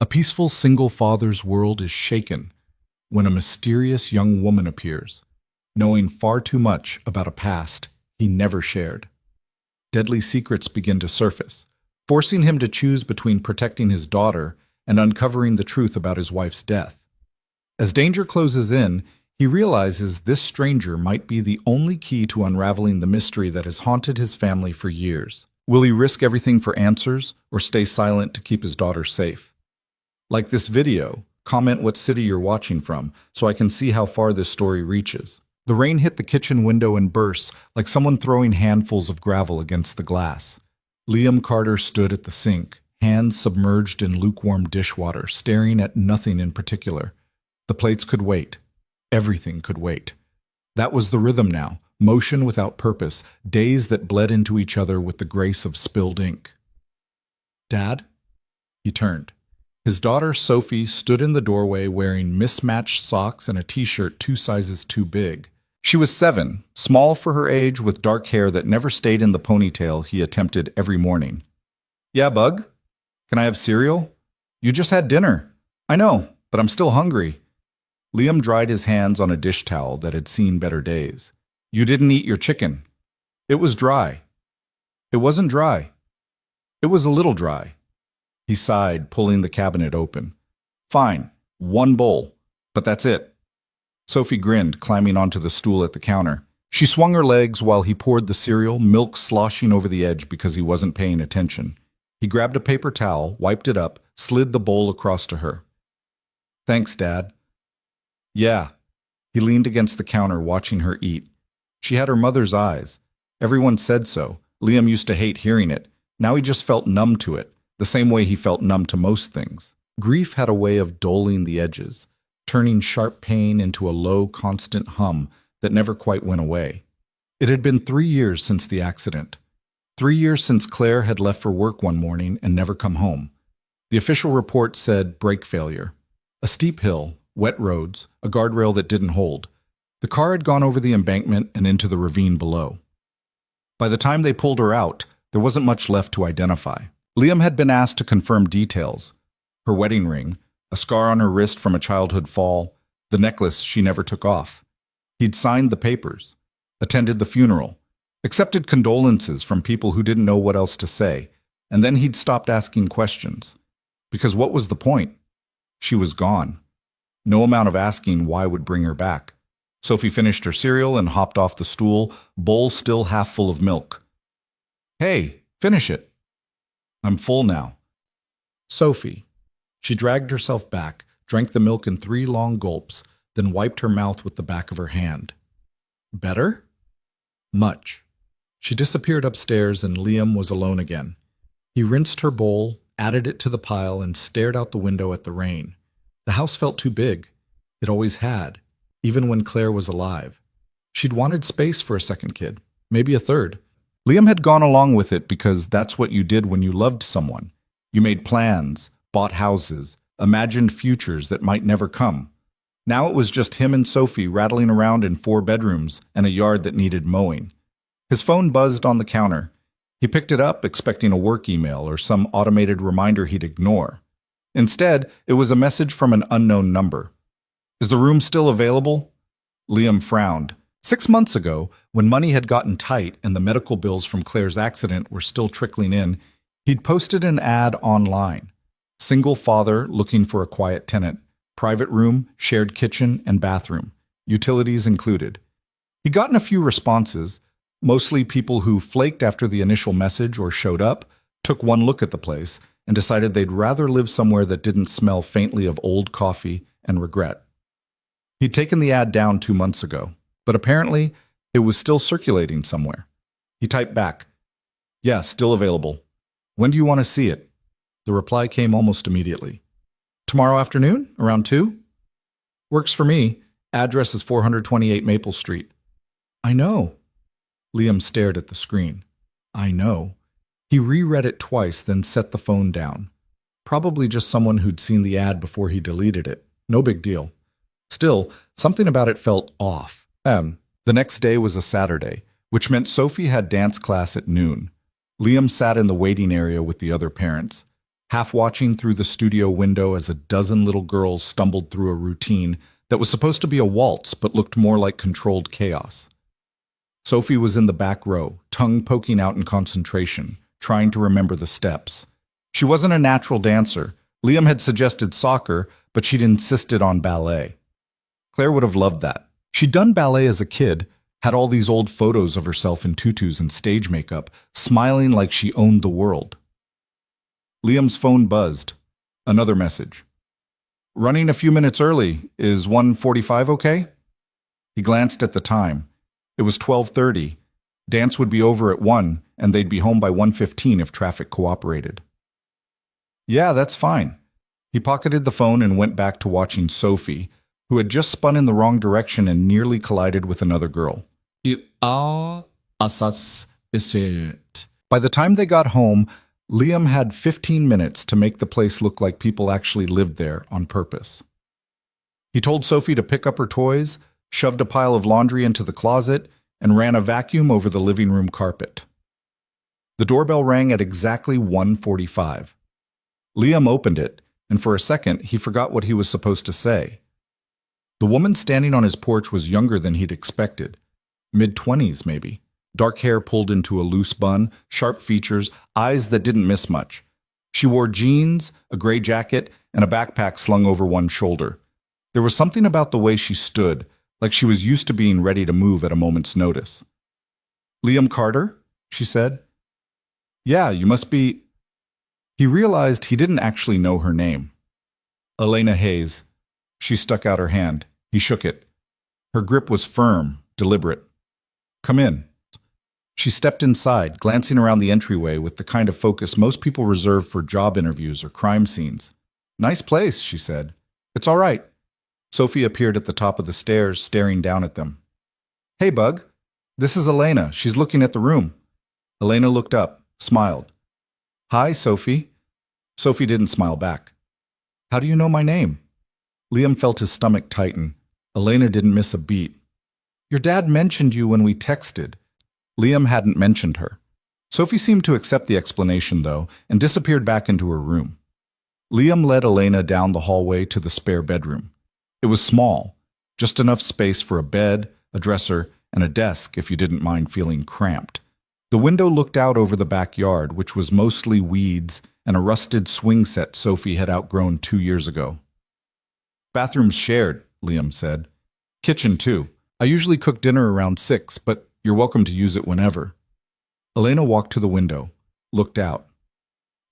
A peaceful single father's world is shaken when a mysterious young woman appears, knowing far too much about a past he never shared. Deadly secrets begin to surface, forcing him to choose between protecting his daughter and uncovering the truth about his wife's death. As danger closes in, he realizes this stranger might be the only key to unraveling the mystery that has haunted his family for years. Will he risk everything for answers or stay silent to keep his daughter safe? Like this video, comment what city you're watching from so I can see how far this story reaches. The rain hit the kitchen window in bursts like someone throwing handfuls of gravel against the glass. Liam Carter stood at the sink, hands submerged in lukewarm dishwater, staring at nothing in particular. The plates could wait. Everything could wait. That was the rhythm now, motion without purpose, days that bled into each other with the grace of spilled ink. "Dad?" He turned. His daughter, Sophie, stood in the doorway wearing mismatched socks and a t-shirt 2 sizes too big. She was 7, small for her age with dark hair that never stayed in the ponytail he attempted every morning. "Yeah, Bug? Can I have cereal? You just had dinner. I know, but I'm still hungry." Liam dried his hands on a dish towel that had seen better days. "You didn't eat your chicken." "It was dry." "It wasn't dry. It was a little dry." He sighed, pulling the cabinet open. "Fine, 1 bowl, but that's it." Sophie grinned, climbing onto the stool at the counter. She swung her legs while he poured the cereal, milk sloshing over the edge because he wasn't paying attention. He grabbed a paper towel, wiped it up, slid the bowl across to her. "Thanks, Dad." "Yeah." He leaned against the counter, watching her eat. She had her mother's eyes. Everyone said so. Liam used to hate hearing it. Now he just felt numb to it, the same way he felt numb to most things. Grief had a way of dulling the edges, turning sharp pain into a low, constant hum that never quite went away. It had been 3 years since the accident. 3 years since Claire had left for work one morning and never come home. The official report said brake failure. A steep hill, wet roads, a guardrail that didn't hold. The car had gone over the embankment and into the ravine below. By the time they pulled her out, there wasn't much left to identify. Liam had been asked to confirm details. Her wedding ring, a scar on her wrist from a childhood fall, the necklace she never took off. He'd signed the papers, attended the funeral, accepted condolences from people who didn't know what else to say, and then he'd stopped asking questions. Because what was the point? She was gone. No amount of asking why would bring her back. Sophie finished her cereal and hopped off the stool, bowl still half full of milk. "Hey, finish it." "I'm full now." "Sophie." She dragged herself back, drank the milk in 3 long gulps, then wiped her mouth with the back of her hand. "Better?" "Much." She disappeared upstairs and Liam was alone again. He rinsed her bowl, added it to the pile, and stared out the window at the rain. The house felt too big. It always had, even when Claire was alive. She'd wanted space for a second kid, maybe a third. Liam had gone along with it because that's what you did when you loved someone. You made plans, bought houses, imagined futures that might never come. Now it was just him and Sophie rattling around in 4 bedrooms and a yard that needed mowing. His phone buzzed on the counter. He picked it up, expecting a work email or some automated reminder he'd ignore. Instead, it was a message from an unknown number. "Is the room still available?" Liam frowned. 6 months ago, when money had gotten tight and the medical bills from Claire's accident were still trickling in, he'd posted an ad online. Single father looking for a quiet tenant. Private room, shared kitchen and bathroom. Utilities included. He'd gotten a few responses, mostly people who flaked after the initial message or showed up, took one look at the place, and decided they'd rather live somewhere that didn't smell faintly of old coffee and regret. He'd taken the ad down 2 months ago, but apparently it was still circulating somewhere. He typed back, "Yeah, still available. When do you want to see it?" The reply came almost immediately. "Tomorrow afternoon, around 2? "Works for me. Address is 428 Maple Street." "I know." Liam stared at the screen. "I know." He reread it twice, then set the phone down. Probably just someone who'd seen the ad before he deleted it. No big deal. Still, something about it felt off. The next day was a Saturday, which meant Sophie had dance class at noon. Liam sat in the waiting area with the other parents. half watching through the studio window as a dozen little girls stumbled through a routine that was supposed to be a waltz but looked more like controlled chaos. Sophie was in the back row, tongue poking out in concentration, trying to remember the steps. She wasn't a natural dancer. Liam had suggested soccer, but she'd insisted on ballet. Claire would have loved that. She'd done ballet as a kid, had all these old photos of herself in tutus and stage makeup, smiling like she owned the world. Liam's phone buzzed. Another message. "Running a few minutes early. Is 1:45 okay?" He glanced at the time. It was 12:30. Dance would be over at 1, and they'd be home by 1:15 if traffic cooperated. "Yeah, that's fine." He pocketed the phone and went back to watching Sophie, who had just spun in the wrong direction and nearly collided with another girl. By the time they got home, Liam had 15 minutes to make the place look like people actually lived there on purpose. He told Sophie to pick up her toys, shoved a pile of laundry into the closet, and ran a vacuum over the living room carpet. The doorbell rang at exactly 1:45. Liam opened it, and for a second he forgot what he was supposed to say. The woman standing on his porch was younger than he'd expected. Mid-20s, maybe. Dark hair pulled into a loose bun, sharp features, eyes that didn't miss much. She wore jeans, a gray jacket, and a backpack slung over one shoulder. There was something about the way she stood, like she was used to being ready to move at a moment's notice. "Liam Carter?" she said. "Yeah, you must be—" He realized he didn't actually know her name. "Elena Hayes." She stuck out her hand. He shook it. Her grip was firm, deliberate. "Come in." She stepped inside, glancing around the entryway with the kind of focus most people reserve for job interviews or crime scenes. "Nice place," she said. "It's all right." Sophie appeared at the top of the stairs, staring down at them. "Hey, Bug. This is Elena. She's looking at the room." Elena looked up, smiled. "Hi, Sophie." Sophie didn't smile back. "How do you know my name?" Liam felt his stomach tighten. Elena didn't miss a beat. "Your dad mentioned you when we texted." Liam hadn't mentioned her. Sophie seemed to accept the explanation, though, and disappeared back into her room. Liam led Elena down the hallway to the spare bedroom. It was small, just enough space for a bed, a dresser, and a desk if you didn't mind feeling cramped. The window looked out over the backyard, which was mostly weeds and a rusted swing set Sophie had outgrown 2 years ago. "Bathroom's shared," Liam said. "Kitchen, too. I usually cook dinner around 6, but you're welcome to use it whenever." Elena walked to the window, looked out.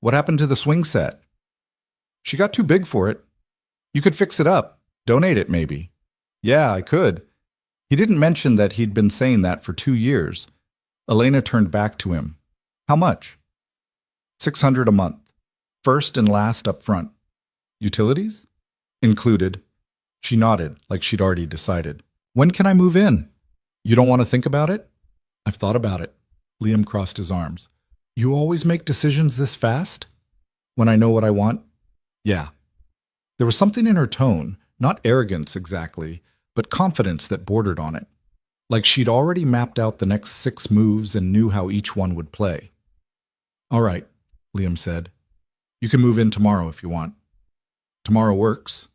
"What happened to the swing set?" "She got too big for it." "You could fix it up. Donate it, maybe." "Yeah, I could." He didn't mention that he'd been saying that for 2 years. Elena turned back to him. "How much?" $600 a month. First and last up front. Utilities? Included. She nodded, like she'd already decided. "When can I move in?" "You don't want to think about it?" "I've thought about it." Liam crossed his arms. "You always make decisions this fast?" "When I know what I want?" "Yeah." There was something in her tone, not arrogance exactly, but confidence that bordered on it. Like she'd already mapped out the next 6 moves and knew how each one would play. "All right," Liam said. "You can move in tomorrow if you want." "Tomorrow works."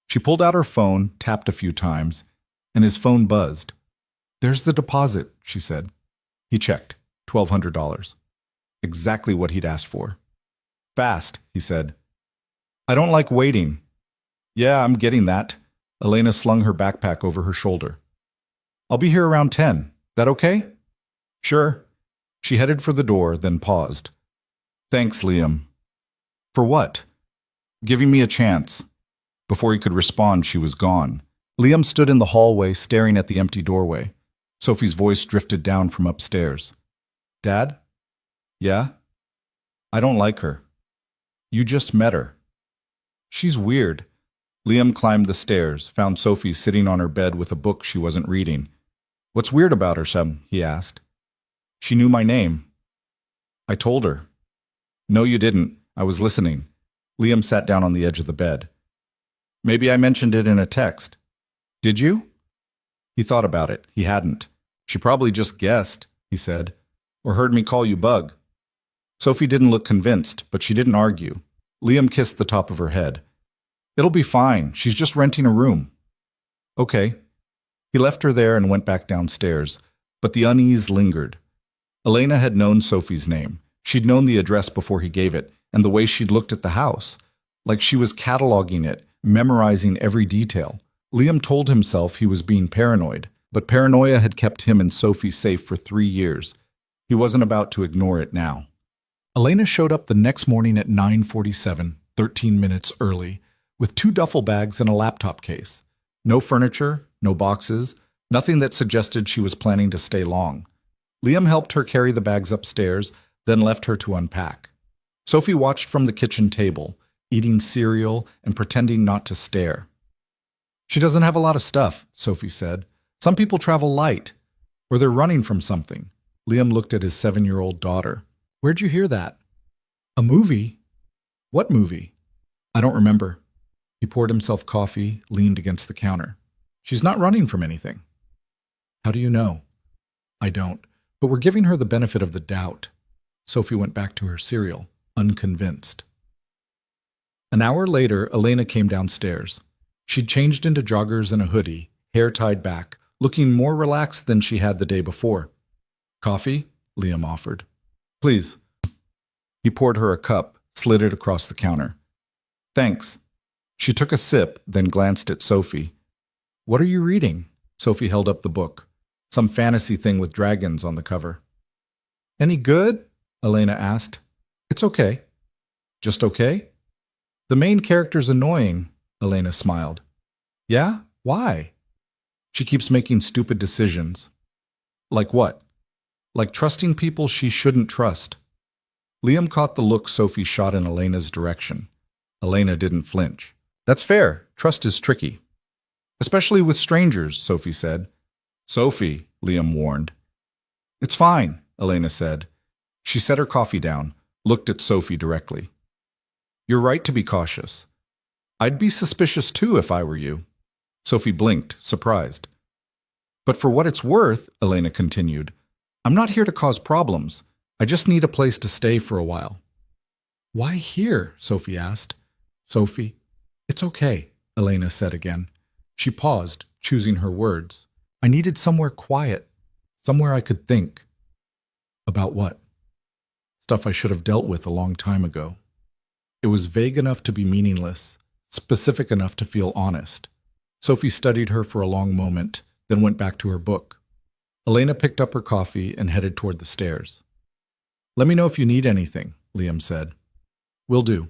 She pulled out her phone, tapped a few times, and his phone buzzed. "There's the deposit," she said. He checked. $1,200. Exactly what he'd asked for. "Fast," he said. "I don't like waiting." "Yeah, I'm getting that." Elena slung her backpack over her shoulder. "I'll be here around 10. That okay?" "Sure." She headed for the door, then paused. "Thanks, Liam." "For what?" "Giving me a chance." Before he could respond, she was gone. Liam stood in the hallway, staring at the empty doorway. Sophie's voice drifted down from upstairs. "Dad?" "Yeah?" "I don't like her." "You just met her." "She's weird." Liam climbed the stairs, found Sophie sitting on her bed with a book she wasn't reading. "What's weird about her, Shem?" he asked. "She knew my name." "I told her." "No, you didn't. I was listening." Liam sat down on the edge of the bed. "Maybe I mentioned it in a text." "Did you?" He thought about it. He hadn't. "She probably just guessed," he said. "Or heard me call you Bug." Sophie didn't look convinced, but she didn't argue. Liam kissed the top of her head. It'll be fine. She's just renting a room. Okay. He left her there and went back downstairs, but the unease lingered. Elena had known Sophie's name. She'd known the address before he gave it, and the way she'd looked at the house. Like she was cataloging it, memorizing every detail. Liam told himself he was being paranoid, but paranoia had kept him and Sophie safe for 3 years. He wasn't about to ignore it now. Elena showed up the next morning at 9:47, 13 minutes early, with 2 duffel bags and a laptop case. No furniture, no boxes, nothing that suggested she was planning to stay long. Liam helped her carry the bags upstairs, then left her to unpack. Sophie watched from the kitchen table, eating cereal and pretending not to stare. She doesn't have a lot of stuff, Sophie said. Some people travel light, or they're running from something. Liam looked at his 7-year-old daughter. Where'd you hear that? A movie? What movie? I don't remember. He poured himself coffee, leaned against the counter. She's not running from anything. How do you know? I don't, but we're giving her the benefit of the doubt. Sophie went back to her cereal, unconvinced. An hour later, Elena came downstairs. She'd changed into joggers and a hoodie, hair tied back, looking more relaxed than she had the day before. Coffee? Liam offered. Please. He poured her a cup, slid it across the counter. Thanks. She took a sip, then glanced at Sophie. What are you reading? Sophie held up the book. Some fantasy thing with dragons on the cover. Any good? Elena asked. It's okay. Just okay? The main character's annoying, Elena smiled. Yeah? Why? She keeps making stupid decisions. Like what? Like trusting people she shouldn't trust. Liam caught the look Sophie shot in Elena's direction. Elena didn't flinch. That's fair. Trust is tricky. Especially with strangers, Sophie said. Sophie, Liam warned. It's fine, Elena said. She set her coffee down, looked at Sophie directly. You're right to be cautious. I'd be suspicious too if I were you. Sophie blinked, surprised. But for what it's worth, Elena continued, I'm not here to cause problems. I just need a place to stay for a while. Why here? Sophie asked. Sophie, it's okay, Elena said again. She paused, choosing her words. I needed somewhere quiet, somewhere I could think. About what? Stuff I should have dealt with a long time ago. It was vague enough to be meaningless, specific enough to feel honest. Sophie studied her for a long moment, then went back to her book. Elena picked up her coffee and headed toward the stairs. Let me know if you need anything, Liam said. Will do.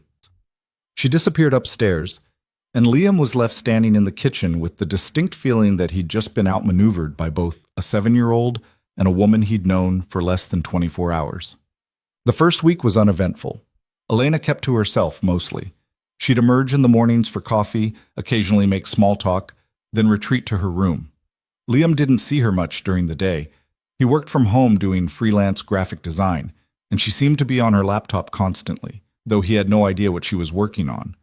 She disappeared upstairs, and Liam was left standing in the kitchen with the distinct feeling that he'd just been outmaneuvered by both a 7-year-old and a woman he'd known for less than 24 hours. The first week was uneventful. Elena kept to herself mostly. She'd emerge in the mornings for coffee, occasionally make small talk, then retreat to her room. Liam didn't see her much during the day. He worked from home doing freelance graphic design, and she seemed to be on her laptop constantly, though he had no idea what she was working on.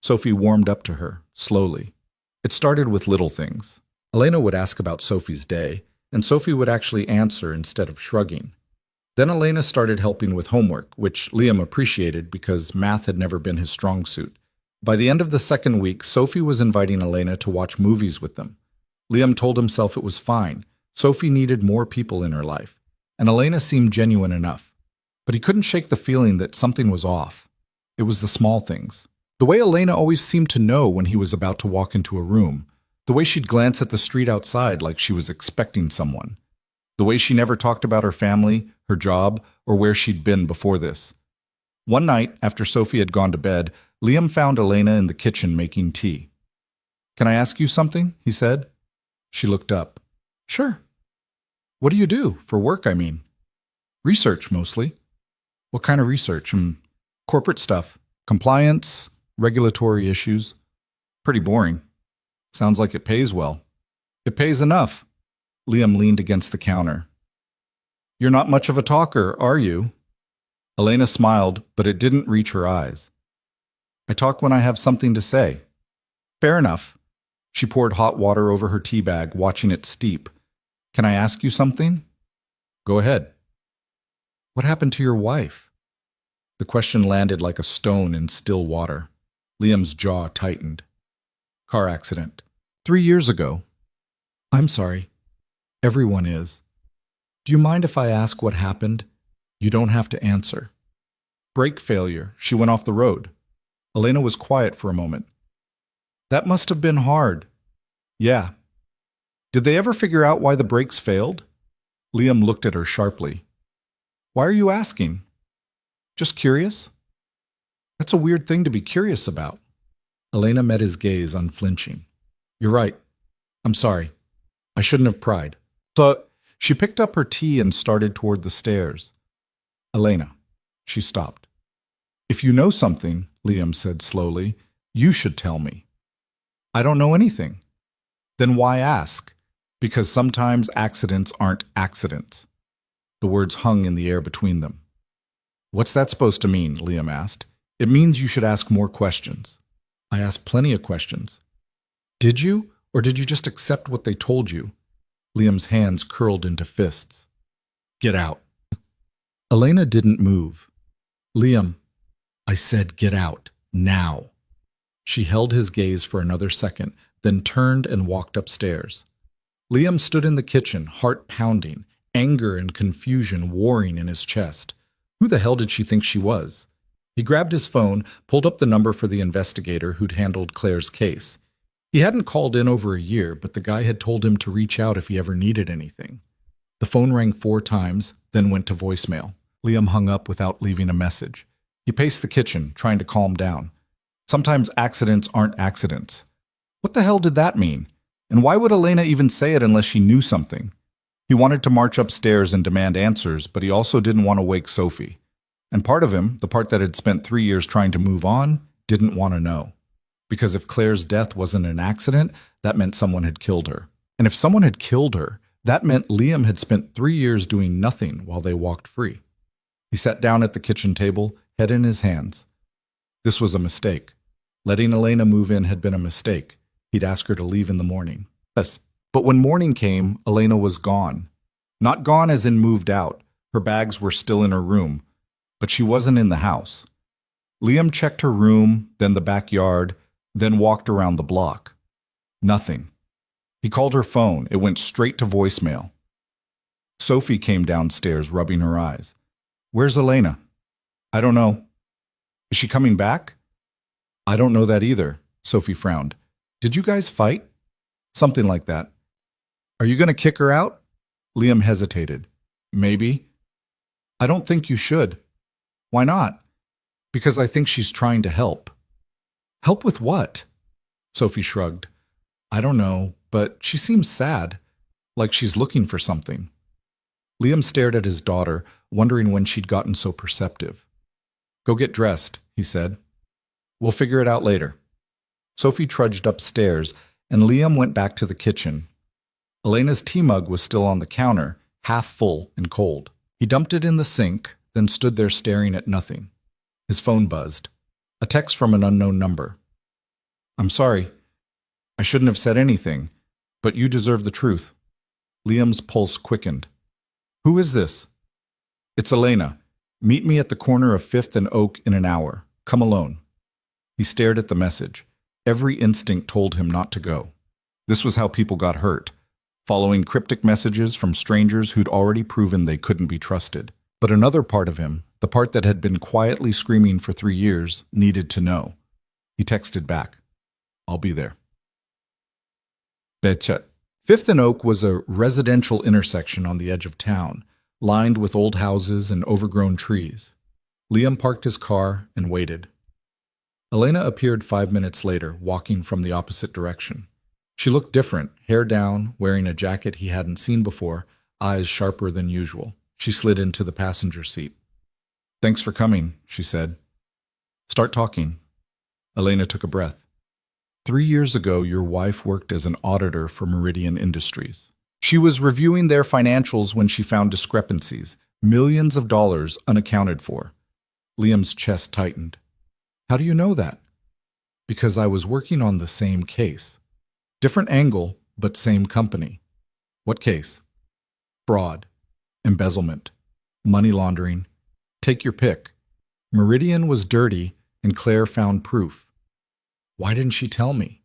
Sophie warmed up to her, slowly. It started with little things. Elena would ask about Sophie's day, and Sophie would actually answer instead of shrugging. Then Elena started helping with homework, which Liam appreciated because math had never been his strong suit. By the end of the second week, Sophie was inviting Elena to watch movies with them. Liam told himself it was fine. Sophie needed more people in her life, and Elena seemed genuine enough. But he couldn't shake the feeling that something was off. It was the small things. The way Elena always seemed to know when he was about to walk into a room. The way she'd glance at the street outside like she was expecting someone. The way she never talked about her family, her job, or where she'd been before this. One night, after Sophie had gone to bed, Liam found Elena in the kitchen making tea. Can I ask you something? He said. She looked up. Sure. What do you do? For work, I mean. Research, mostly. What kind of research? Corporate stuff. Compliance, regulatory issues. Pretty boring. Sounds like it pays well. It pays enough. Liam leaned against the counter. You're not much of a talker, are you? Elena smiled, but it didn't reach her eyes. I talk when I have something to say. Fair enough. She poured hot water over her tea bag, watching it steep. Can I ask you something? Go ahead. What happened to your wife? The question landed like a stone in still water. Liam's jaw tightened. Car accident. 3 years ago. I'm sorry. Everyone is. Do you mind if I ask what happened? You don't have to answer. Brake failure. She went off the road. Elena was quiet for a moment. That must have been hard. Yeah. Did they ever figure out why the brakes failed? Liam looked at her sharply. Why are you asking? Just curious? That's a weird thing to be curious about. Elena met his gaze, unflinching. You're right. I'm sorry. I shouldn't have pried. So she picked up her tea and started toward the stairs. Elena. She stopped. If you know something, Liam said slowly, you should tell me. I don't know anything. Then why ask? Because sometimes accidents aren't accidents. The words hung in the air between them. What's that supposed to mean? Liam asked. It means you should ask more questions. I asked plenty of questions. Did you? Or did you just accept what they told you? Liam's hands curled into fists. Get out. Elena didn't move. Liam, I said get out, now. She held his gaze for another second, then turned and walked upstairs. Liam stood in the kitchen, heart pounding, anger and confusion warring in his chest. Who the hell did she think she was? He grabbed his phone, pulled up the number for the investigator who'd handled Claire's case. He hadn't called in over a year, but the guy had told him to reach out if he ever needed anything. The phone rang 4 times, then went to voicemail. Liam hung up without leaving a message. He paced the kitchen, trying to calm down. Sometimes accidents aren't accidents. What the hell did that mean? And why would Elena even say it unless she knew something? He wanted to march upstairs and demand answers, but he also didn't want to wake Sophie. And part of him, the part that had spent 3 years trying to move on, didn't want to know. Because if Claire's death wasn't an accident, that meant someone had killed her. And if someone had killed her, that meant Liam had spent 3 years doing nothing while they walked free. He sat down at the kitchen table, head in his hands. This was a mistake. Letting Elena move in had been a mistake. He'd ask her to leave in the morning. Yes, but when morning came, Elena was gone. Not gone as in moved out. Her bags were still in her room. But she wasn't in the house. Liam checked her room, then the backyard, then walked around the block. Nothing. He called her phone. It went straight to voicemail. Sophie came downstairs, rubbing her eyes. Where's Elena? I don't know. Is she coming back? I don't know that either, Sophie frowned. Did you guys fight? Something like that. Are you going to kick her out? Liam hesitated. Maybe. I don't think you should. Why not? Because I think she's trying to help. Help with what? Sophie shrugged. I don't know, but she seems sad, like she's looking for something. Liam stared at his daughter, wondering when she'd gotten so perceptive. Go get dressed, he said. We'll figure it out later. Sophie trudged upstairs, and Liam went back to the kitchen. Elena's tea mug was still on the counter, half full and cold. He dumped it in the sink, then stood there staring at nothing. His phone buzzed. A text from an unknown number. I'm sorry. I shouldn't have said anything, but you deserve the truth. Liam's pulse quickened. Who is this? It's Elena. Meet me at the corner of 5th and Oak in an hour. Come alone. He stared at the message. Every instinct told him not to go. This was how people got hurt, following cryptic messages from strangers who'd already proven they couldn't be trusted. But another part of him, the part that had been quietly screaming for 3 years, needed to know. He texted back. I'll be there. Bechet. 5th and Oak was a residential intersection on the edge of town, lined with old houses and overgrown trees. Liam parked his car and waited. Elena appeared 5 minutes later, walking from the opposite direction. She looked different, hair down, wearing a jacket he hadn't seen before, eyes sharper than usual. She slid into the passenger seat. Thanks for coming, she said. Start talking. Elena took a breath. 3 years ago, your wife worked as an auditor for Meridian Industries. She was reviewing their financials when she found discrepancies, millions of dollars unaccounted for. Liam's chest tightened. How do you know that? Because I was working on the same case. Different angle, but same company. What case? Fraud, embezzlement, money laundering. Take your pick. Meridian was dirty, and Claire found proof. Why didn't she tell me?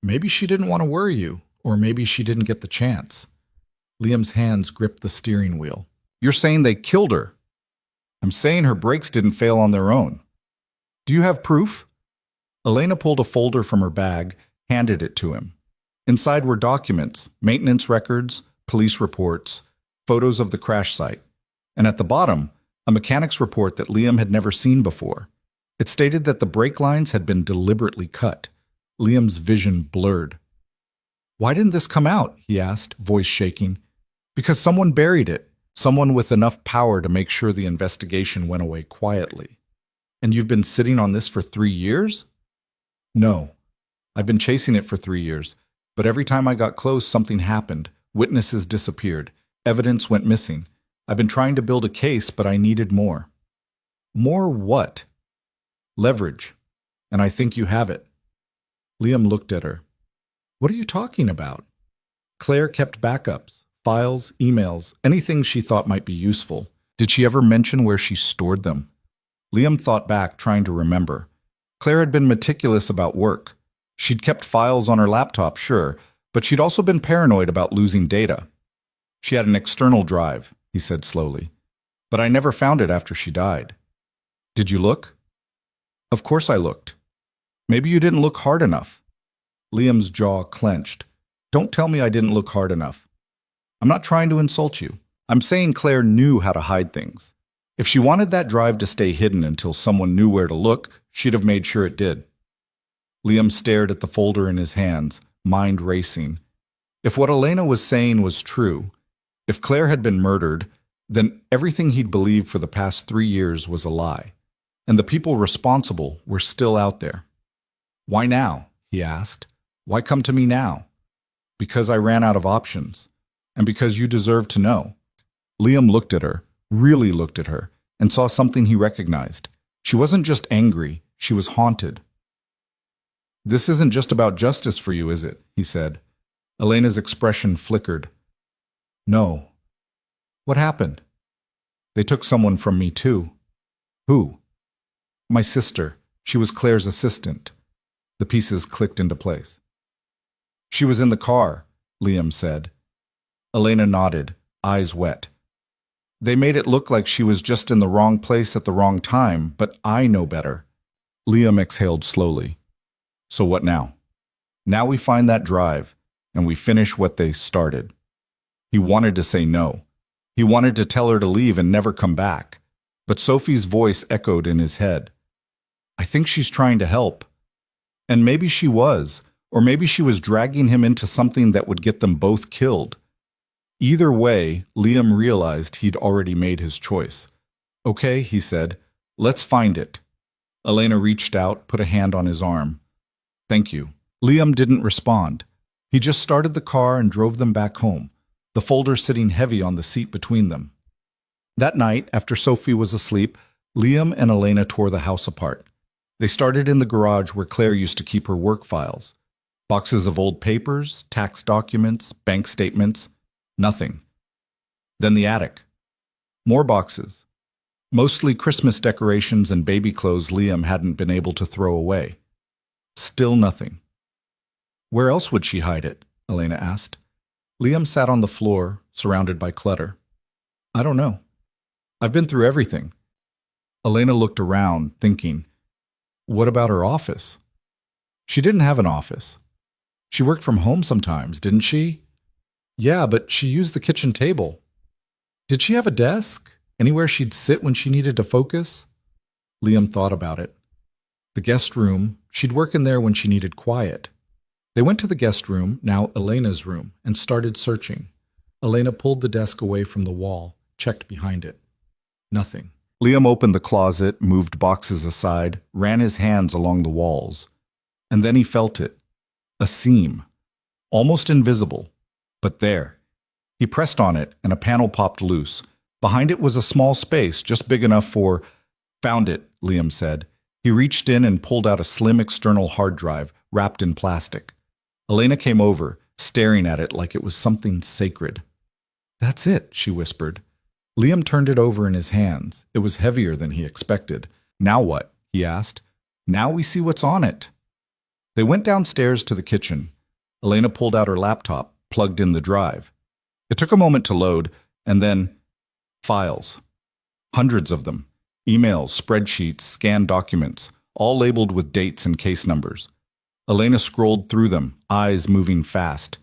Maybe she didn't want to worry you, or maybe she didn't get the chance. Liam's hands gripped the steering wheel. You're saying they killed her? I'm saying her brakes didn't fail on their own. Do you have proof? Elena pulled a folder from her bag, handed it to him. Inside were documents, maintenance records, police reports, photos of the crash site, and at the bottom, a mechanic's report that Liam had never seen before. It stated that the brake lines had been deliberately cut. Liam's vision blurred. Why didn't this come out? He asked, voice shaking. Because someone buried it, someone with enough power to make sure the investigation went away quietly. And you've been sitting on this for 3 years? No. I've been chasing it for 3 years, but every time I got close, something happened. Witnesses disappeared. Evidence went missing. I've been trying to build a case, but I needed more. More what? Leverage. And I think you have it. Liam looked at her. What are you talking about? Claire kept backups, files, emails, anything she thought might be useful. Did she ever mention where she stored them? Liam thought back, trying to remember. Claire had been meticulous about work. She'd kept files on her laptop, sure, but she'd also been paranoid about losing data. She had an external drive, he said slowly. But I never found it after she died. Did you look? Of course I looked. Maybe you didn't look hard enough. Liam's jaw clenched. Don't tell me I didn't look hard enough. I'm not trying to insult you. I'm saying Claire knew how to hide things. If she wanted that drive to stay hidden until someone knew where to look, she'd have made sure it did. Liam stared at the folder in his hands, mind racing. If what Elena was saying was true, if Claire had been murdered, then everything he'd believed for the past 3 years was a lie, and the people responsible were still out there. Why now? He asked. Why come to me now? Because I ran out of options, and because you deserve to know. Liam looked at her, really looked at her, and saw something he recognized. She wasn't just angry, she was haunted. This isn't just about justice for you, is it? He said. Elena's expression flickered. No. What happened? They took someone from me too. Who? My sister. She was Claire's assistant. The pieces clicked into place. She was in the car, Liam said. Elena nodded, eyes wet. They made it look like she was just in the wrong place at the wrong time, but I know better. Liam exhaled slowly. So what now? Now we find that drive, and we finish what they started. He wanted to say no. He wanted to tell her to leave and never come back. But Sophie's voice echoed in his head. I think she's trying to help. And maybe she was, or maybe she was dragging him into something that would get them both killed. Either way, Liam realized he'd already made his choice. Okay, he said, let's find it. Elena reached out, put a hand on his arm. Thank you. Liam didn't respond. He just started the car and drove them back home, the folder sitting heavy on the seat between them. That night, after Sophie was asleep, Liam and Elena tore the house apart. They started in the garage where Claire used to keep her work files. Boxes of old papers, tax documents, bank statements, nothing. Then the attic. More boxes. Mostly Christmas decorations and baby clothes Liam hadn't been able to throw away. Still nothing. Where else would she hide it? Elena asked. Liam sat on the floor, surrounded by clutter. I don't know. I've been through everything. Elena looked around, thinking, what about her office? She didn't have an office. She worked from home sometimes, didn't she? Yeah, but she used the kitchen table. Did she have a desk? Anywhere she'd sit when she needed to focus? Liam thought about it. The guest room, she'd work in there when she needed quiet. They went to the guest room, now Elena's room, and started searching. Elena pulled the desk away from the wall, checked behind it. Nothing. Liam opened the closet, moved boxes aside, ran his hands along the walls. And then he felt it. A seam. Almost invisible. But there. He pressed on it, and a panel popped loose. Behind it was a small space, just big enough for... Found it, Liam said. He reached in and pulled out a slim external hard drive, wrapped in plastic. Elena came over, staring at it like it was something sacred. That's it, she whispered. Liam turned it over in his hands. It was heavier than he expected. Now what? He asked. Now we see what's on it. They went downstairs to the kitchen. Elena pulled out her laptop, plugged in the drive. It took a moment to load, and then files. Hundreds of them. Emails, spreadsheets, scanned documents, all labeled with dates and case numbers. Elena scrolled through them, eyes moving fast.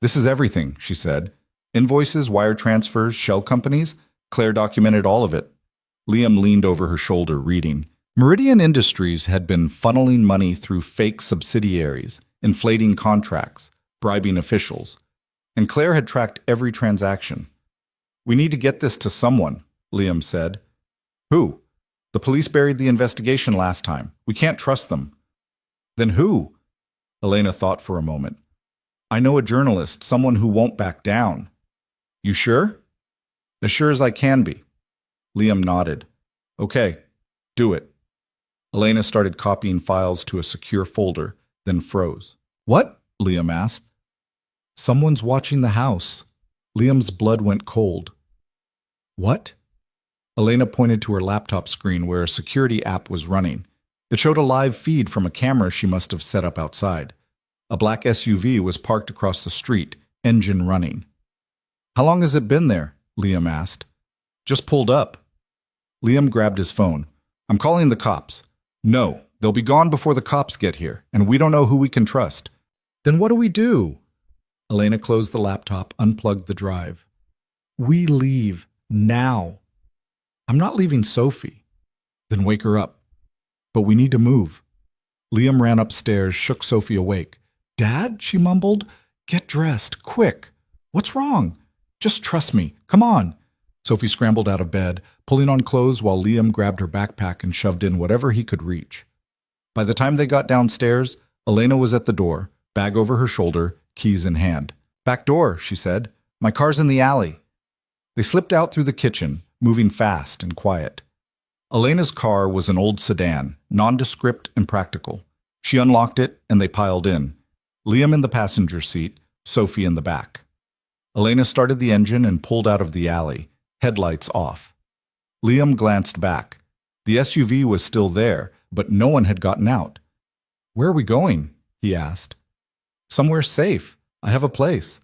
This is everything, she said. Invoices, wire transfers, shell companies. Claire documented all of it. Liam leaned over her shoulder, reading. Meridian Industries had been funneling money through fake subsidiaries, inflating contracts, bribing officials. And Claire had tracked every transaction. We need to get this to someone, Liam said. Who? The police buried the investigation last time. We can't trust them. Then who? Elena thought for a moment. I know a journalist, someone who won't back down. You sure? As sure as I can be. Liam nodded. Okay, do it. Elena started copying files to a secure folder, then froze. What? Liam asked. Someone's watching the house. Liam's blood went cold. What? Elena pointed to her laptop screen where a security app was running. It showed a live feed from a camera she must have set up outside. A black SUV was parked across the street, engine running. How long has it been there? Liam asked. Just pulled up. Liam grabbed his phone. I'm calling the cops. No, they'll be gone before the cops get here, and we don't know who we can trust. Then what do we do? Elena closed the laptop, unplugged the drive. We leave now. I'm not leaving Sophie. Then wake her up. But we need to move. Liam ran upstairs, shook Sophie awake. Dad, she mumbled. Get dressed, quick. What's wrong? Just trust me. Come on. Sophie scrambled out of bed, pulling on clothes while Liam grabbed her backpack and shoved in whatever he could reach. By the time they got downstairs, Elena was at the door, bag over her shoulder, keys in hand. Back door, she said. My car's in the alley. They slipped out through the kitchen, moving fast and quiet. Elena's car was an old sedan, nondescript and practical. She unlocked it, and they piled in. Liam in the passenger seat, Sophie in the back. Elena started the engine and pulled out of the alley, headlights off. Liam glanced back. The SUV was still there, but no one had gotten out. Where are we going? He asked. Somewhere safe. I have a place.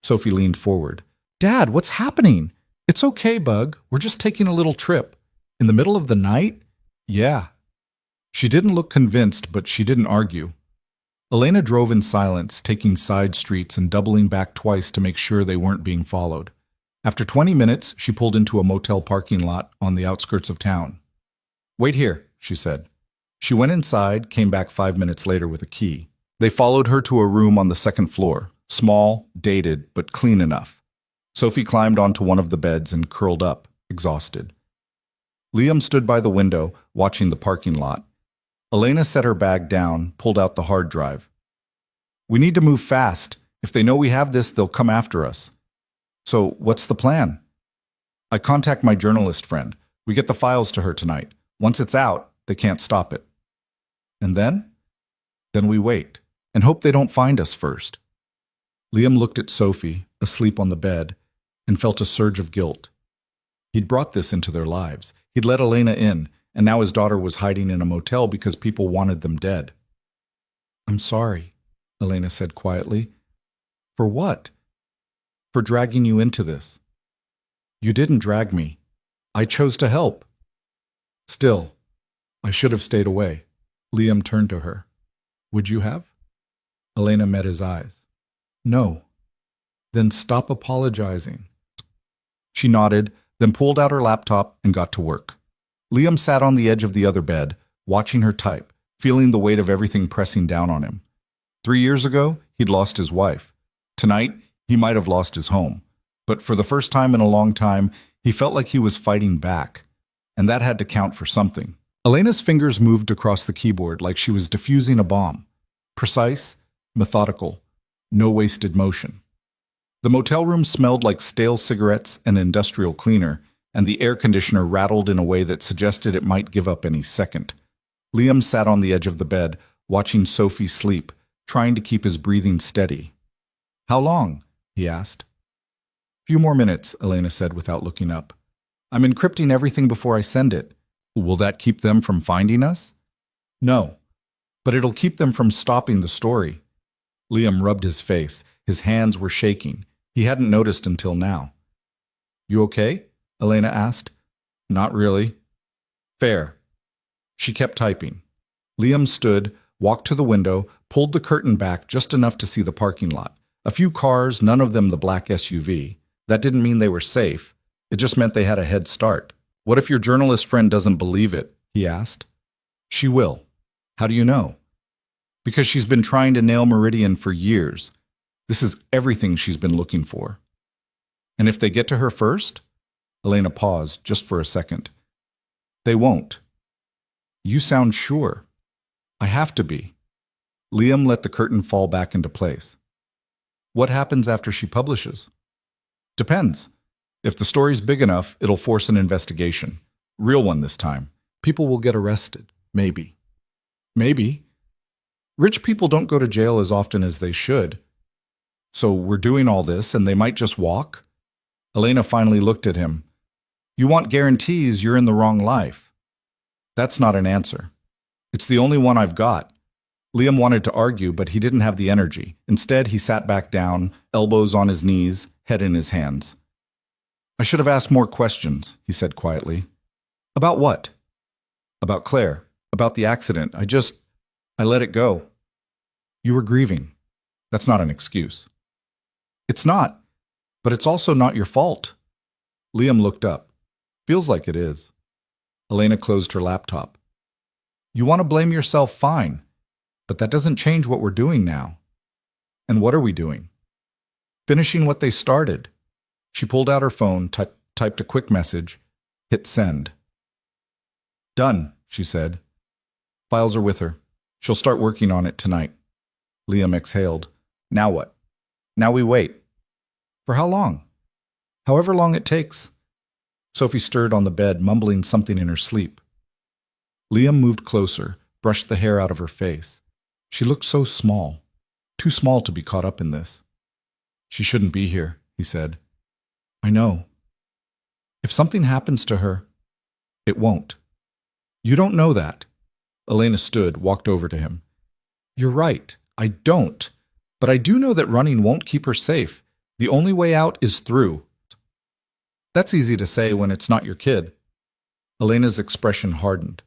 Sophie leaned forward. Dad, what's happening? It's okay, Bug. We're just taking a little trip. In the middle of the night? Yeah. She didn't look convinced, but she didn't argue. Elena drove in silence, taking side streets and doubling back twice to make sure they weren't being followed. After 20 minutes, she pulled into a motel parking lot on the outskirts of town. Wait here, she said. She went inside, came back 5 minutes later with a key. They followed her to a room on the second floor, small, dated, but clean enough. Sophie climbed onto one of the beds and curled up, exhausted. Liam stood by the window, watching the parking lot. Elena set her bag down, pulled out the hard drive. We need to move fast. If they know we have this, they'll come after us. So, what's the plan? I contact my journalist friend. We get the files to her tonight. Once it's out, they can't stop it. And then? Then we wait, and hope they don't find us first. Liam looked at Sophie, asleep on the bed, and felt a surge of guilt. He'd brought this into their lives. He'd let Elena in, and now his daughter was hiding in a motel because people wanted them dead. I'm sorry, Elena said quietly. For what? For dragging you into this. You didn't drag me. I chose to help. Still, I should have stayed away. Liam turned to her. Would you have? Elena met his eyes. No. Then stop apologizing. She nodded, then pulled out her laptop and got to work. Liam sat on the edge of the other bed, watching her type, feeling the weight of everything pressing down on him. 3 years ago, he'd lost his wife. Tonight, he might have lost his home. But for the first time in a long time, he felt like he was fighting back. And that had to count for something. Elena's fingers moved across the keyboard like she was defusing a bomb. Precise, methodical, no wasted motion. The motel room smelled like stale cigarettes and industrial cleaner, and the air conditioner rattled in a way that suggested it might give up any second. Liam sat on the edge of the bed, watching Sophie sleep, trying to keep his breathing steady. How long? He asked. Few more minutes, Elena said without looking up. I'm encrypting everything before I send it. Will that keep them from finding us? No, but it'll keep them from stopping the story. Liam rubbed his face. His hands were shaking. He hadn't noticed until now. You okay? Elena asked. Not really. Fair. She kept typing. Liam stood, walked to the window, pulled the curtain back just enough to see the parking lot. A few cars, none of them the black SUV. That didn't mean they were safe. It just meant they had a head start. What if your journalist friend doesn't believe it? He asked. She will. How do you know? Because she's been trying to nail Meridian for years. This is everything she's been looking for. And if they get to her first? Elena paused just for a second. They won't. You sound sure. I have to be. Liam let the curtain fall back into place. What happens after she publishes? Depends. If the story's big enough, it'll force an investigation. Real one this time. People will get arrested. Maybe. Maybe. Rich people don't go to jail as often as they should. So we're doing all this and they might just walk? Elena finally looked at him. You want guarantees you're in the wrong life. That's not an answer. It's the only one I've got. Liam wanted to argue, but he didn't have the energy. Instead, he sat back down, elbows on his knees, head in his hands. I should have asked more questions, he said quietly. About what? About Claire. About the accident. I let it go. You were grieving. That's not an excuse. It's not, but it's also not your fault. Liam looked up. Feels like it is. Elena closed her laptop. You want to blame yourself, fine, but that doesn't change what we're doing now. And what are we doing? Finishing what they started. She pulled out her phone, typed a quick message, hit send. Done, she said. Files are with her. She'll start working on it tonight. Liam exhaled. Now what? Now we wait. For how long? However long it takes. Sophie stirred on the bed, mumbling something in her sleep. Liam moved closer, brushed the hair out of her face. She looked so small. Too small to be caught up in this. She shouldn't be here, he said. I know. If something happens to her, it won't. You don't know that. Elena stood, walked over to him. You're right. I don't. But I do know that running won't keep her safe. The only way out is through. That's easy to say when it's not your kid. Elena's expression hardened.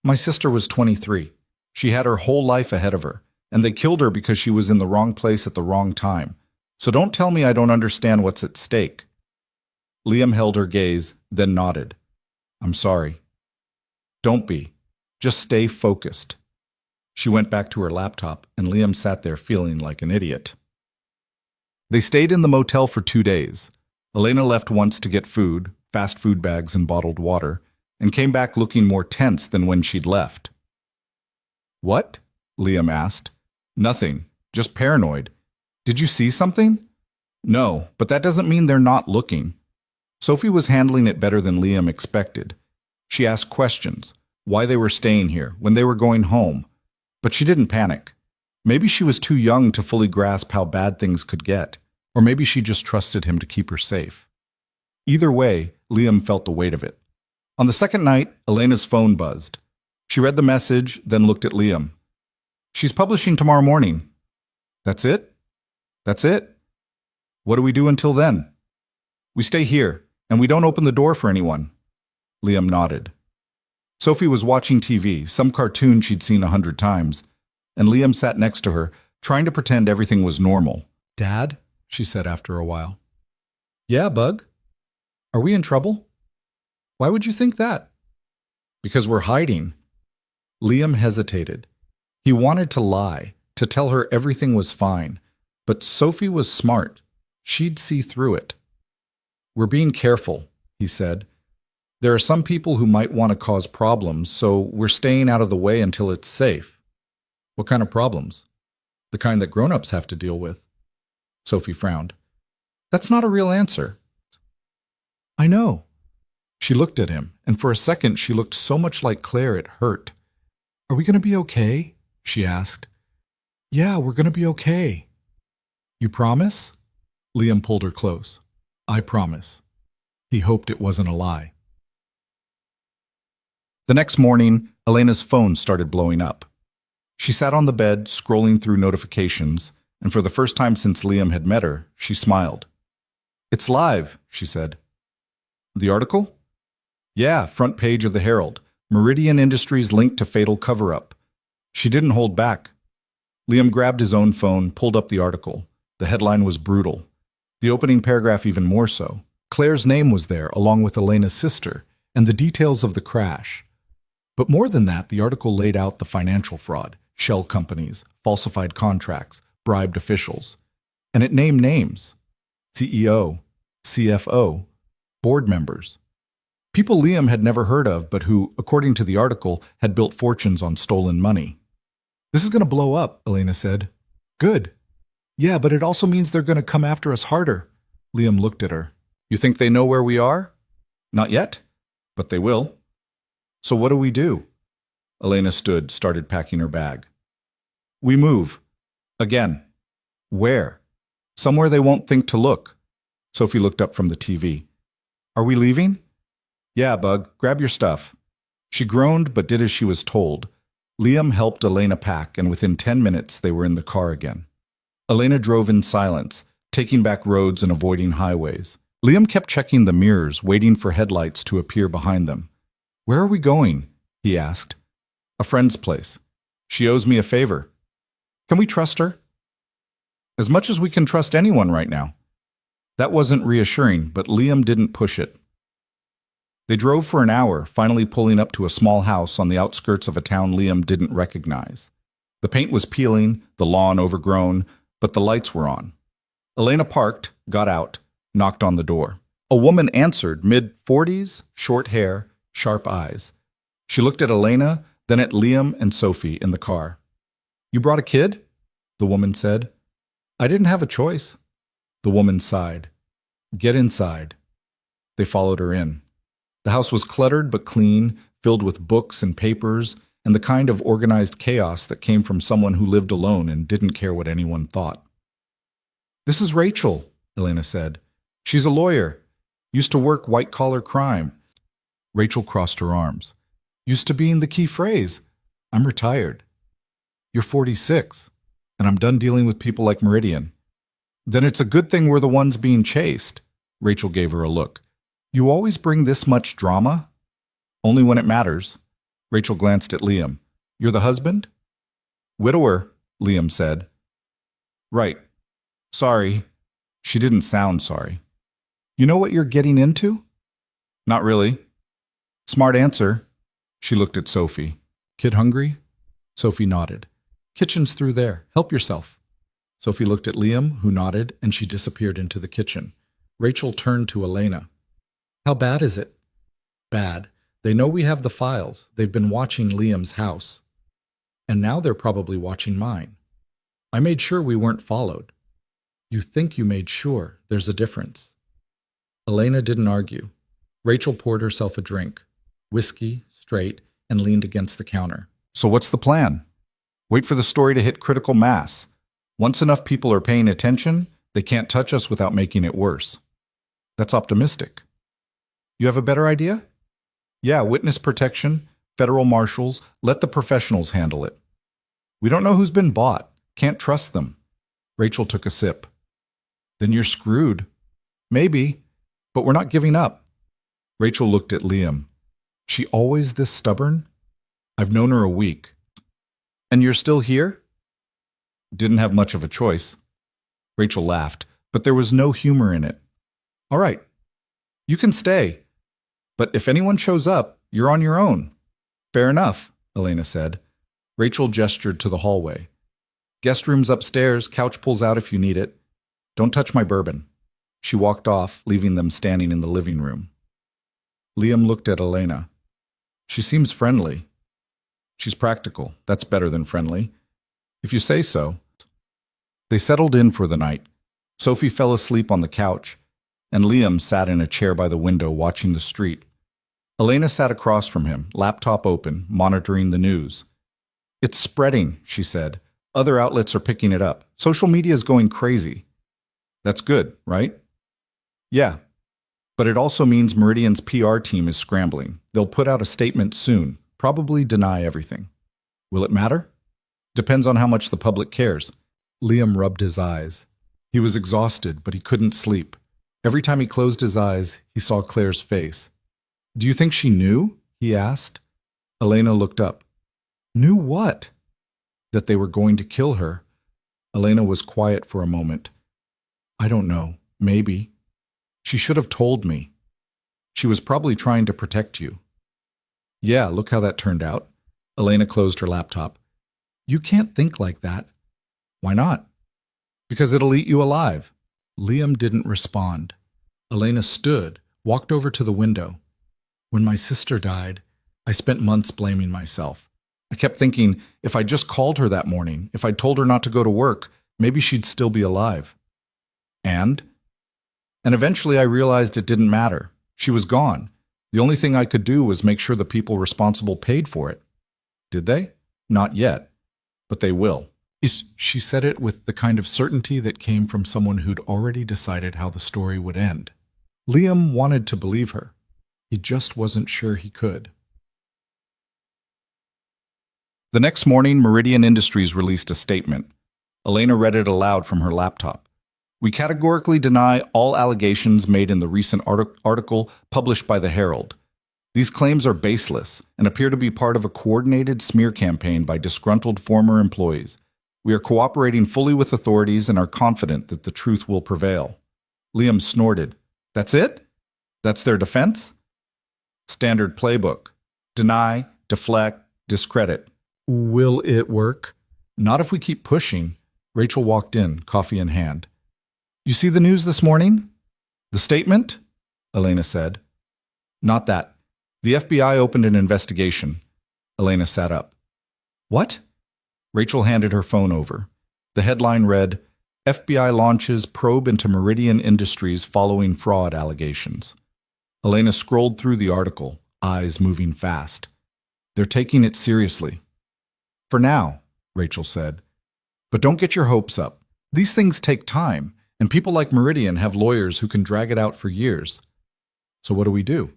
My sister was 23. She had her whole life ahead of her, and they killed her because she was in the wrong place at the wrong time. So don't tell me I don't understand what's at stake. Liam held her gaze, then nodded. I'm sorry. Don't be. Just stay focused. She went back to her laptop, and Liam sat there feeling like an idiot. They stayed in the motel for 2 days. Elena left once to get food, fast food bags and bottled water, and came back looking more tense than when she'd left. What? Liam asked. Nothing. Just paranoid. Did you see something? No, but that doesn't mean they're not looking. Sophie was handling it better than Liam expected. She asked questions, why they were staying here, when they were going home. But she didn't panic. Maybe she was too young to fully grasp how bad things could get, or maybe she just trusted him to keep her safe. Either way, Liam felt the weight of it. On the second night, Elena's phone buzzed. She read the message, then looked at Liam. She's publishing tomorrow morning. That's it? That's it? What do we do until then? We stay here, and we don't open the door for anyone. Liam nodded. Sophie was watching TV, some cartoon she'd seen 100 times, and Liam sat next to her, trying to pretend everything was normal. Dad? She said after a while. Yeah, Bug? Are we in trouble? Why would you think that? Because we're hiding. Liam hesitated. He wanted to lie, to tell her everything was fine, but Sophie was smart. She'd see through it. We're being careful, he said. There are some people who might want to cause problems, so we're staying out of the way until it's safe. What kind of problems? The kind that grown-ups have to deal with. Sophie frowned. That's not a real answer. I know. She looked at him, and for a second she looked so much like Claire it hurt. Are we going to be okay? She asked. Yeah, we're going to be okay. You promise? Liam pulled her close. I promise. He hoped it wasn't a lie. The next morning, Elena's phone started blowing up. She sat on the bed, scrolling through notifications, and for the first time since Liam had met her, she smiled. "It's live," she said. "The article?" "Yeah, front page of the Herald. Meridian Industries linked to fatal cover-up." She didn't hold back. Liam grabbed his own phone, pulled up the article. The headline was brutal. The opening paragraph even more so. Claire's name was there, along with Elena's sister, and the details of the crash. But more than that, the article laid out the financial fraud, shell companies, falsified contracts, bribed officials. And it named names: CEO, CFO, board members. People Liam had never heard of, but who, according to the article, had built fortunes on stolen money. "This is going to blow up," Elena said. "Good." "Yeah, but it also means they're going to come after us harder." Liam looked at her. "You think they know where we are?" "Not yet, but they will." "So what do we do?" Elena stood, started packing her bag. "We move. Again." "Where?" "Somewhere they won't think to look." Sophie looked up from the TV. "Are we leaving?" "Yeah, Bug, grab your stuff." She groaned but did as she was told. Liam helped Elena pack, and within 10 minutes they were in the car again. Elena drove in silence, taking back roads and avoiding highways. Liam kept checking the mirrors, waiting for headlights to appear behind them. "Where are we going?" he asked. "A friend's place. She owes me a favor." "Can we trust her?" "As much as we can trust anyone right now." That wasn't reassuring, but Liam didn't push it. They drove for an hour, finally pulling up to a small house on the outskirts of a town Liam didn't recognize. The paint was peeling, the lawn overgrown, but the lights were on. Elena parked, got out, knocked on the door. A woman answered, mid-40s, short hair, sharp eyes. She looked at Elena, then at Liam and Sophie in the car. "You brought a kid?" the woman said. "I didn't have a choice." The woman sighed. "Get inside." They followed her in. The house was cluttered but clean, filled with books and papers, and the kind of organized chaos that came from someone who lived alone and didn't care what anyone thought. "This is Rachel," Elena said. "She's a lawyer. Used to work white-collar crime." Rachel crossed her arms. "Used to being the key phrase. I'm retired." "You're 46, and I'm done dealing with people like Meridian." "Then it's a good thing we're the ones being chased." Rachel gave her a look. "You always bring this much drama?" "Only when it matters." Rachel glanced at Liam. "You're the husband?" "Widower," Liam said. "Right. Sorry." She didn't sound sorry. "You know what you're getting into?" "Not really." "Smart answer." She looked at Sophie. "Kid hungry?" Sophie nodded. "Kitchen's through there. Help yourself." Sophie looked at Liam, who nodded, and she disappeared into the kitchen. Rachel turned to Elena. "How bad is it?" "Bad. They know we have the files. They've been watching Liam's house. And now they're probably watching mine. I made sure we weren't followed." "You think you made sure. There's a difference." Elena didn't argue. Rachel poured herself a drink, whiskey, straight, and leaned against the counter. "So what's the plan?" "Wait for the story to hit critical mass. Once enough people are paying attention, they can't touch us without making it worse." "That's optimistic." "You have a better idea?" "Yeah, witness protection, federal marshals, let the professionals handle it." "We don't know who's been bought. Can't trust them." Rachel took a sip. "Then you're screwed." "Maybe, but we're not giving up." Rachel looked at Liam. "She always this stubborn?" "I've known her a week." "And you're still here?" "Didn't have much of a choice." Rachel laughed, but there was no humor in it. "All right, you can stay. But if anyone shows up, you're on your own." "Fair enough," Elena said. Rachel gestured to the hallway. "Guest room's upstairs, couch pulls out if you need it. Don't touch my bourbon." She walked off, leaving them standing in the living room. Liam looked at Elena. "She seems friendly." "She's practical. That's better than friendly." "If you say so." They settled in for the night. Sophie fell asleep on the couch, and Liam sat in a chair by the window watching the street. Elena sat across from him, laptop open, monitoring the news. "It's spreading," she said. "Other outlets are picking it up. Social media is going crazy." "That's good, right?" "Yeah." But it also means Meridian's PR team is scrambling. They'll put out a statement soon, probably deny everything. Will it matter? Depends on how much the public cares. Liam rubbed his eyes. He was exhausted, but he couldn't sleep. Every time he closed his eyes, he saw Claire's face. Do you think she knew? He asked. Elena looked up. Knew what? That they were going to kill her. Elena was quiet for a moment. I don't know. Maybe. She should have told me. She was probably trying to protect you. Yeah, look how that turned out. Elena closed her laptop. You can't think like that. Why not? Because it'll eat you alive. Liam didn't respond. Elena stood, walked over to the window. When my sister died, I spent months blaming myself. I kept thinking, if I just called her that morning, if I'd told her not to go to work, maybe she'd still be alive. And eventually I realized it didn't matter. She was gone. The only thing I could do was make sure the people responsible paid for it. Did they? Not yet. But they will. She said it with the kind of certainty that came from someone who'd already decided how the story would end. Liam wanted to believe her. He just wasn't sure he could. The next morning, Meridian Industries released a statement. Elena read it aloud from her laptop. We categorically deny all allegations made in the recent article published by the Herald. These claims are baseless and appear to be part of a coordinated smear campaign by disgruntled former employees. We are cooperating fully with authorities and are confident that the truth will prevail. Liam snorted. That's it? That's their defense? Standard playbook. Deny, deflect, discredit. Will it work? Not if we keep pushing. Rachel walked in, coffee in hand. You see the news this morning? The statement? Elena said. Not that. The FBI opened an investigation. Elena sat up. What? Rachel handed her phone over. The headline read, FBI launches probe into Meridian Industries following fraud allegations. Elena scrolled through the article, eyes moving fast. They're taking it seriously. For now, Rachel said. But don't get your hopes up. These things take time, and people like Meridian have lawyers who can drag it out for years. So what do?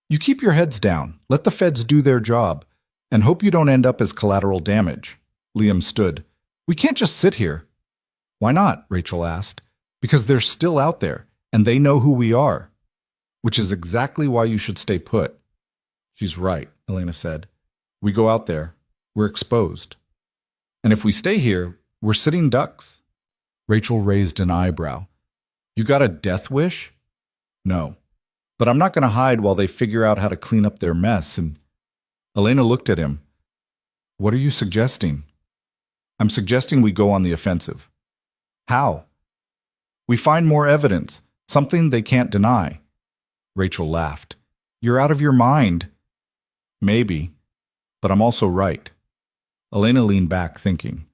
You keep your heads down, let the feds do their job, and hope you don't end up as collateral damage. Liam stood. We can't just sit here. Why not? Rachel asked. Because they're still out there, and they know who we are. Which is exactly why you should stay put. She's right, Elena said. We go out there, we're exposed. And if we stay here, we're sitting ducks. Rachel raised an eyebrow. You got a death wish? No. But I'm not going to hide while they figure out how to clean up their mess. And Elena looked at him. What are you suggesting? I'm suggesting we go on the offensive. How? We find more evidence, something they can't deny. Rachel laughed. You're out of your mind. Maybe, but I'm also right. Elena leaned back, thinking.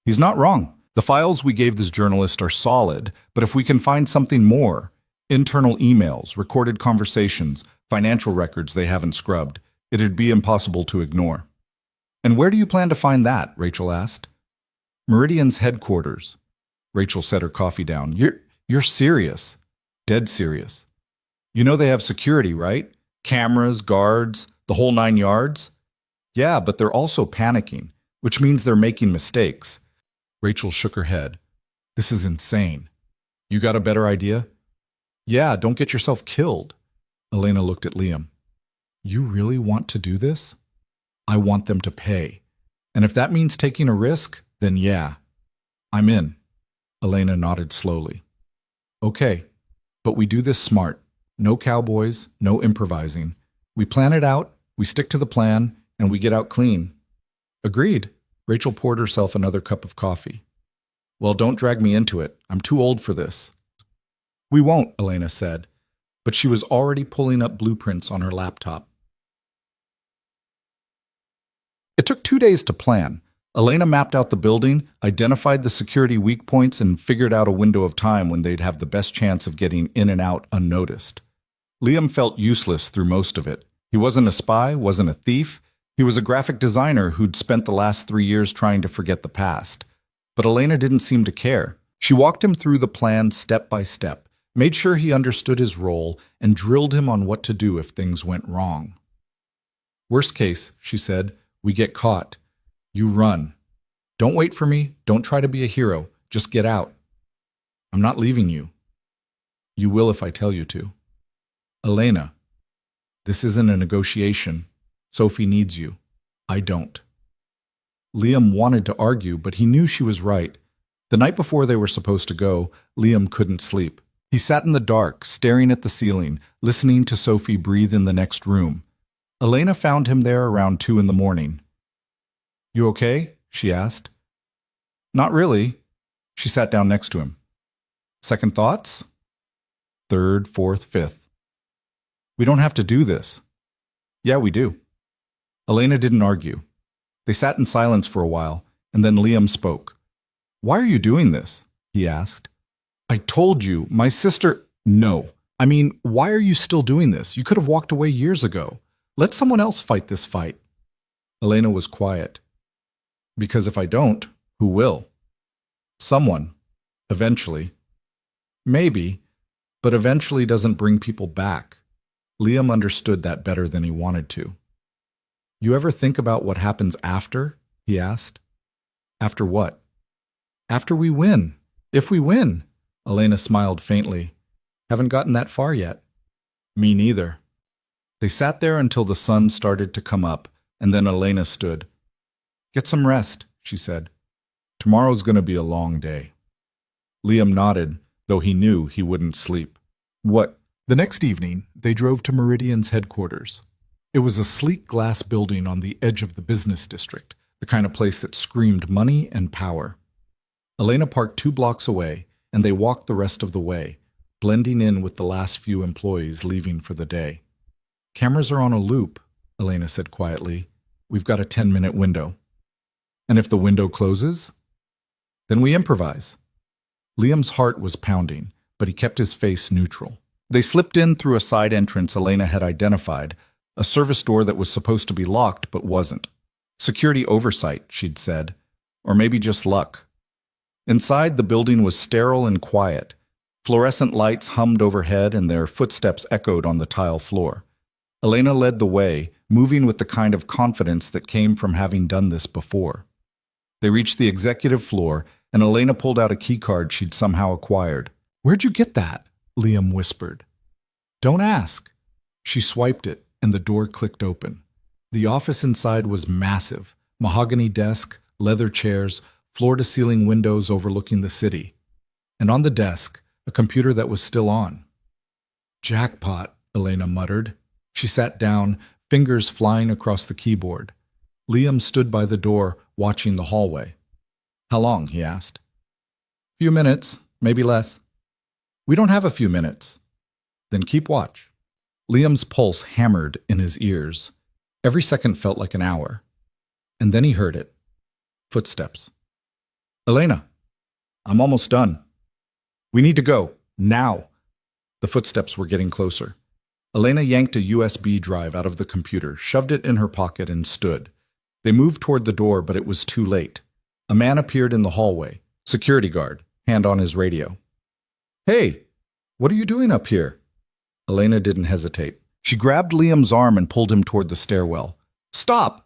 He's not wrong. The files we gave this journalist are solid, but if we can find something more, internal emails, recorded conversations, financial records they haven't scrubbed, it'd be impossible to ignore. And where do you plan to find that? Rachel asked. Meridian's headquarters. Rachel set her coffee down. You're serious. Dead serious. You know they have security, right? Cameras, guards, the whole 9 yards? Yeah, but they're also panicking, which means they're making mistakes. Rachel shook her head. This is insane. You got a better idea? Yeah, don't get yourself killed. Elena looked at Liam. You really want to do this? I want them to pay. And if that means taking a risk, then yeah, I'm in. Elena nodded slowly. Okay, but we do this smart. No cowboys, no improvising. We plan it out, we stick to the plan, and we get out clean. Agreed. Rachel poured herself another cup of coffee. Well, don't drag me into it. I'm too old for this. We won't, Elena said, but she was already pulling up blueprints on her laptop. It took 2 days to plan. Elena mapped out the building, identified the security weak points, and figured out a window of time when they'd have the best chance of getting in and out unnoticed. Liam felt useless through most of it. He wasn't a spy, wasn't a thief. He was a graphic designer who'd spent the last 3 years trying to forget the past. But Elena didn't seem to care. She walked him through the plan step by step, made sure he understood his role, and drilled him on what to do if things went wrong. Worst case, she said, we get caught. You run. Don't wait for me. Don't try to be a hero. Just get out. I'm not leaving you. You will if I tell you to. Elena, this isn't a negotiation. Sophie needs you. I don't. Liam wanted to argue, but he knew she was right. The night before they were supposed to go, Liam couldn't sleep. He sat in the dark, staring at the ceiling, listening to Sophie breathe in the next room. Elena found him there around 2 in the morning. You okay? She asked. Not really. She sat down next to him. Second thoughts? Third, fourth, fifth. We don't have to do this. Yeah, we do. Elena didn't argue. They sat in silence for a while, and then Liam spoke. Why are you doing this? He asked. I told you, my sister… No. I mean, why are you still doing this? You could have walked away years ago. Let someone else fight this fight. Elena was quiet. Because if I don't, who will? Someone. Eventually. Maybe, but eventually doesn't bring people back. Liam understood that better than he wanted to. You ever think about what happens after? He asked. After what? After we win. If we win. Elena smiled faintly. Haven't gotten that far yet. Me neither. They sat there until the sun started to come up, and then Elena stood. Get some rest, she said. Tomorrow's going to be a long day. Liam nodded, though he knew he wouldn't sleep. What? The next evening, they drove to Meridian's headquarters. It was a sleek glass building on the edge of the business district, the kind of place that screamed money and power. Elena parked 2 blocks away, and they walked the rest of the way, blending in with the last few employees leaving for the day. Cameras are on a loop, Elena said quietly. We've got a 10-minute window. And if the window closes? Then we improvise. Liam's heart was pounding, but he kept his face neutral. They slipped in through a side entrance Elena had identified, a service door that was supposed to be locked but wasn't. Security oversight, she'd said, or maybe just luck. Inside, the building was sterile and quiet. Fluorescent lights hummed overhead and their footsteps echoed on the tile floor. Elena led the way, moving with the kind of confidence that came from having done this before. They reached the executive floor, and Elena pulled out a keycard she'd somehow acquired. Where'd you get that? Liam whispered. Don't ask. She swiped it, and the door clicked open. The office inside was massive. Mahogany desk, leather chairs, floor-to-ceiling windows overlooking the city. And on the desk, a computer that was still on. Jackpot, Elena muttered. She sat down, fingers flying across the keyboard. Liam stood by the door, watching the hallway. How long? He asked. Few minutes, maybe less. We don't have a few minutes. Then keep watch. Liam's pulse hammered in his ears. Every second felt like an hour. And then he heard it. Footsteps. Elena, I'm almost done. We need to go, now. The footsteps were getting closer. Elena yanked a USB drive out of the computer, shoved it in her pocket, and stood. They moved toward the door, but it was too late. A man appeared in the hallway, security guard, hand on his radio. Hey, what are you doing up here? Elena didn't hesitate. She grabbed Liam's arm and pulled him toward the stairwell. Stop!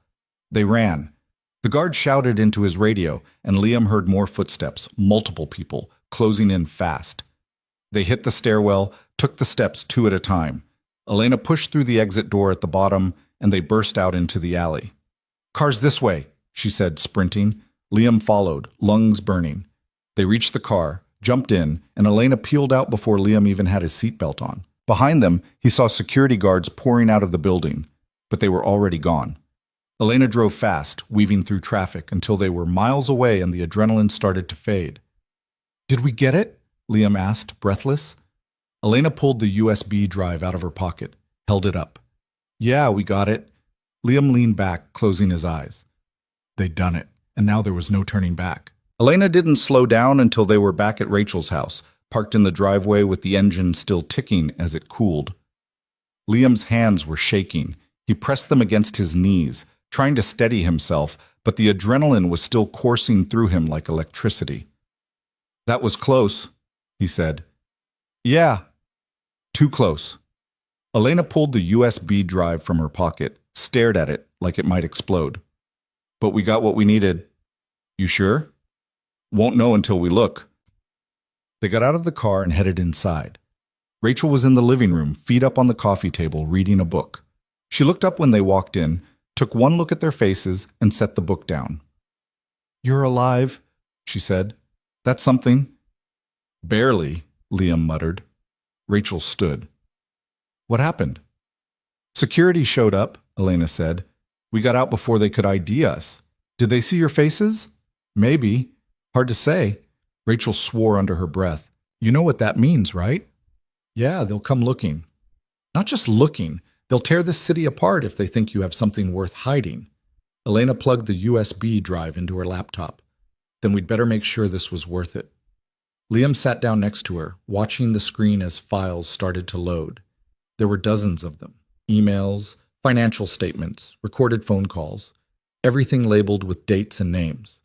They ran. The guard shouted into his radio, and Liam heard more footsteps, multiple people, closing in fast. They hit the stairwell, took the steps 2 at a time. Elena pushed through the exit door at the bottom, and they burst out into the alley. Car's this way, she said, sprinting. Liam followed, lungs burning. They reached the car, jumped in, and Elena peeled out before Liam even had his seatbelt on. Behind them, he saw security guards pouring out of the building, but they were already gone. Elena drove fast, weaving through traffic, until they were miles away and the adrenaline started to fade. Did we get it? Liam asked, breathless. Elena pulled the USB drive out of her pocket, held it up. Yeah, we got it. Liam leaned back, closing his eyes. They'd done it, and now there was no turning back. Elena didn't slow down until they were back at Rachel's house, parked in the driveway with the engine still ticking as it cooled. Liam's hands were shaking. He pressed them against his knees, trying to steady himself, but the adrenaline was still coursing through him like electricity. That was close, he said. Yeah, too close. Elena pulled the USB drive from her pocket, stared at it like it might explode. But we got what we needed. You sure? Won't know until we look. They got out of the car and headed inside. Rachel was in the living room, feet up on the coffee table, reading a book. She looked up when they walked in, took one look at their faces, and set the book down. You're alive, she said. That's something. Barely, Liam muttered. Rachel stood. What happened? Security showed up, Elena said. We got out before they could ID us. Did they see your faces? Maybe. Hard to say. Rachel swore under her breath. You know what that means, right? Yeah, they'll come looking. Not just looking. They'll tear this city apart if they think you have something worth hiding. Elena plugged the USB drive into her laptop. Then we'd better make sure this was worth it. Liam sat down next to her, watching the screen as files started to load. There were dozens of them. Emails, financial statements, recorded phone calls, everything labeled with dates and names.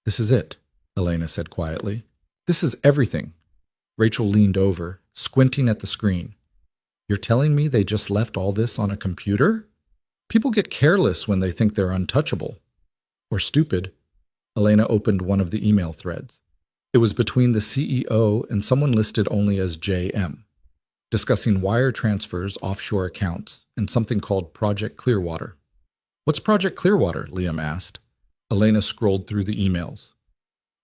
This is it, Elena said quietly. This is everything. Rachel leaned over, squinting at the screen. You're telling me they just left all this on a computer? People get careless when they think they're untouchable. Or stupid. Elena opened one of the email threads. It was between the CEO and someone listed only as JM, discussing wire transfers, offshore accounts, and something called Project Clearwater. What's Project Clearwater? Liam asked. Elena scrolled through the emails.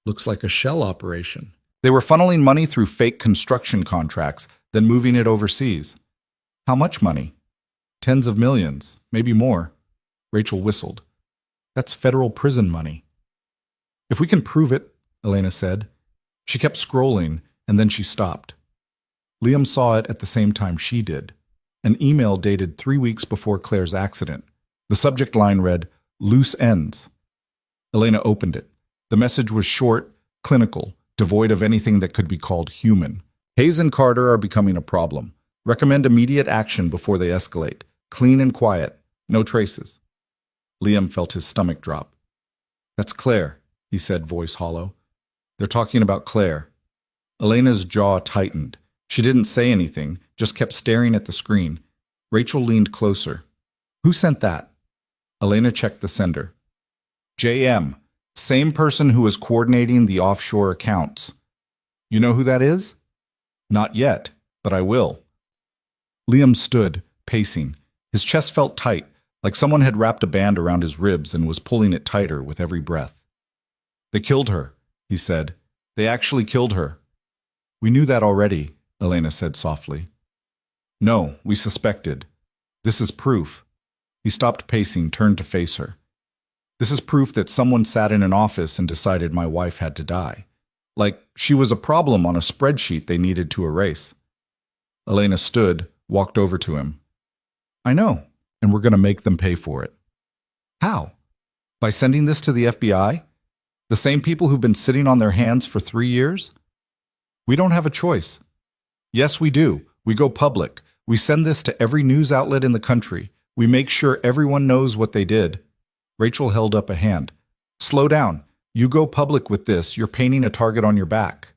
Looks like a shell operation. They were funneling money through fake construction contracts, then moving it overseas. How much money? Tens of millions, maybe more. Rachel whistled. That's federal prison money. If we can prove it, Elena said. She kept scrolling, and then she stopped. Liam saw it at the same time she did. An email dated 3 weeks before Claire's accident. The subject line read, Loose Ends. Elena opened it. The message was short, clinical, devoid of anything that could be called human. Hayes and Carter are becoming a problem. Recommend immediate action before they escalate. Clean and quiet. No traces. Liam felt his stomach drop. That's Claire, he said, voice hollow. They're talking about Claire. Elena's jaw tightened. She didn't say anything, just kept staring at the screen. Rachel leaned closer. Who sent that? Elena checked the sender. JM, same person who was coordinating the offshore accounts. You know who that is? Not yet, but I will. Liam stood, pacing. His chest felt tight, like someone had wrapped a band around his ribs and was pulling it tighter with every breath. They killed her, he said. They actually killed her. We knew that already, Elena said softly. No, we suspected. This is proof. He stopped pacing, turned to face her. This is proof that someone sat in an office and decided my wife had to die. Like she was a problem on a spreadsheet they needed to erase. Elena stood, walked over to him. I know, and we're going to make them pay for it. How? By sending this to the FBI? The same people who've been sitting on their hands for 3 years? We don't have a choice. Yes, we do. We go public. We send this to every news outlet in the country. We make sure everyone knows what they did. Rachel held up a hand. Slow down. You go public with this, you're painting a target on your back.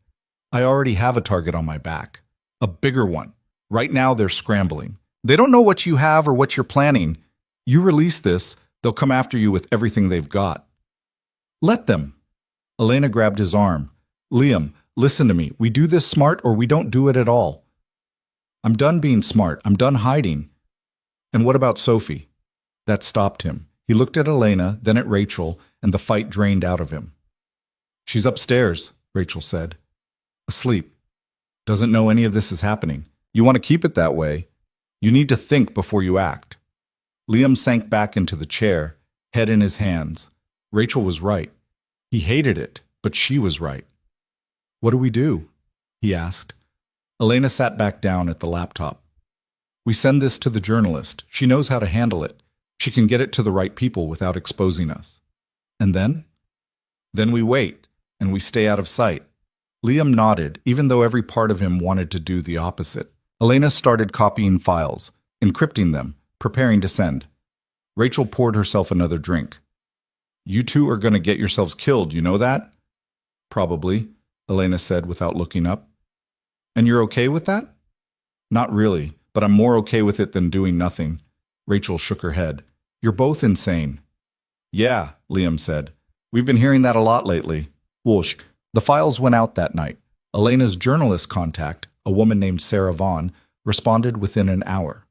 I already have a target on my back. A bigger one. Right now they're scrambling. They don't know what you have or what you're planning. You release this, they'll come after you with everything they've got. Let them. Elena grabbed his arm. Liam, listen to me. We do this smart or we don't do it at all. I'm done being smart. I'm done hiding. And what about Sophie? That stopped him. He looked at Elena, then at Rachel, and the fight drained out of him. She's upstairs, Rachel said. Asleep. Doesn't know any of this is happening. You want to keep it that way. You need to think before you act. Liam sank back into the chair, head in his hands. Rachel was right. He hated it, but she was right. What do we do? He asked. Elena sat back down at the laptop. We send this to the journalist. She knows how to handle it. She can get it to the right people without exposing us. And then? Then we wait, and we stay out of sight. Liam nodded, even though every part of him wanted to do the opposite. Elena started copying files, encrypting them, preparing to send. Rachel poured herself another drink. You two are going to get yourselves killed, you know that? Probably, Elena said without looking up. And you're okay with that? Not really, but I'm more okay with it than doing nothing. Rachel shook her head. You're both insane. Yeah, Liam said. We've been hearing that a lot lately. Whoosh. The files went out that night. Elena's journalist contact, a woman named Sarah Vaughn, responded within an hour.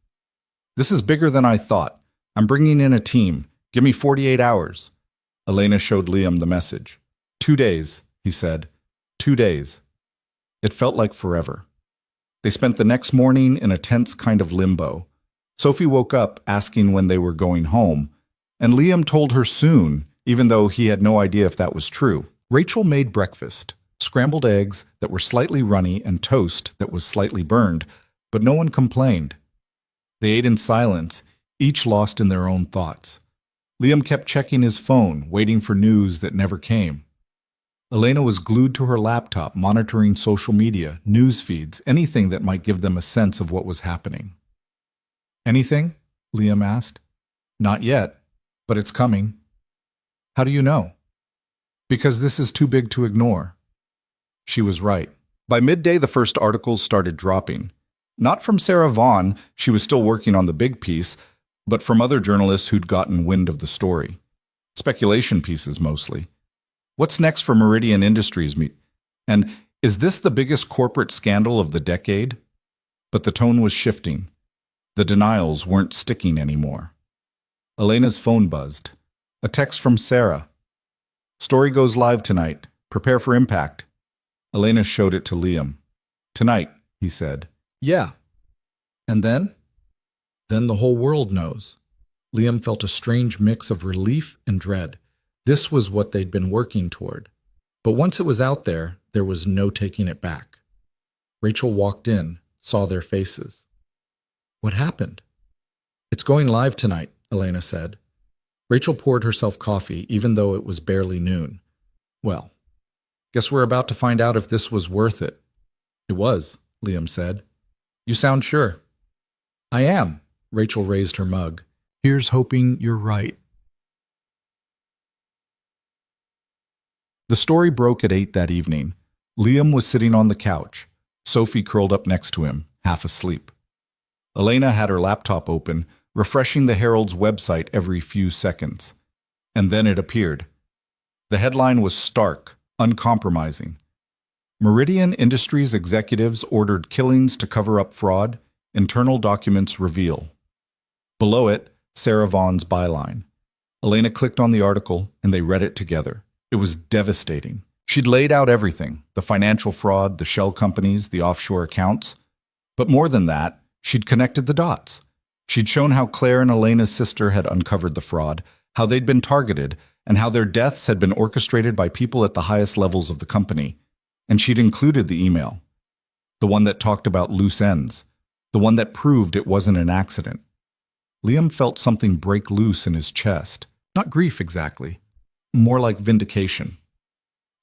This is bigger than I thought. I'm bringing in a team. Give me 48 hours. Elena showed Liam the message. 2 days, he said. 2 days. It felt like forever. They spent the next morning in a tense kind of limbo. Sophie woke up asking when they were going home, and Liam told her soon, even though he had no idea if that was true. Rachel made breakfast, scrambled eggs that were slightly runny and toast that was slightly burned, but no one complained. They ate in silence, each lost in their own thoughts. Liam kept checking his phone, waiting for news that never came. Elena was glued to her laptop, monitoring social media, news feeds, anything that might give them a sense of what was happening. Anything? Liam asked. Not yet, but it's coming. How do you know? Because this is too big to ignore. She was right. By midday, the first articles started dropping. Not from Sarah Vaughn, she was still working on the big piece, but from other journalists who'd gotten wind of the story. Speculation pieces, mostly. What's next for Meridian Industries? And is this the biggest corporate scandal of the decade? But the tone was shifting. The denials weren't sticking anymore. Elena's phone buzzed. A text from Sarah. Story goes live tonight. Prepare for impact. Elena showed it to Liam. Tonight, he said. Yeah. And then? Then the whole world knows. Liam felt a strange mix of relief and dread. This was what they'd been working toward. But once it was out there was no taking it back. Rachel walked in, saw their faces. What happened? It's going live tonight, Elena said. Rachel poured herself coffee, even though it was barely noon. Well, guess we're about to find out if this was worth it. It was, Liam said. You sound sure. I am. Rachel raised her mug. Here's hoping you're right. The story broke at 8 that evening. Liam was sitting on the couch, Sophie curled up next to him, half asleep. Elena had her laptop open, refreshing the Herald's website every few seconds. And then it appeared. The headline was stark, uncompromising. Meridian Industries executives ordered killings to cover up fraud, internal documents reveal. Below it, Sarah Vaughn's byline. Elena clicked on the article, and they read it together. It was devastating. She'd laid out everything, the financial fraud, the shell companies, the offshore accounts. But more than that, she'd connected the dots. She'd shown how Claire and Elena's sister had uncovered the fraud, how they'd been targeted, and how their deaths had been orchestrated by people at the highest levels of the company. And she'd included the email, the one that talked about loose ends, the one that proved it wasn't an accident. Liam felt something break loose in his chest. Not grief exactly, more like vindication.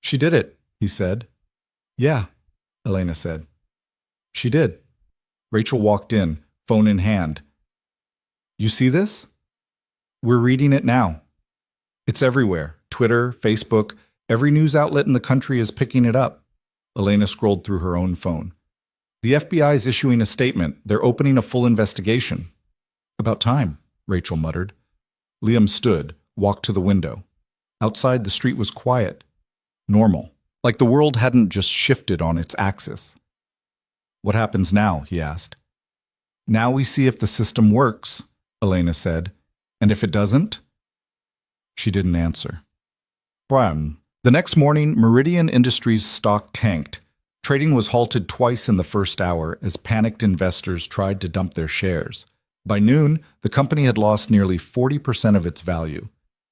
She did it, he said. Yeah, Elena said. She did. Rachel walked in, phone in hand. You see this? We're reading it now. It's everywhere. Twitter, Facebook, every news outlet in the country is picking it up. Elena scrolled through her own phone. The FBI is issuing a statement. They're opening a full investigation. About time, Rachel muttered. Liam stood, walked to the window. Outside, the street was quiet. Normal. Like the world hadn't just shifted on its axis. What happens now? He asked. Now we see if the system works, Elena said. And if it doesn't? She didn't answer. Bram. The next morning, Meridian Industries' stock tanked. Trading was halted twice in the first hour as panicked investors tried to dump their shares. By noon, the company had lost nearly 40% of its value.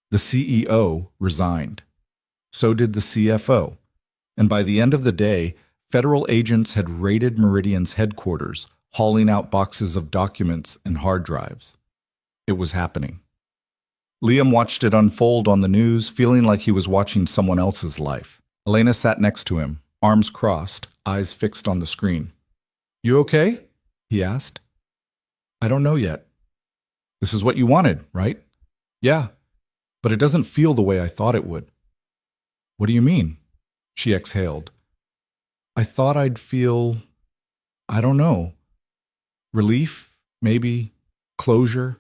The CEO resigned. So did the CFO. And by the end of the day, federal agents had raided Meridian's headquarters, hauling out boxes of documents and hard drives. It was happening. Liam watched it unfold on the news, feeling like he was watching someone else's life. Elena sat next to him, arms crossed, eyes fixed on the screen. You okay? He asked. I don't know yet. This is what you wanted, right? Yeah, but it doesn't feel the way I thought it would. What do you mean? She exhaled. I thought I'd feel I don't know. Relief, maybe. Closure.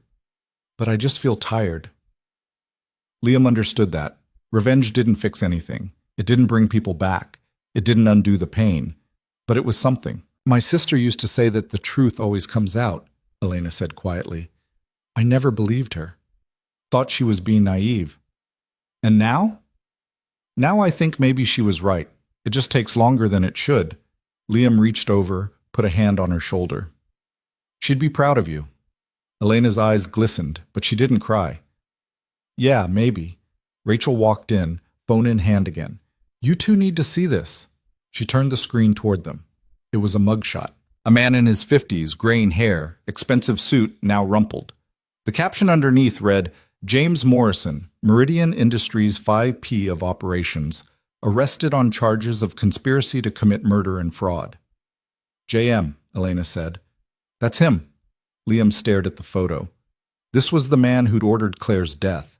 But I just feel tired. Liam understood that. Revenge didn't fix anything. It didn't bring people back. It didn't undo the pain. But it was something. My sister used to say that the truth always comes out, Elena said quietly. I never believed her. Thought she was being naive. And now? Now I think maybe she was right. It just takes longer than it should. Liam reached over, put a hand on her shoulder. She'd be proud of you. Elena's eyes glistened, but she didn't cry. Yeah, maybe. Rachel walked in, phone in hand again. You two need to see this. She turned the screen toward them. It was a mugshot. A man in his 50s, graying hair, expensive suit, now rumpled. The caption underneath read, James Morrison, Meridian Industries 5P of Operations, arrested on charges of conspiracy to commit murder and fraud. JM, Elena said. That's him. Liam stared at the photo. This was the man who'd ordered Claire's death,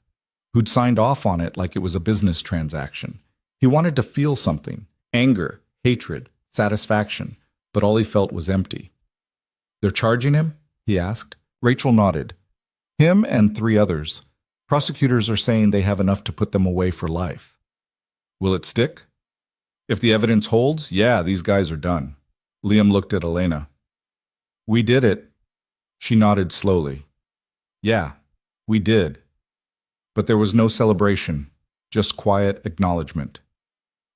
who'd signed off on it like it was a business transaction. He wanted to feel something, anger, hatred, satisfaction, but all he felt was empty. They're charging him? He asked. Rachel nodded. Him and 3 others. Prosecutors are saying they have enough to put them away for life. Will it stick? If the evidence holds, yeah, these guys are done. Liam looked at Elena. We did it. She nodded slowly. Yeah, we did. But there was no celebration, just quiet acknowledgement.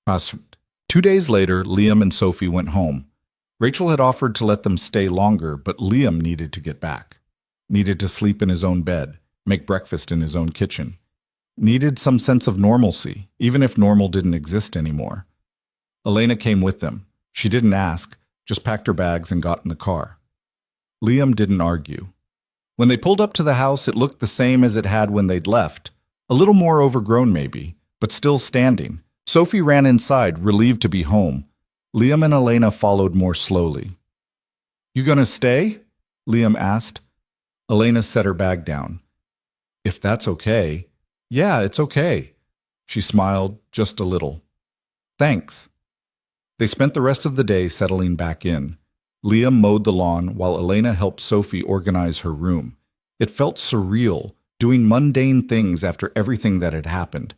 2 days later, Liam and Sophie went home. Rachel had offered to let them stay longer, but Liam needed to get back. Needed to sleep in his own bed, make breakfast in his own kitchen. Needed some sense of normalcy, even if normal didn't exist anymore. Elena came with them. She didn't ask, just packed her bags and got in the car. Liam didn't argue. When they pulled up to the house, it looked the same as it had when they'd left. A little more overgrown maybe, but still standing. Sophie ran inside, relieved to be home. Liam and Elena followed more slowly. You gonna stay? Liam asked. Elena set her bag down. If that's okay. Yeah, it's okay. She smiled, just a little. Thanks. They spent the rest of the day settling back in. Liam mowed the lawn while Elena helped Sophie organize her room. It felt surreal, doing mundane things after everything that had happened.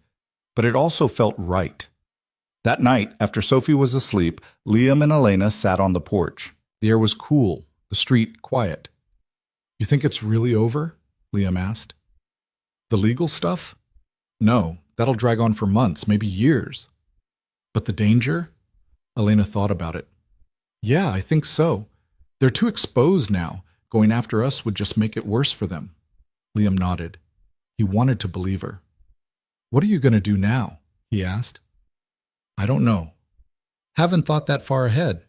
But it also felt right. That night, after Sophie was asleep, Liam and Elena sat on the porch. The air was cool, the street quiet. You think it's really over? Liam asked. The legal stuff? No, that'll drag on for months, maybe years. But the danger? Elena thought about it. Yeah, I think so. They're too exposed now. Going after us would just make it worse for them. Liam nodded. He wanted to believe her. What are you going to do now? He asked. I don't know. Haven't thought that far ahead.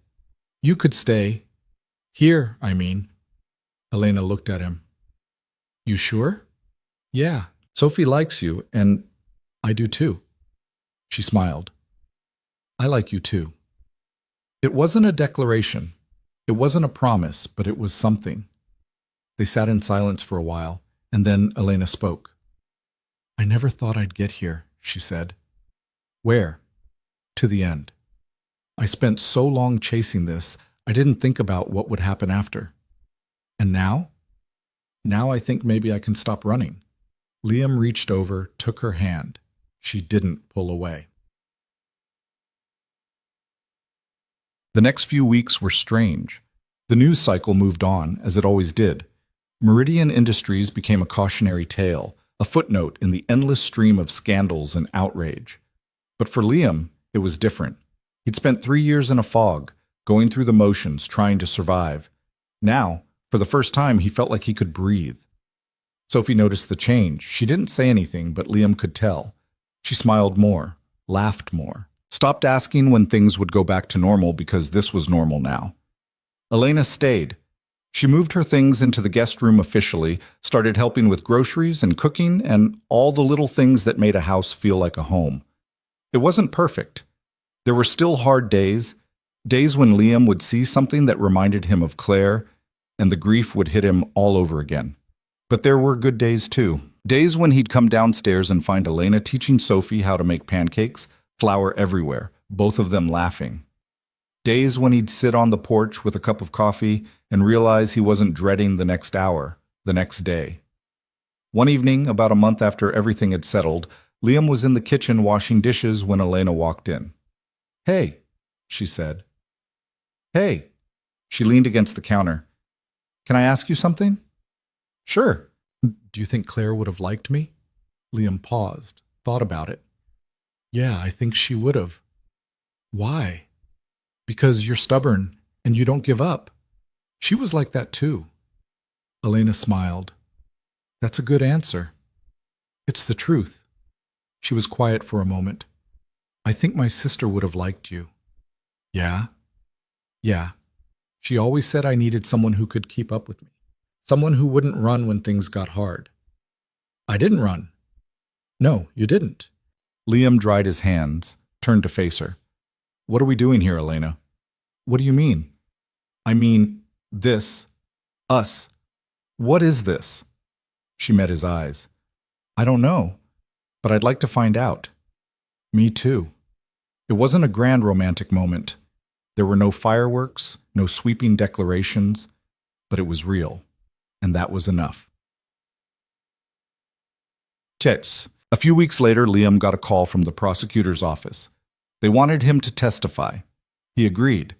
You could stay. Here, I mean. Elena looked at him. You sure? Yeah, Sophie likes you, and I do too. She smiled. I like you too. It wasn't a declaration. It wasn't a promise, but it was something. They sat in silence for a while, and then Elena spoke. I never thought I'd get here, she said. Where? To the end. I spent so long chasing this, I didn't think about what would happen after. And now? Now I think maybe I can stop running. Liam reached over, took her hand. She didn't pull away. The next few weeks were strange. The news cycle moved on, as it always did. Meridian Industries became a cautionary tale, a footnote in the endless stream of scandals and outrage. But for Liam, it was different. He'd spent 3 years in a fog, going through the motions, trying to survive. Now, for the first time, he felt like he could breathe. Sophie noticed the change. She didn't say anything, but Liam could tell. She smiled more, laughed more, stopped asking when things would go back to normal because this was normal now. Elena stayed. She moved her things into the guest room officially, started helping with groceries and cooking and all the little things that made a house feel like a home. It wasn't perfect. There were still hard days, days when Liam would see something that reminded him of Claire, and the grief would hit him all over again. But there were good days too. Days when he'd come downstairs and find Elena teaching Sophie how to make pancakes, flour everywhere, both of them laughing. Days when he'd sit on the porch with a cup of coffee and realize he wasn't dreading the next hour, the next day. One evening, about a month after everything had settled, Liam was in the kitchen washing dishes when Elena walked in. "Hey," she said. "Hey." She leaned against the counter. "Can I ask you something?" "Sure." "Do you think Claire would have liked me?" Liam paused, thought about it. "Yeah, I think she would have." "Why?" "Because you're stubborn and you don't give up. She was like that too." Elena smiled. "That's a good answer. It's the truth." She was quiet for a moment. "I think my sister would have liked you." "Yeah?" "Yeah. She always said I needed someone who could keep up with me. Someone who wouldn't run when things got hard." "I didn't run." "No, you didn't." Liam dried his hands, turned to face her. "What are we doing here, Elena?" "What do you mean?" "I mean, this. Us. What is this?" She met his eyes. "I don't know, but I'd like to find out." "Me too." It wasn't a grand romantic moment. There were no fireworks, no sweeping declarations, but it was real, and that was enough. Checks. A few weeks later, Liam got a call from the prosecutor's office. They wanted him to testify. He agreed.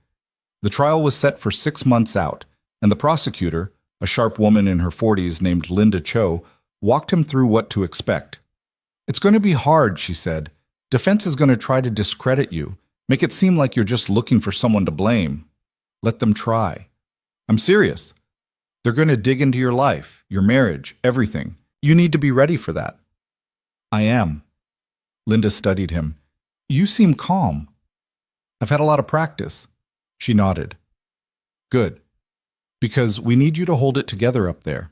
The trial was set for 6 months out, and the prosecutor, a sharp woman in her 40s named Linda Cho, walked him through what to expect. "It's going to be hard," she said. "Defense is going to try to discredit you, make it seem like you're just looking for someone to blame. Let them try. I'm serious. They're going to dig into your life, your marriage, everything. You need to be ready for that." "I am." Linda studied him. "You seem calm." "I've had a lot of practice." She nodded. "Good. Because we need you to hold it together up there.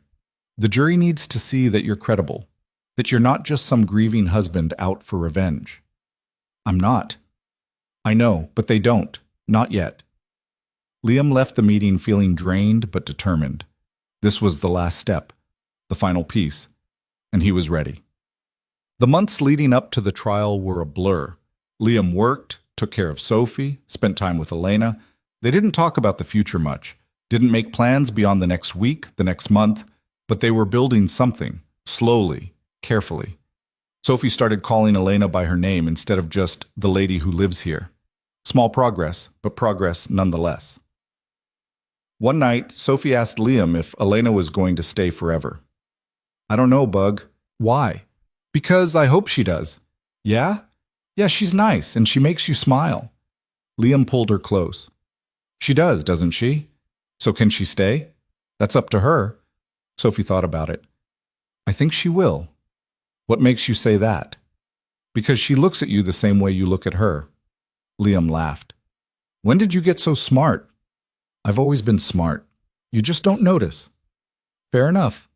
The jury needs to see that you're credible, that you're not just some grieving husband out for revenge." "I'm not." "I know, but they don't. Not yet." Liam left the meeting feeling drained but determined. This was the last step, the final piece, and he was ready. The months leading up to the trial were a blur. Liam worked, took care of Sophie, spent time with Elena. They didn't talk about the future much, didn't make plans beyond the next week, the next month, but they were building something, slowly, carefully. Sophie started calling Elena by her name instead of just the lady who lives here. Small progress, but progress nonetheless. One night, Sophie asked Liam if Elena was going to stay forever. "I don't know, Bug." "Why?" "Because I hope she does." "Yeah?" "Yeah, she's nice, and she makes you smile." Liam pulled her close. "She does, doesn't she? So can she stay?" "That's up to her." Sophie thought about it. "I think she will." "What makes you say that?" "Because she looks at you the same way you look at her." Liam laughed. "When did you get so smart?" "I've always been smart. You just don't notice." "Fair enough."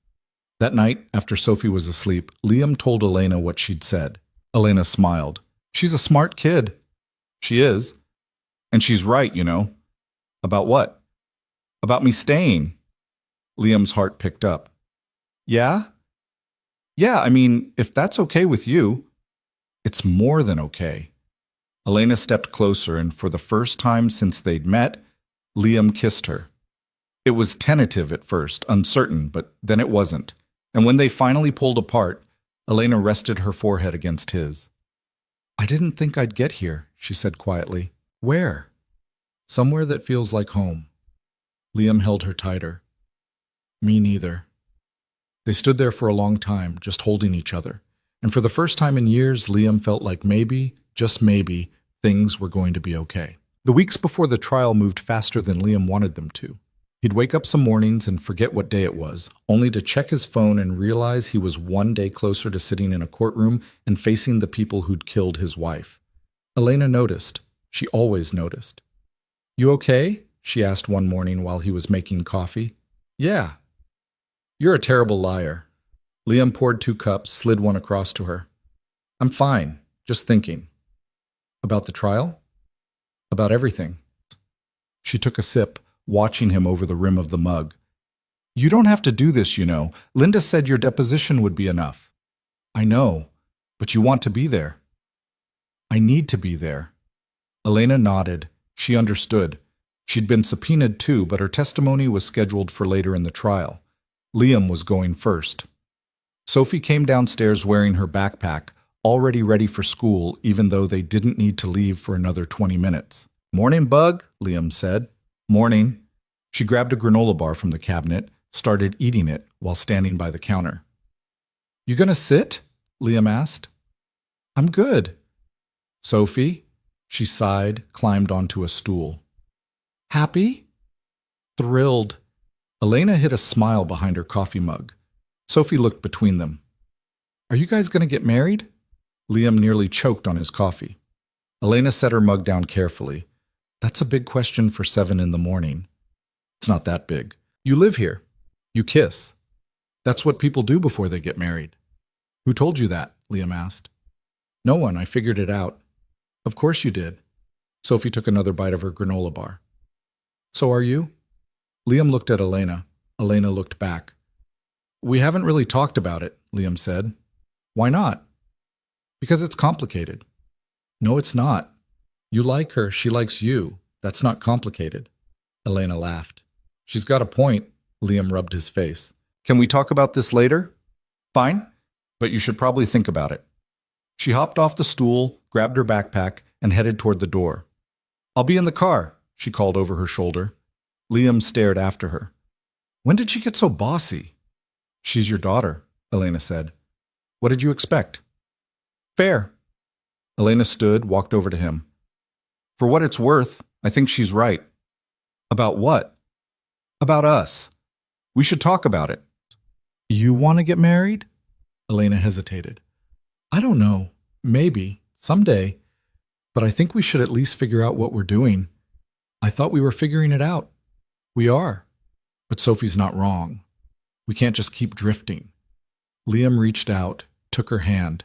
That night, after Sophie was asleep, Liam told Elena what she'd said. Elena smiled. "She's a smart kid." "She is. And she's right, you know." "About what?" "About me staying." Liam's heart picked up. "Yeah?" "Yeah, I mean, if that's okay with you." "It's more than okay." Elena stepped closer, and for the first time since they'd met, Liam kissed her. It was tentative at first, uncertain, but then it wasn't. And when they finally pulled apart, Elena rested her forehead against his. "I didn't think I'd get here," she said quietly. "Where?" "Somewhere that feels like home." Liam held her tighter. "Me neither." They stood there for a long time, just holding each other. And for the first time in years, Liam felt like maybe, just maybe, things were going to be okay. The weeks before the trial moved faster than Liam wanted them to. He'd wake up some mornings and forget what day it was, only to check his phone and realize he was one day closer to sitting in a courtroom and facing the people who'd killed his wife. Elena noticed. She always noticed. "You okay?" she asked one morning while he was making coffee. "Yeah." "You're a terrible liar." Liam poured 2 cups, slid one across to her. "I'm fine, just thinking." "About the trial?" "About everything." She took a sip, watching him over the rim of the mug. "You don't have to do this, you know. Linda said your deposition would be enough." "I know, but you want to be there." "I need to be there." Elena nodded. She understood. She'd been subpoenaed too, but her testimony was scheduled for later in the trial. Liam was going first. Sophie came downstairs wearing her backpack, already ready for school, even though they didn't need to leave for another 20 minutes. "Morning, Bug," Liam said. "Morning." She grabbed a granola bar from the cabinet, started eating it while standing by the counter. "You gonna sit?" Liam asked. "I'm good." "Sophie?" She sighed, climbed onto a stool. "Happy?" "Thrilled." Elena hid a smile behind her coffee mug. Sophie looked between them. "Are you guys going to get married?" Liam nearly choked on his coffee. Elena set her mug down carefully. "That's a big question for 7 in the morning." "It's not that big. You live here. You kiss. That's what people do before they get married." "Who told you that?" Liam asked. "No one. I figured it out." "Of course you did." Sophie took another bite of her granola bar. "So are you?" Liam looked at Elena. Elena looked back. "We haven't really talked about it," Liam said. "Why not?" "Because it's complicated." "No, it's not. You like her, she likes you. That's not complicated." Elena laughed. "She's got a point." Liam rubbed his face. "Can we talk about this later?" "Fine, but you should probably think about it." She hopped off the stool, grabbed her backpack, and headed toward the door. "I'll be in the car," she called over her shoulder. Liam stared after her. "When did she get so bossy?" "She's your daughter," Elena said. "What did you expect?" "Fair." Elena stood, walked over to him. "For what it's worth, I think she's right." "About what?" "About us. We should talk about it." "You want to get married?" Elena hesitated. "I don't know. Maybe. Someday. But I think we should at least figure out what we're doing. I thought we were figuring it out." "We are. But Sophie's not wrong. We can't just keep drifting." Liam reached out, took her hand.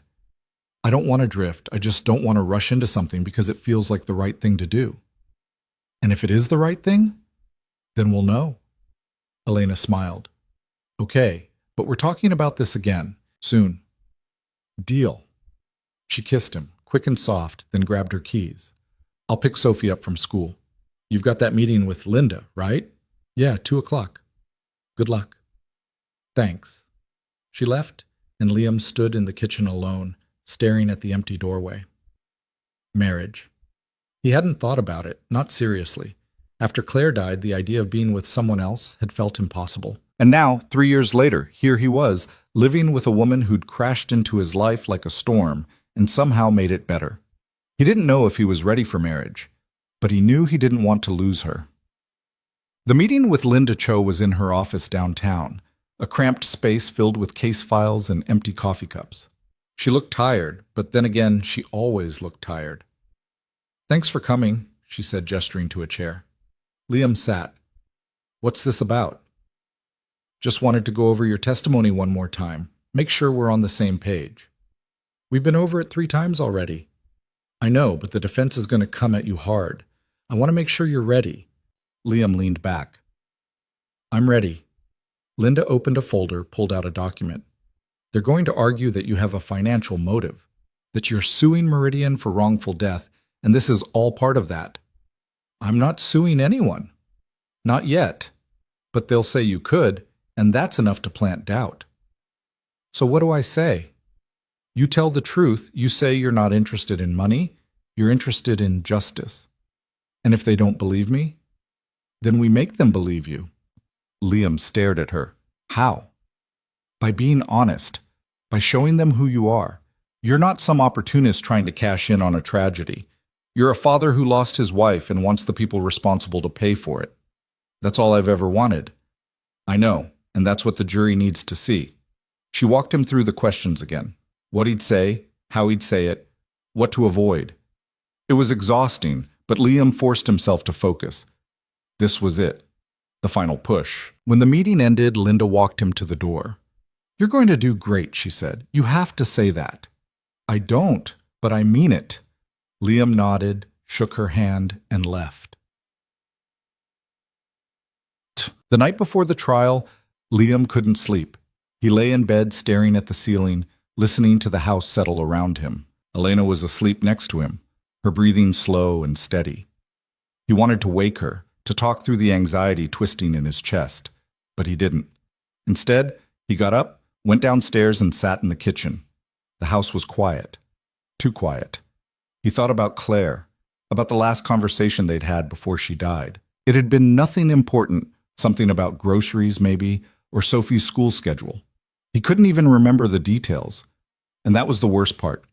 "I don't want to drift. I just don't want to rush into something because it feels like the right thing to do." "And if it is the right thing, then we'll know." Elena smiled. "Okay, but we're talking about this again, soon." "Deal." She kissed him, quick and soft, then grabbed her keys. "I'll pick Sophie up from school. You've got that meeting with Linda, right?" "Yeah, 2:00. "Good luck." "Thanks." She left, and Liam stood in the kitchen alone, staring at the empty doorway. Marriage. He hadn't thought about it, not seriously. After Claire died, the idea of being with someone else had felt impossible. And now, 3 years later, here he was, living with a woman who'd crashed into his life like a storm and somehow made it better. He didn't know if he was ready for marriage, but he knew he didn't want to lose her. The meeting with Linda Cho was in her office downtown, a cramped space filled with case files and empty coffee cups. She looked tired, but then again, she always looked tired. "Thanks for coming," she said, gesturing to a chair. Liam sat. "What's this about?" "Just wanted to go over your testimony one more time. Make sure we're on the same page." "We've been over it 3 times already." "I know, but the defense is going to come at you hard. I want to make sure you're ready." Liam leaned back. "I'm ready." Linda opened a folder, pulled out a document. "They're going to argue that you have a financial motive, that you're suing Meridian for wrongful death, and this is all part of that." "I'm not suing anyone." "Not yet. But they'll say you could, and that's enough to plant doubt." "So what do I say?" "You tell the truth. You say you're not interested in money. You're interested in justice. And if they don't believe me, then we make them believe you." Liam stared at her. "How?" "By being honest. By showing them who you are. You're not some opportunist trying to cash in on a tragedy. You're a father who lost his wife and wants the people responsible to pay for it. That's all I've ever wanted." "I know, and that's what the jury needs to see." She walked him through the questions again. What he'd say, how he'd say it, what to avoid. It was exhausting, but Liam forced himself to focus. This was it. The final push. When the meeting ended, Linda walked him to the door. "You're going to do great," she said. "You have to say that." "I don't, but I mean it." Liam nodded, shook her hand, and left. The night before the trial, Liam couldn't sleep. He lay in bed staring at the ceiling, listening to the house settle around him. Elena was asleep next to him, her breathing slow and steady. He wanted to wake her, to talk through the anxiety twisting in his chest, but he didn't. Instead, he got up, went downstairs, and sat in the kitchen. The house was quiet. Too quiet. He thought about Claire, about the last conversation they'd had before she died. It had been nothing important, something about groceries maybe, or Sophie's school schedule. He couldn't even remember the details. And that was the worst part.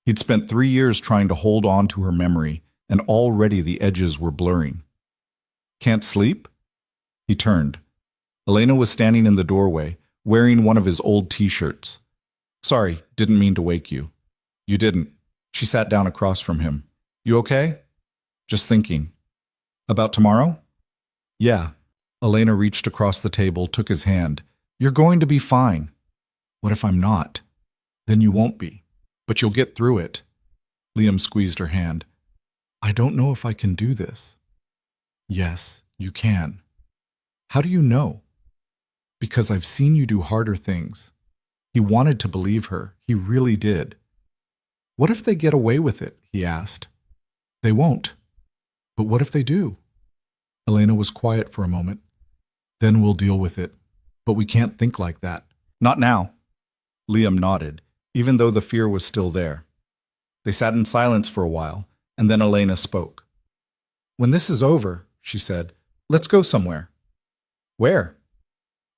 He'd spent 3 years trying to hold on to her memory, and already the edges were blurring. Can't sleep? He turned. Elena was standing in the doorway, wearing one of his old t-shirts. Sorry, didn't mean to wake you. You didn't. She sat down across from him. You okay? Just thinking. About tomorrow? Yeah. Elena reached across the table, took his hand. You're going to be fine. What if I'm not? Then you won't be. But you'll get through it. Liam squeezed her hand. I don't know if I can do this. Yes, you can. How do you know? Because I've seen you do harder things. He wanted to believe her. He really did. What if they get away with it? He asked. They won't. But what if they do? Elena was quiet for a moment. Then we'll deal with it. But we can't think like that. Not now. Liam nodded, even though the fear was still there. They sat in silence for a while, and then Elena spoke. When this is over, she said, let's go somewhere. Where?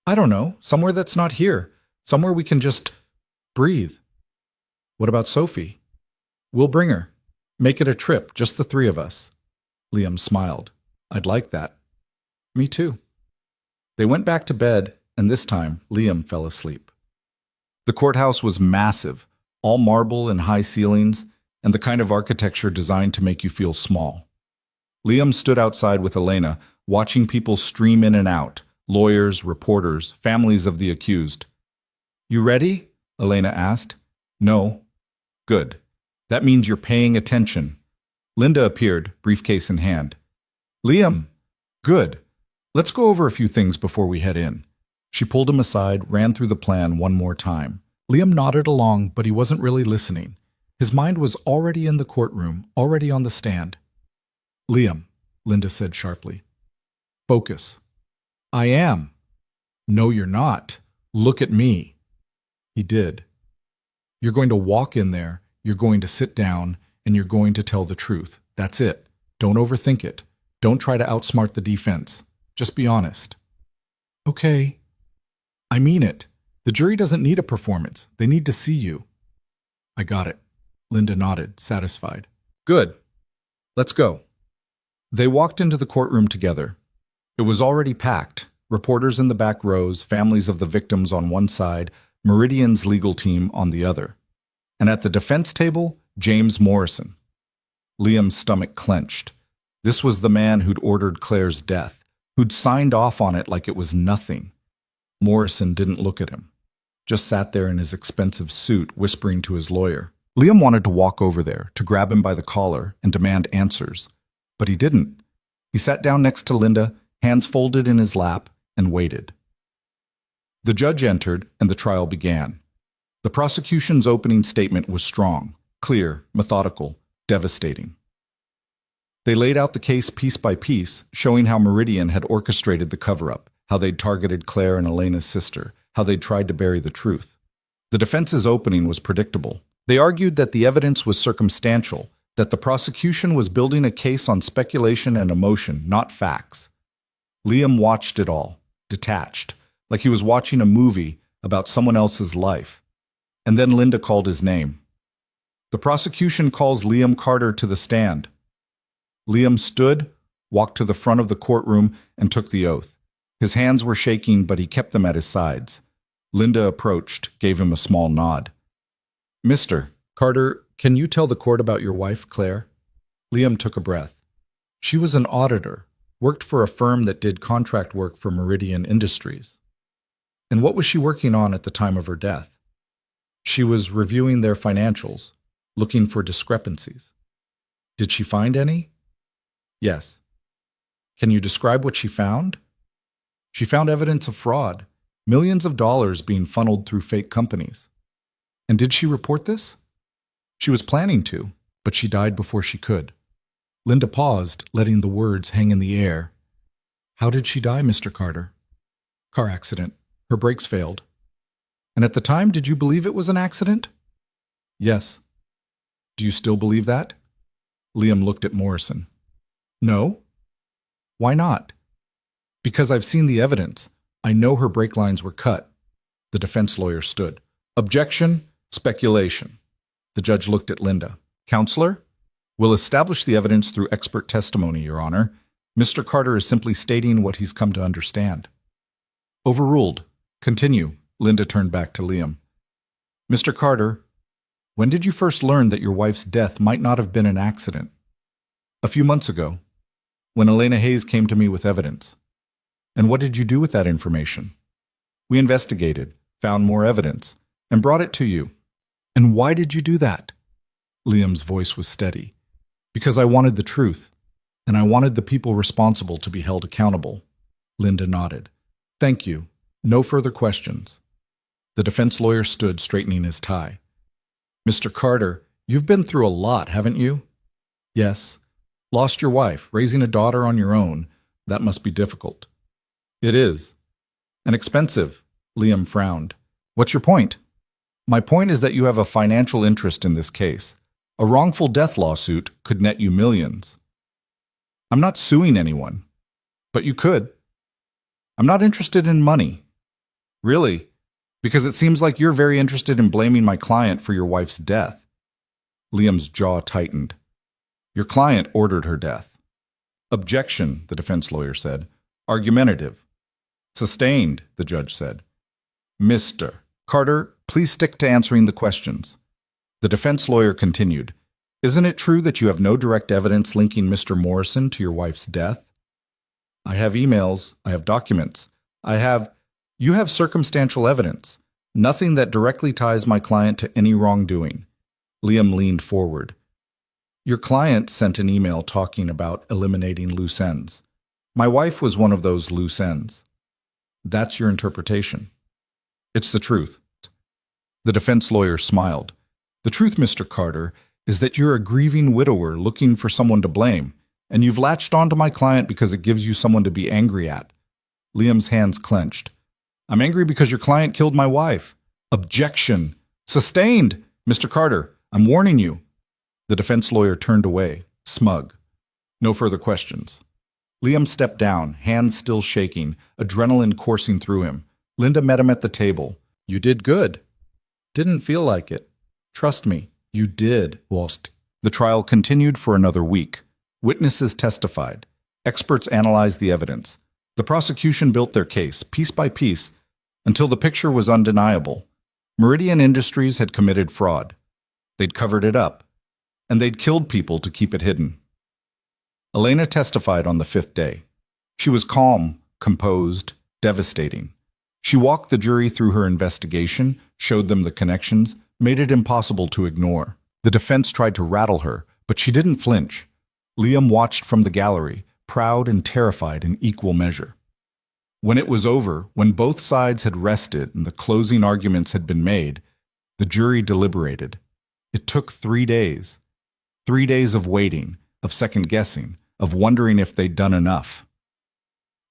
I don't know, somewhere that's not here. Somewhere we can just breathe. What about Sophie? We'll bring her. Make it a trip, just the three of us. Liam smiled. I'd like that. Me too. They went back to bed, and this time Liam fell asleep. The courthouse was massive, all marble and high ceilings, and the kind of architecture designed to make you feel small. Liam stood outside with Elena, watching people stream in and out, lawyers, reporters, families of the accused. You ready? Elena asked. No. Good. That means you're paying attention. Linda appeared, briefcase in hand. Liam. Good. Let's go over a few things before we head in. She pulled him aside, ran through the plan one more time. Liam nodded along, but he wasn't really listening. His mind was already in the courtroom, already on the stand. Liam, Linda said sharply. Focus. I am. No, you're not. Look at me. He did. You're going to walk in there, you're going to sit down, and you're going to tell the truth. That's it. Don't overthink it. Don't try to outsmart the defense. Just be honest. Okay. I mean it. The jury doesn't need a performance. They need to see you. I got it. Linda nodded, satisfied. Good. Let's go. They walked into the courtroom together. It was already packed. Reporters in the back rows, families of the victims on one side, Meridian's legal team on the other. And at the defense table, James Morrison. Liam's stomach clenched. This was the man who'd ordered Claire's death, who'd signed off on it like it was nothing. Morrison didn't look at him, just sat there in his expensive suit, whispering to his lawyer. Liam wanted to walk over there, to grab him by the collar and demand answers, but he didn't. He sat down next to Linda, hands folded in his lap, and waited. The judge entered, and the trial began. The prosecution's opening statement was strong, clear, methodical, devastating. They laid out the case piece by piece, showing how Meridian had orchestrated the cover-up, how they'd targeted Claire and Elena's sister, how they'd tried to bury the truth. The defense's opening was predictable. They argued that the evidence was circumstantial, that the prosecution was building a case on speculation and emotion, not facts. Liam watched it all, detached, like he was watching a movie about someone else's life. And then Linda called his name. The prosecution calls Liam Carter to the stand. Liam stood, walked to the front of the courtroom, and took the oath. His hands were shaking, but he kept them at his sides. Linda approached, gave him a small nod. Mr. Carter, can you tell the court about your wife, Claire? Liam took a breath. She was an auditor, worked for a firm that did contract work for Meridian Industries. And what was she working on at the time of her death? She was reviewing their financials, looking for discrepancies. Did she find any? Yes. Can you describe what she found? She found evidence of fraud, millions of dollars being funneled through fake companies. And did she report this? She was planning to, but she died before she could. Linda paused, letting the words hang in the air. How did she die, Mr. Carter? Car accident. Her brakes failed. And at the time, did you believe it was an accident? Yes. Do you still believe that? Liam looked at Morrison. No. Why not? Because I've seen the evidence. I know her brake lines were cut. The defense lawyer stood. Objection, speculation. The judge looked at Linda. Counselor? We'll establish the evidence through expert testimony, Your Honor. Mr. Carter is simply stating what he's come to understand. Overruled. Continue. Linda turned back to Liam. Mr. Carter, when did you first learn that your wife's death might not have been an accident? A few months ago, when Elena Hayes came to me with evidence. And what did you do with that information? We investigated, found more evidence, and brought it to you. And why did you do that? Liam's voice was steady. Because I wanted the truth, and I wanted the people responsible to be held accountable. Linda nodded. Thank you. No further questions. The defense lawyer stood, straightening his tie. Mr. Carter, you've been through a lot, haven't you? Yes. Lost your wife, raising a daughter on your own. That must be difficult. It is. And expensive. Liam frowned. What's your point? My point is that you have a financial interest in this case. A wrongful death lawsuit could net you millions. I'm not suing anyone. But you could. I'm not interested in money. Really? Because it seems like you're very interested in blaming my client for your wife's death. Liam's jaw tightened. Your client ordered her death. Objection, the defense lawyer said. Argumentative. Sustained, the judge said. Mr. Carter, please stick to answering the questions. The defense lawyer continued. Isn't it true that you have no direct evidence linking Mr. Morrison to your wife's death? I have emails. I have documents. You have circumstantial evidence. Nothing that directly ties my client to any wrongdoing. Liam leaned forward. Your client sent an email talking about eliminating loose ends. My wife was one of those loose ends. That's your interpretation. It's the truth. The defense lawyer smiled. The truth, Mr. Carter, is that you're a grieving widower looking for someone to blame, and you've latched onto my client because it gives you someone to be angry at. Liam's hands clenched. I'm angry because your client killed my wife. Objection. Sustained. Mr. Carter, I'm warning you. The defense lawyer turned away, smug. No further questions. Liam stepped down, hands still shaking, adrenaline coursing through him. Linda met him at the table. You did good. Didn't feel like it. Trust me, you did, Walst. The trial continued for another week. Witnesses testified. Experts analyzed the evidence. The prosecution built their case, piece by piece, until the picture was undeniable. Meridian Industries had committed fraud. They'd covered it up, and they'd killed people to keep it hidden. Elena testified on the fifth day. She was calm, composed, devastating. She walked the jury through her investigation, showed them the connections, made it impossible to ignore. The defense tried to rattle her, but she didn't flinch. Liam watched from the gallery, proud and terrified in equal measure. When it was over, when both sides had rested and the closing arguments had been made, the jury deliberated. It took 3 days. 3 days of waiting, of second-guessing, of wondering if they'd done enough.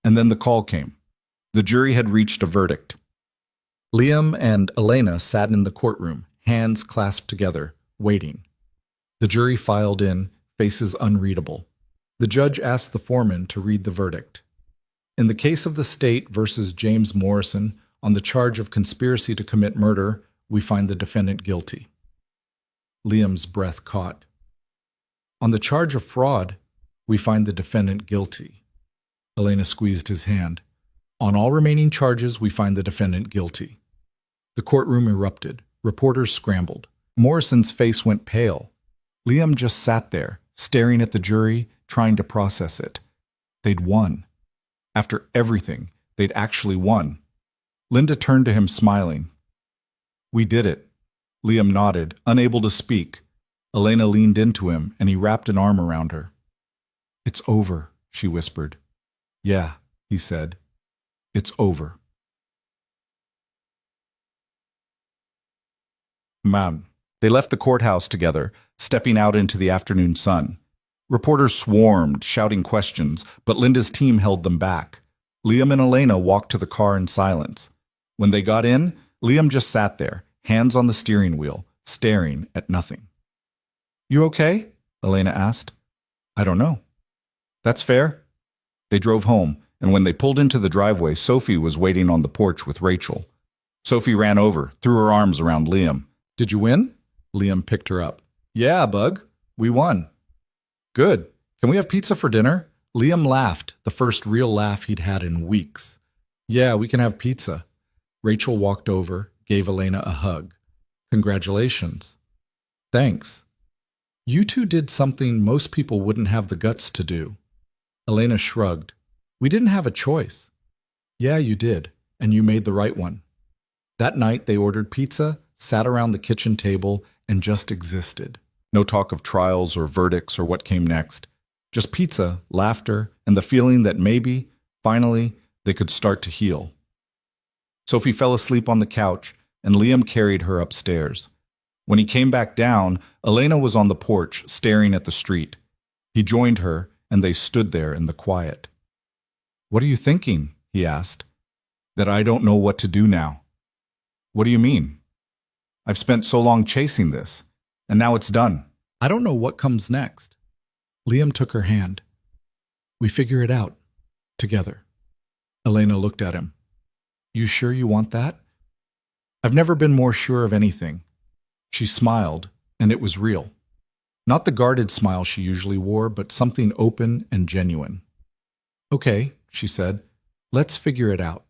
And then the call came. The jury had reached a verdict. Liam and Elena sat in the courtroom, hands clasped together, waiting. The jury filed in, faces unreadable. The judge asked the foreman to read the verdict. In the case of the state versus James Morrison, on the charge of conspiracy to commit murder, we find the defendant guilty. Liam's breath caught. On the charge of fraud, we find the defendant guilty. Elena squeezed his hand. On all remaining charges, we find the defendant guilty. The courtroom erupted. Reporters scrambled. Morrison's face went pale. Liam just sat there, staring at the jury, trying to process it. They'd won. After everything, they'd actually won. Linda turned to him, smiling. We did it. Liam nodded, unable to speak. Elena leaned into him, and he wrapped an arm around her. It's over, she whispered. Yeah, he said. It's over. Ma'am. They left the courthouse together, stepping out into the afternoon sun. Reporters swarmed, shouting questions, but Linda's team held them back. Liam and Elena walked to the car in silence. When they got in, Liam just sat there, hands on the steering wheel, staring at nothing. "You okay?" Elena asked. "I don't know." "That's fair." They drove home, and when they pulled into the driveway, Sophie was waiting on the porch with Rachel. Sophie ran over, threw her arms around Liam. "Did you win?" Liam picked her up. "Yeah, Bug. We won." "Good. Can we have pizza for dinner?" Liam laughed, the first real laugh he'd had in weeks. "Yeah, we can have pizza." Rachel walked over, gave Elena a hug. "Congratulations." "Thanks. You two did something most people wouldn't have the guts to do." Elena shrugged. "We didn't have a choice." "Yeah, you did, and you made the right one." That night they ordered pizza, sat around the kitchen table, and just existed. No talk of trials or verdicts or what came next. Just pizza, laughter, and the feeling that maybe, finally, they could start to heal. Sophie fell asleep on the couch, and Liam carried her upstairs. When he came back down, Elena was on the porch, staring at the street. He joined her, and they stood there in the quiet. "What are you thinking?" he asked. "That I don't know what to do now." "What do you mean?" "I've spent so long chasing this, and now it's done. I don't know what comes next." Liam took her hand. "We figure it out, together." Elena looked at him. "You sure you want that?" "I've never been more sure of anything." She smiled, and it was real. Not the guarded smile she usually wore, but something open and genuine. "Okay," she said. "Let's figure it out."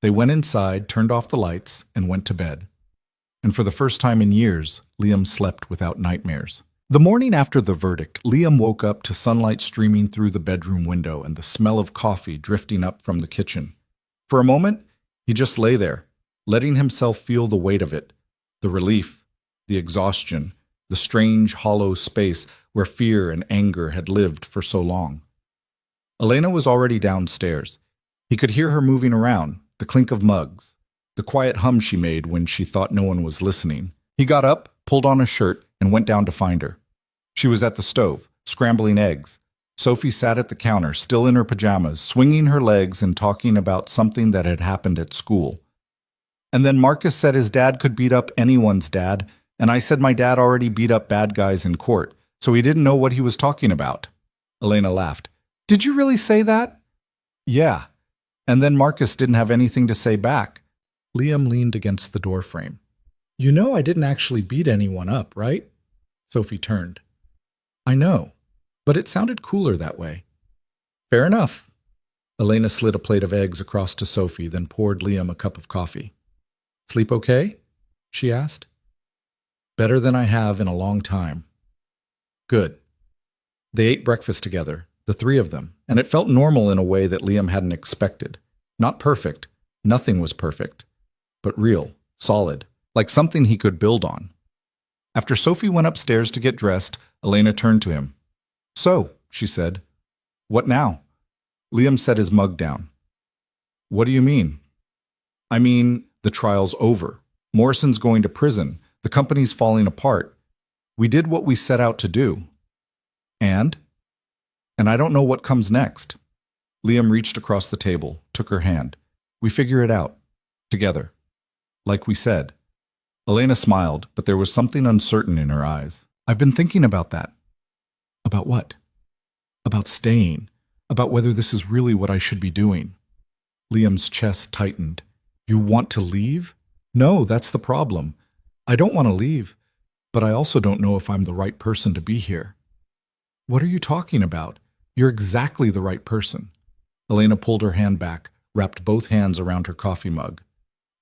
They went inside, turned off the lights, and went to bed. And for the first time in years, Liam slept without nightmares. The morning after the verdict, Liam woke up to sunlight streaming through the bedroom window and the smell of coffee drifting up from the kitchen. For a moment, he just lay there, letting himself feel the weight of it, the relief, the exhaustion, the strange, hollow space where fear and anger had lived for so long. Elena was already downstairs. He could hear her moving around, the clink of mugs, the quiet hum she made when she thought no one was listening. He got up, pulled on a shirt, and went down to find her. She was at the stove, scrambling eggs. Sophie sat at the counter, still in her pajamas, swinging her legs and talking about something that had happened at school. "And then Marcus said his dad could beat up anyone's dad, and I said my dad already beat up bad guys in court, so he didn't know what he was talking about." Elena laughed. "Did you really say that?" "Yeah. And then Marcus didn't have anything to say back." Liam leaned against the doorframe. "You know I didn't actually beat anyone up, right?" Sophie turned. "I know, but it sounded cooler that way." "Fair enough." Elena slid a plate of eggs across to Sophie, then poured Liam a cup of coffee. "Sleep okay?" she asked. "Better than I have in a long time." "Good." They ate breakfast together, the three of them, and it felt normal in a way that Liam hadn't expected. Not perfect. Nothing was perfect. But real, solid, like something he could build on. After Sophie went upstairs to get dressed, Elena turned to him. "So," she said. "What now?" Liam set his mug down. "What do you mean?" "I mean, the trial's over. Morrison's going to prison. The company's falling apart. We did what we set out to do." "And?" "And I don't know what comes next." Liam reached across the table, took her hand. "We figure it out. Together. Like we said." Elena smiled, but there was something uncertain in her eyes. "I've been thinking about that." "About what?" "About staying. About whether this is really what I should be doing." Liam's chest tightened. "You want to leave?" "No, that's the problem. I don't want to leave, but I also don't know if I'm the right person to be here." "What are you talking about? You're exactly the right person." Elena pulled her hand back, wrapped both hands around her coffee mug.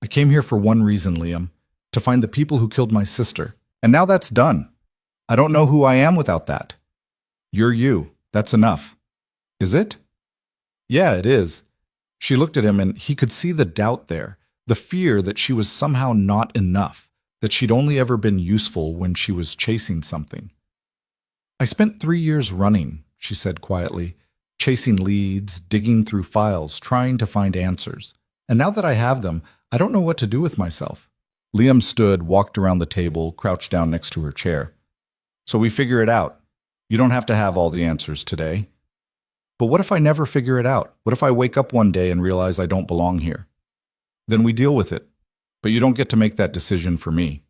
"I came here for one reason, Liam. To find the people who killed my sister. And now that's done. I don't know who I am without that." "You're you. That's enough." "Is it?" "Yeah, it is." She looked at him, and he could see the doubt there, the fear that she was somehow not enough, that she'd only ever been useful when she was chasing something. "I spent 3 years running," she said quietly, "chasing leads, digging through files, trying to find answers. And now that I have them, I don't know what to do with myself." Liam stood, walked around the table, crouched down next to her chair. "So we figure it out. You don't have to have all the answers today. But what if I never figure it out? What if I wake up one day and realize I don't belong here? Then we deal with it. But you don't get to make that decision for me.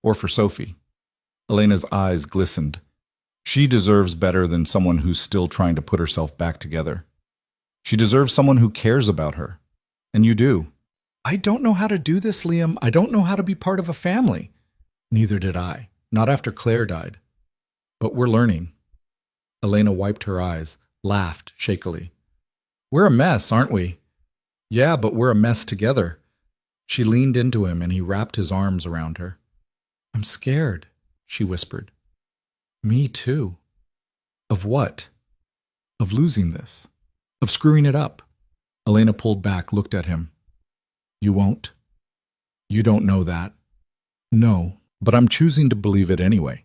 Or for Sophie. Elena's eyes glistened. She deserves better than someone who's still trying to put herself back together. She deserves someone who cares about her. And you do. I don't know how to do this, Liam. I don't know how to be part of a family. Neither did I. Not after Claire died. But we're learning. Elena wiped her eyes, laughed shakily. We're a mess, aren't we? Yeah, but we're a mess together. She leaned into him and he wrapped his arms around her. I'm scared, she whispered. Me too. Of what? Of losing this. Of screwing it up. Elena pulled back, looked at him. You won't? You don't know that. No, but I'm choosing to believe it anyway.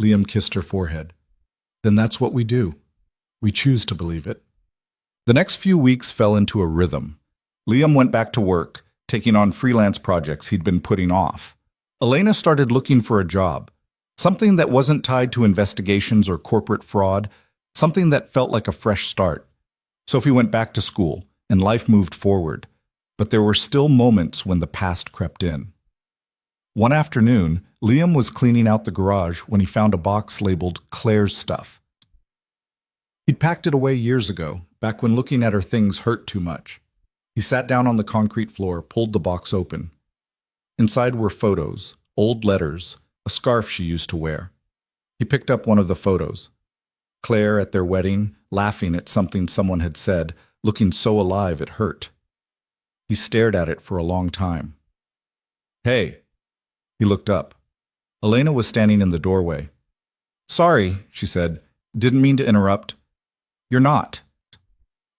Liam kissed her forehead. Then that's what we do. We choose to believe it. The next few weeks fell into a rhythm. Liam went back to work, taking on freelance projects he'd been putting off. Elena started looking for a job, something that wasn't tied to investigations or corporate fraud, something that felt like a fresh start. Sophie went back to school, and life moved forward, but there were still moments when the past crept in. One afternoon, Liam was cleaning out the garage when he found a box labeled Claire's stuff. He'd packed it away years ago, back when looking at her things hurt too much. He sat down on the concrete floor, pulled the box open. Inside were photos, old letters, a scarf she used to wear. He picked up one of the photos. Claire at their wedding, laughing at something someone had said, looking so alive it hurt. He stared at it for a long time. Hey. He looked up. Elena was standing in the doorway. Sorry, she said. Didn't mean to interrupt. You're not.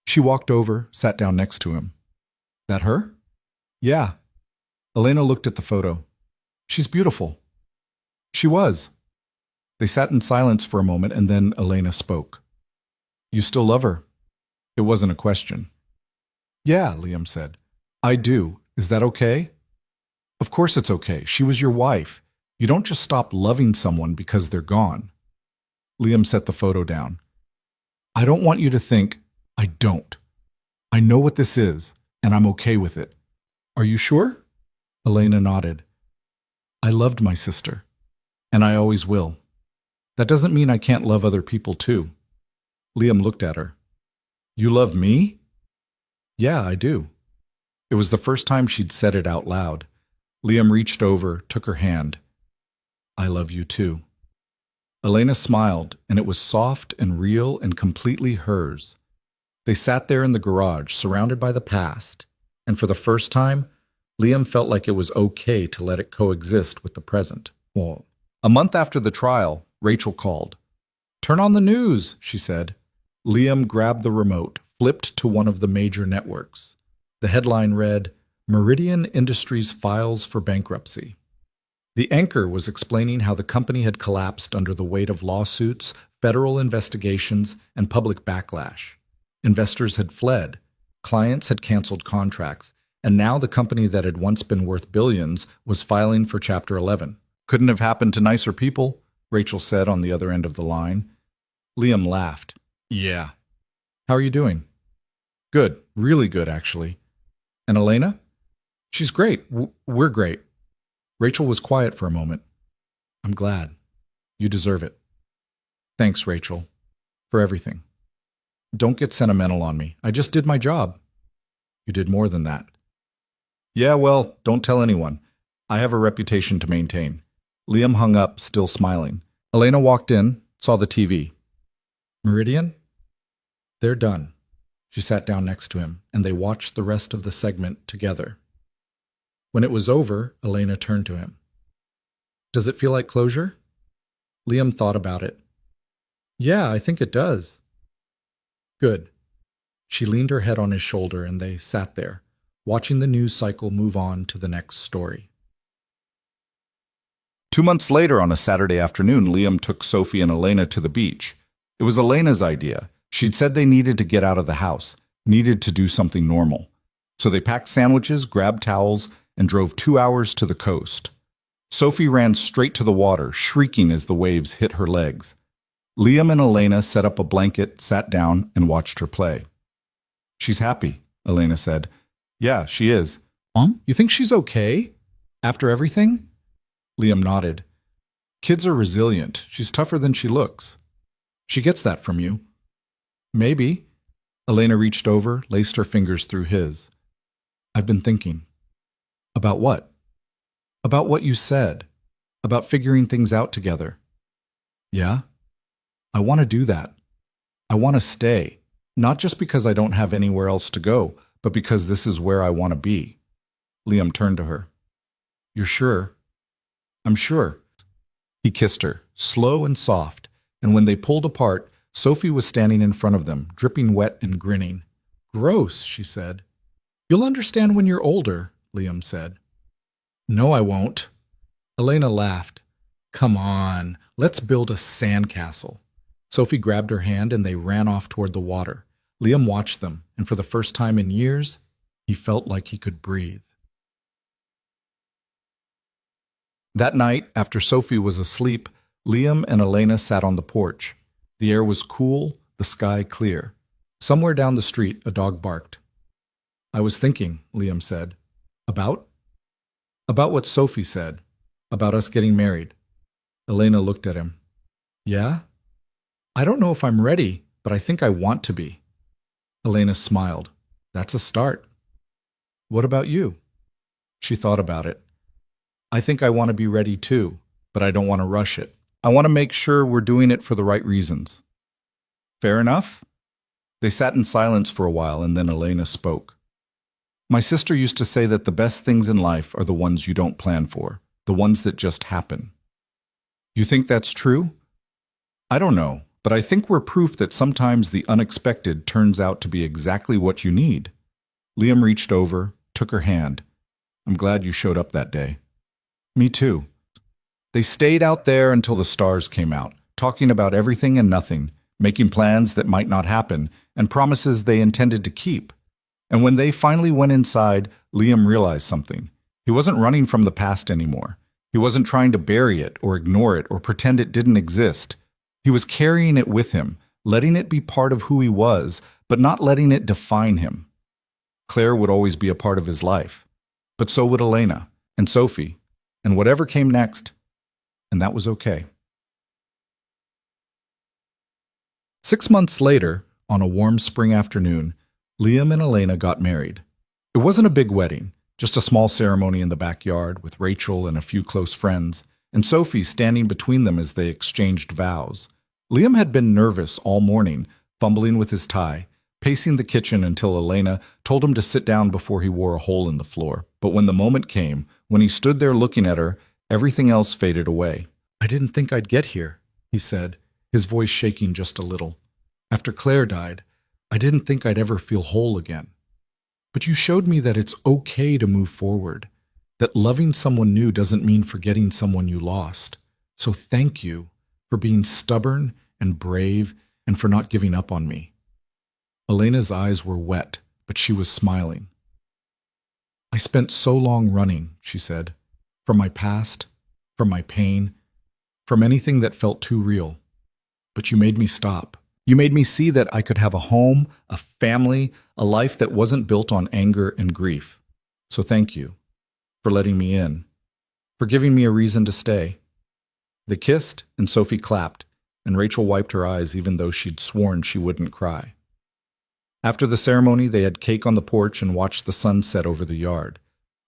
She walked over, sat down next to him. That her? Yeah. Elena looked at the photo. She's beautiful. She was. They sat in silence for a moment and then Elena spoke. You still love her? It wasn't a question. Yeah, Liam said. I do. Is that okay? Of course it's okay. She was your wife. You don't just stop loving someone because they're gone. Liam set the photo down. I don't want you to think I don't. I know what this is, and I'm okay with it. Are you sure? Elena nodded. I loved my sister, and I always will. That doesn't mean I can't love other people too. Liam looked at her. You love me? Yeah, I do. It was the first time she'd said it out loud. Liam reached over, took her hand. I love you too. Elena smiled, and it was soft and real and completely hers. They sat there in the garage, surrounded by the past, and for the first time, Liam felt like it was okay to let it coexist with the present. Well, a month after the trial, Rachel called. Turn on the news, she said. Liam grabbed the remote, flipped to one of the major networks. The headline read, Meridian Industries files for bankruptcy. The anchor was explaining how the company had collapsed under the weight of lawsuits, federal investigations, and public backlash. Investors had fled, clients had canceled contracts, and now the company that had once been worth billions was filing for Chapter 11. Couldn't have happened to nicer people, Rachel said on the other end of the line. Liam laughed. Yeah. How are you doing? Good. Really good, actually. And Elena? She's great. We're great. Rachel was quiet for a moment. I'm glad. You deserve it. Thanks, Rachel, for everything. Don't get sentimental on me. I just did my job. You did more than that. Yeah, well, don't tell anyone. I have a reputation to maintain. Liam hung up, still smiling. Elena walked in, saw the TV. Meridian? They're done. She sat down next to him, and they watched the rest of the segment together. When it was over, Elena turned to him. Does it feel like closure? Liam thought about it. Yeah, I think it does. Good. She leaned her head on his shoulder and they sat there, watching the news cycle move on to the next story. 2 months later, on a Saturday afternoon, Liam took Sophie and Elena to the beach. It was Elena's idea. She'd said they needed to get out of the house, needed to do something normal. So they packed sandwiches, grabbed towels, and drove 2 hours to the coast. Sophie ran straight to the water, shrieking as the waves hit her legs. Liam and Elena set up a blanket, sat down, and watched her play. She's happy, Elena said. Yeah, she is. Mom, you think she's okay? After everything? Liam nodded. Kids are resilient. She's tougher than she looks. She gets that from you. Maybe. Elena reached over, laced her fingers through his. I've been thinking. About what? About what you said. About figuring things out together. Yeah? I want to do that. I want to stay. Not just because I don't have anywhere else to go, but because this is where I want to be. Liam turned to her. You're sure? I'm sure. He kissed her, slow and soft, and when they pulled apart, Sophie was standing in front of them, dripping wet and grinning. Gross, she said. You'll understand when you're older, Liam said. No, I won't. Elena laughed. Come on, let's build a sandcastle. Sophie grabbed her hand and they ran off toward the water. Liam watched them, and for the first time in years, he felt like he could breathe. That night, after Sophie was asleep, Liam and Elena sat on the porch. The air was cool, the sky clear. Somewhere down the street, a dog barked. I was thinking, Liam said. About? About what Sophie said. About us getting married. Elena looked at him. Yeah? I don't know if I'm ready, but I think I want to be. Elena smiled. That's a start. What about you? She thought about it. I think I want to be ready too, but I don't want to rush it. I want to make sure we're doing it for the right reasons. Fair enough? They sat in silence for a while, and then Elena spoke. My sister used to say that the best things in life are the ones you don't plan for, the ones that just happen. You think that's true? I don't know, but I think we're proof that sometimes the unexpected turns out to be exactly what you need. Liam reached over, took her hand. I'm glad you showed up that day. Me too. They stayed out there until the stars came out, talking about everything and nothing, making plans that might not happen, and promises they intended to keep. And when they finally went inside, Liam realized something. He wasn't running from the past anymore. He wasn't trying to bury it or ignore it or pretend it didn't exist. He was carrying it with him, letting it be part of who he was, but not letting it define him. Claire would always be a part of his life, but so would Elena and Sophie, and whatever came next, and that was okay. 6 months later, on a warm spring afternoon, Liam and Elena got married. It wasn't a big wedding, just a small ceremony in the backyard with Rachel and a few close friends, and Sophie standing between them as they exchanged vows. Liam had been nervous all morning, fumbling with his tie, pacing the kitchen until Elena told him to sit down before he wore a hole in the floor. But when the moment came, when he stood there looking at her, everything else faded away. I didn't think I'd get here, he said, his voice shaking just a little. After Claire died, I didn't think I'd ever feel whole again. But you showed me that it's okay to move forward, that loving someone new doesn't mean forgetting someone you lost. So thank you for being stubborn and brave and for not giving up on me. Elena's eyes were wet, but she was smiling. I spent so long running, she said, from my past, from my pain, from anything that felt too real. But you made me stop. You made me see that I could have a home, a family, a life that wasn't built on anger and grief. So thank you for letting me in, for giving me a reason to stay. They kissed, and Sophie clapped, and Rachel wiped her eyes even though she'd sworn she wouldn't cry. After the ceremony, they had cake on the porch and watched the sun set over the yard.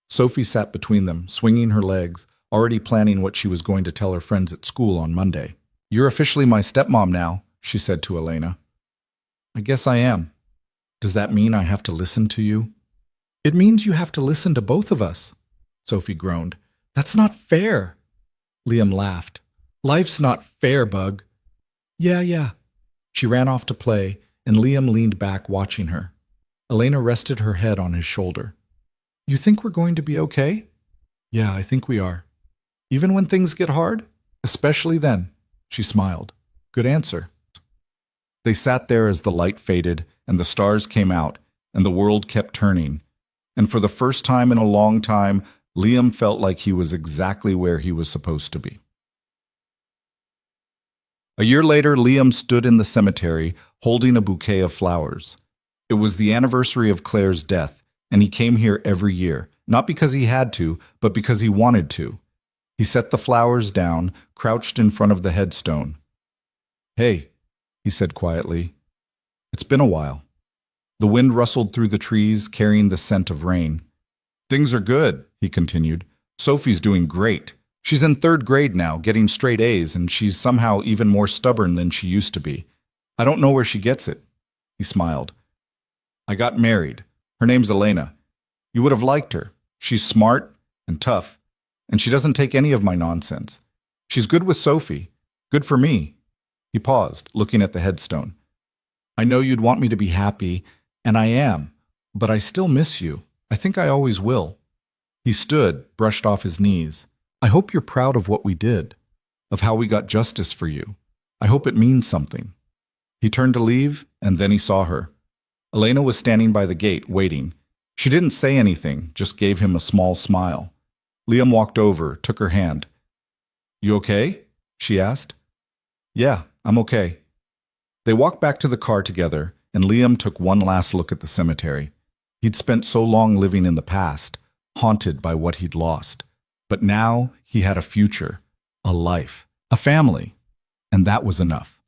Sophie sat between them, swinging her legs, already planning what she was going to tell her friends at school on Monday. You're officially my stepmom now, she said to Elena. I guess I am. Does that mean I have to listen to you? It means you have to listen to both of us, Sophie groaned. That's not fair. Liam laughed. Life's not fair, Bug. Yeah. She ran off to play, and Liam leaned back watching her. Elena rested her head on his shoulder. You think we're going to be okay? Yeah, I think we are. Even when things get hard? Especially then, she smiled. Good answer. They sat there as the light faded and the stars came out and the world kept turning. And for the first time in a long time, Liam felt like he was exactly where he was supposed to be. A year later, Liam stood in the cemetery holding a bouquet of flowers. It was the anniversary of Claire's death, and he came here every year, not because he had to, but because he wanted to. He set the flowers down, crouched in front of the headstone. "Hey," he said quietly. "It's been a while." The wind rustled through the trees, carrying the scent of rain. "Things are good," he continued. "Sophie's doing great. She's in third grade now, getting straight A's, and she's somehow even more stubborn than she used to be. I don't know where she gets it." He smiled. "I got married. Her name's Elena. You would have liked her. She's smart and tough, and she doesn't take any of my nonsense. She's good with Sophie. Good for me." He paused, looking at the headstone. "I know you'd want me to be happy, and I am, but I still miss you. I think I always will." He stood, brushed off his knees. "I hope you're proud of what we did, of how we got justice for you. I hope it means something." He turned to leave, and then he saw her. Elena was standing by the gate, waiting. She didn't say anything, just gave him a small smile. Liam walked over, took her hand. "You okay?" she asked. "Yeah, I'm okay." They walked back to the car together, and Liam took one last look at the cemetery. He'd spent so long living in the past, haunted by what he'd lost. But now he had a future, a life, a family, and that was enough.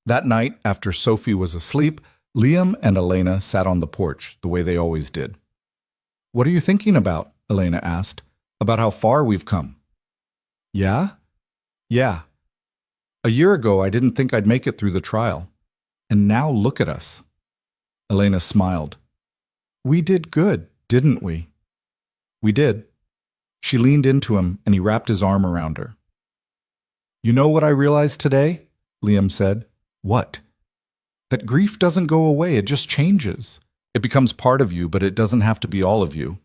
That night, after Sophie was asleep, Liam and Elena sat on the porch, the way they always did. "What are you thinking about?" Elena asked. "About how far we've come." "Yeah? Yeah. A year ago, I didn't think I'd make it through the trial. And now look at us." Elena smiled. "We did good, didn't we?" "We did." She leaned into him, and he wrapped his arm around her. "You know what I realized today?" Liam said. "What?" "That grief doesn't go away, it just changes. It becomes part of you, but it doesn't have to be all of you."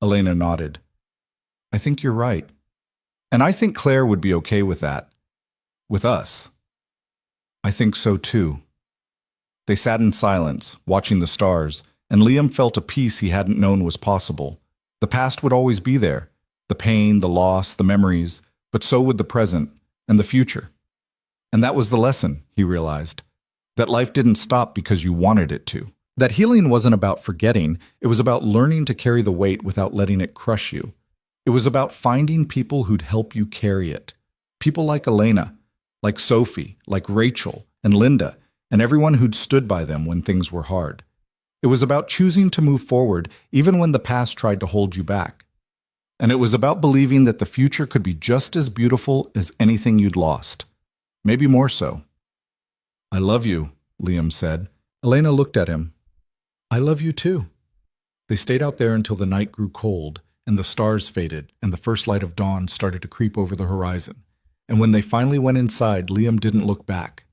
Elena nodded. "I think you're right. And I think Claire would be okay with that. With us." "I think so too." They sat in silence, watching the stars, and Liam felt a peace he hadn't known was possible. The past would always be there, the pain, the loss, the memories, but so would the present and the future. And that was the lesson, he realized, that life didn't stop because you wanted it to. That healing wasn't about forgetting, it was about learning to carry the weight without letting it crush you. It was about finding people who'd help you carry it. People like Elena, like Sophie, like Rachel and Linda, and everyone who'd stood by them when things were hard. It was about choosing to move forward even when the past tried to hold you back. And it was about believing that the future could be just as beautiful as anything you'd lost. Maybe more so. "I love you," Liam said. Elena looked at him. "I love you too." They stayed out there until the night grew cold, and the stars faded, and the first light of dawn started to creep over the horizon. And when they finally went inside, Liam didn't look back.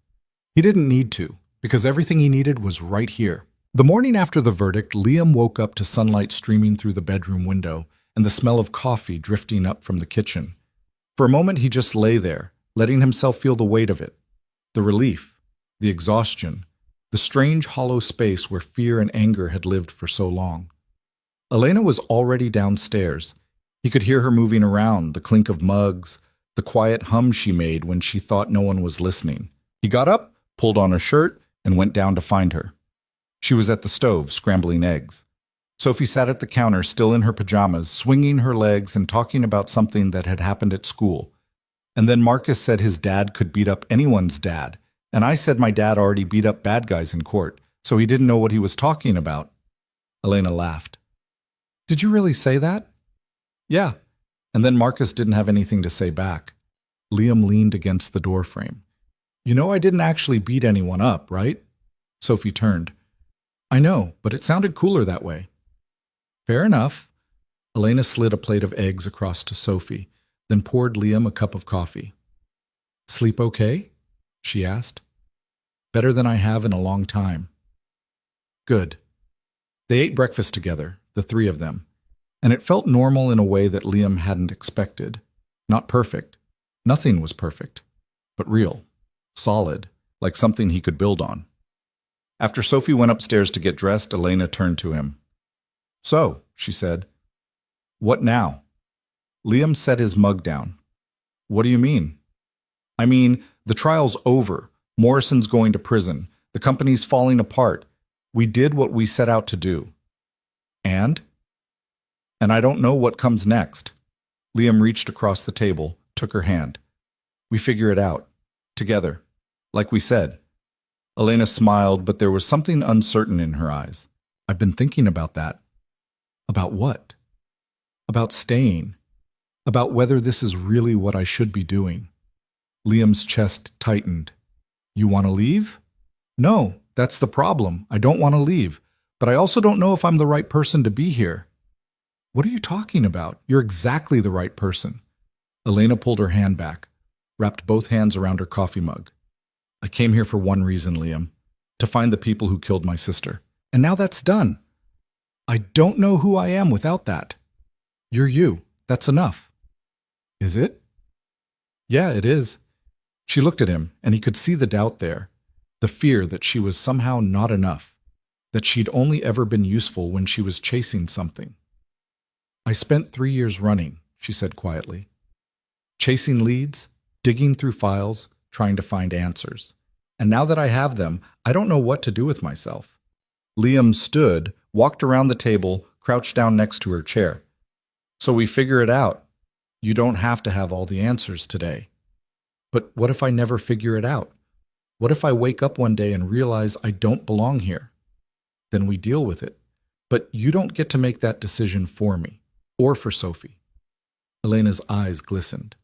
He didn't need to, because everything he needed was right here. The morning after the verdict, Liam woke up to sunlight streaming through the bedroom window and the smell of coffee drifting up from the kitchen. For a moment, he just lay there, letting himself feel the weight of it. The relief, the exhaustion, the strange hollow space where fear and anger had lived for so long. Elena was already downstairs. He could hear her moving around, the clink of mugs, the quiet hum she made when she thought no one was listening. He got up, pulled on a shirt, and went down to find her. She was at the stove, scrambling eggs. Sophie sat at the counter, still in her pajamas, swinging her legs and talking about something that had happened at school. And then Marcus said his dad could beat up anyone's dad, and I said my dad already beat up bad guys in court, so he didn't know what he was talking about. Elena laughed. "Did you really say that?" "Yeah." And then Marcus didn't have anything to say back. Liam leaned against the doorframe. "You know I didn't actually beat anyone up, right?" Sophie turned. "I know, but it sounded cooler that way." "Fair enough." Elena slid a plate of eggs across to Sophie, then poured Liam a cup of coffee. "Sleep okay?" she asked. "Better than I have in a long time." "Good." They ate breakfast together, the three of them, and it felt normal in a way that Liam hadn't expected. Not perfect. Nothing was perfect, but real, solid, like something he could build on. After Sophie went upstairs to get dressed, Elena turned to him. "So," she said, "what now?" Liam set his mug down. "What do you mean?" I mean, the trial's over. Morrison's going to prison. The company's falling apart. We did what we set out to do. And? And I don't know what comes next. Liam reached across the table, took her hand. We figure it out. Together. Like we said. Elena smiled, but there was something uncertain in her eyes. I've been thinking about that. About what? About staying. About whether this is really what I should be doing. Liam's chest tightened. You want to leave? No, that's the problem. I don't want to leave. But I also don't know if I'm the right person to be here. What are you talking about? You're exactly the right person. Elena pulled her hand back, wrapped both hands around her coffee mug. I came here for one reason, Liam. To find the people who killed my sister. And now that's done. I don't know who I am without that. You're you. That's enough. Is it? Yeah, it is. She looked at him, and he could see the doubt there, the fear that she was somehow not enough, that she'd only ever been useful when she was chasing something. I spent 3 years running, she said quietly. Chasing leads, digging through files, trying to find answers. And now that I have them, I don't know what to do with myself. Liam stood, walked around the table, crouched down next to her chair. So we figure it out. You don't have to have all the answers today. But what if I never figure it out? What if I wake up one day and realize I don't belong here? Then we deal with it. But you don't get to make that decision for me, or for Sophie. Elena's eyes glistened.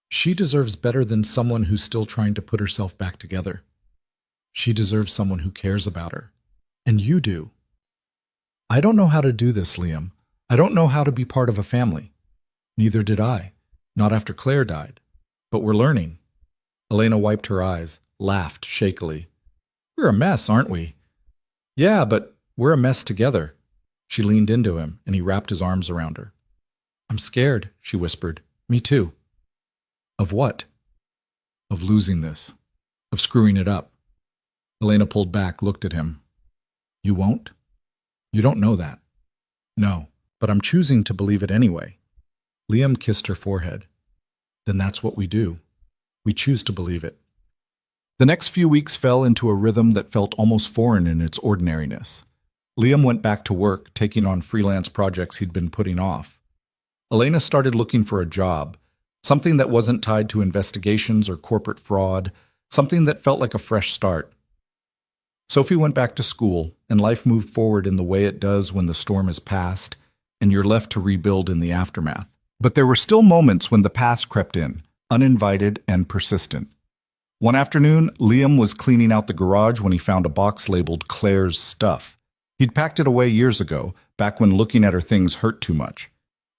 She deserves better than someone who's still trying to put herself back together. She deserves someone who cares about her. And you do. I don't know how to do this, Liam. I don't know how to be part of a family. Neither did I. Not after Claire died. But we're learning. Elena wiped her eyes, laughed shakily. We're a mess, aren't we? Yeah, but we're a mess together. She leaned into him, and he wrapped his arms around her. I'm scared, she whispered. Me too. Of what? Of losing this. Of screwing it up. Elena pulled back, looked at him. You won't? You don't know that. No, but I'm choosing to believe it anyway. Liam kissed her forehead. Then that's what we do. We choose to believe it. The next few weeks fell into a rhythm that felt almost foreign in its ordinariness. Liam went back to work, taking on freelance projects he'd been putting off. Elena started looking for a job, something that wasn't tied to investigations or corporate fraud, something that felt like a fresh start. Sophie went back to school, and life moved forward in the way it does when the storm is past, and you're left to rebuild in the aftermath. But there were still moments when the past crept in, uninvited and persistent. One afternoon, Liam was cleaning out the garage when he found a box labeled Claire's stuff. He'd packed it away years ago, back when looking at her things hurt too much.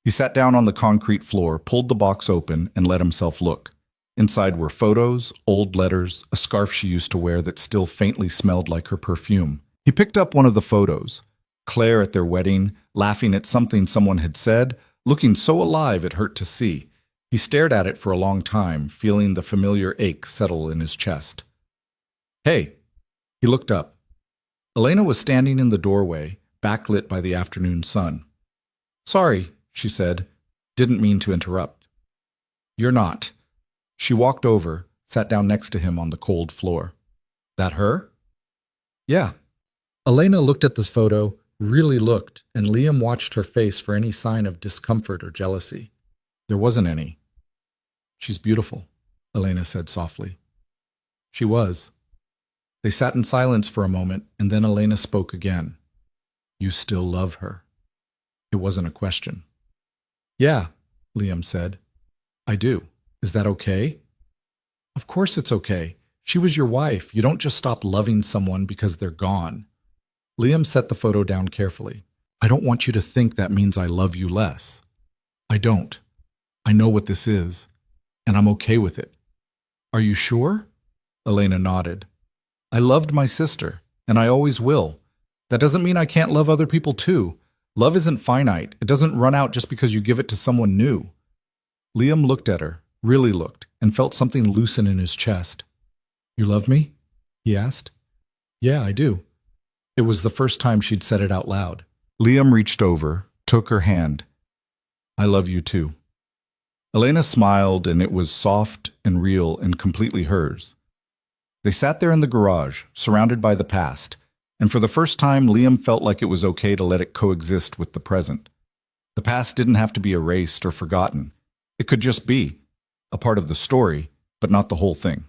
He sat down on the concrete floor, pulled the box open, and let himself look. Inside were photos, old letters, a scarf she used to wear that still faintly smelled like her perfume. He picked up one of the photos. Claire at their wedding, laughing at something someone had said, looking so alive it hurt to see. He stared at it for a long time, feeling the familiar ache settle in his chest. Hey! He looked up. Elena was standing in the doorway, backlit by the afternoon sun. Sorry, she said. Didn't mean to interrupt. You're not. She walked over, sat down next to him on the cold floor. That her? Yeah. Elena looked at this photo, really looked, and Liam watched her face for any sign of discomfort or jealousy. There wasn't any. She's beautiful, Elena said softly. She was. They sat in silence for a moment, and then Elena spoke again. You still love her. It wasn't a question. Yeah, Liam said. I do. Is that okay? Of course it's okay. She was your wife. You don't just stop loving someone because they're gone. Liam set the photo down carefully. I don't want you to think that means I love you less. I don't. I know what this is, and I'm okay with it. Are you sure? Elena nodded. I loved my sister, and I always will. That doesn't mean I can't love other people too. Love isn't finite. It doesn't run out just because you give it to someone new. Liam looked at her, really looked, and felt something loosen in his chest. You love me? He asked. Yeah, I do. It was the first time she'd said it out loud. Liam reached over, took her hand. I love you too. Elena smiled, and it was soft and real and completely hers. They sat there in the garage, surrounded by the past, and for the first time, Liam felt like it was okay to let it coexist with the present. The past didn't have to be erased or forgotten. It could just be a part of the story, but not the whole thing.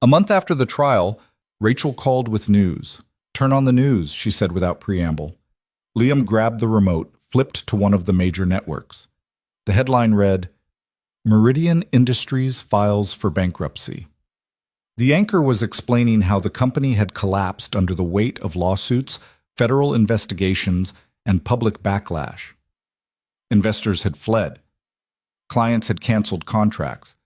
A month after the trial, Rachel called with news. "Turn on the news," she said without preamble. Liam grabbed the remote, flipped to one of the major networks. The headline read, "Meridian Industries files for bankruptcy." The anchor was explaining how the company had collapsed under the weight of lawsuits, federal investigations, and public backlash. Investors had fled. Clients had canceled contracts.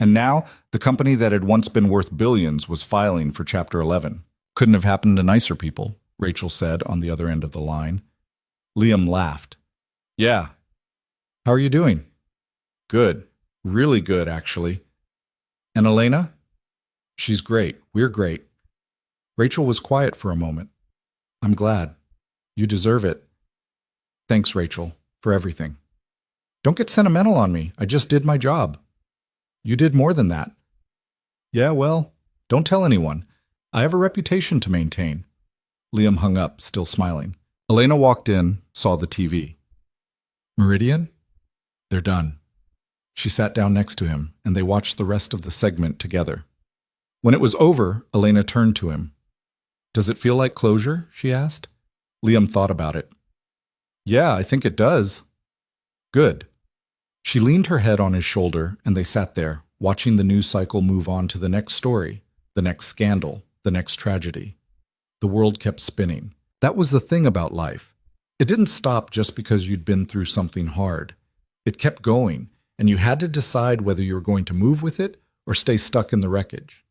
And now, the company that had once been worth billions was filing for Chapter 11. "Couldn't have happened to nicer people," Rachel said on the other end of the line. Liam laughed. "Yeah. How are you doing?" "Good. Really good, actually." "And Elena?" "She's great. We're great." Rachel was quiet for a moment. "I'm glad. You deserve it." "Thanks, Rachel, for everything." "Don't get sentimental on me. I just did my job." "You did more than that." "Yeah, well, don't tell anyone. I have a reputation to maintain." Liam hung up, still smiling. Elena walked in, saw the TV. "Meridian? They're done." She sat down next to him, and they watched the rest of the segment together. When it was over, Elena turned to him. "Does it feel like closure?" she asked. Liam thought about it. "Yeah, I think it does." "Good." She leaned her head on his shoulder, and they sat there, watching the news cycle move on to the next story, the next scandal, the next tragedy. The world kept spinning. That was the thing about life. It didn't stop just because you'd been through something hard. It kept going, and you had to decide whether you were going to move with it or stay stuck in the wreckage.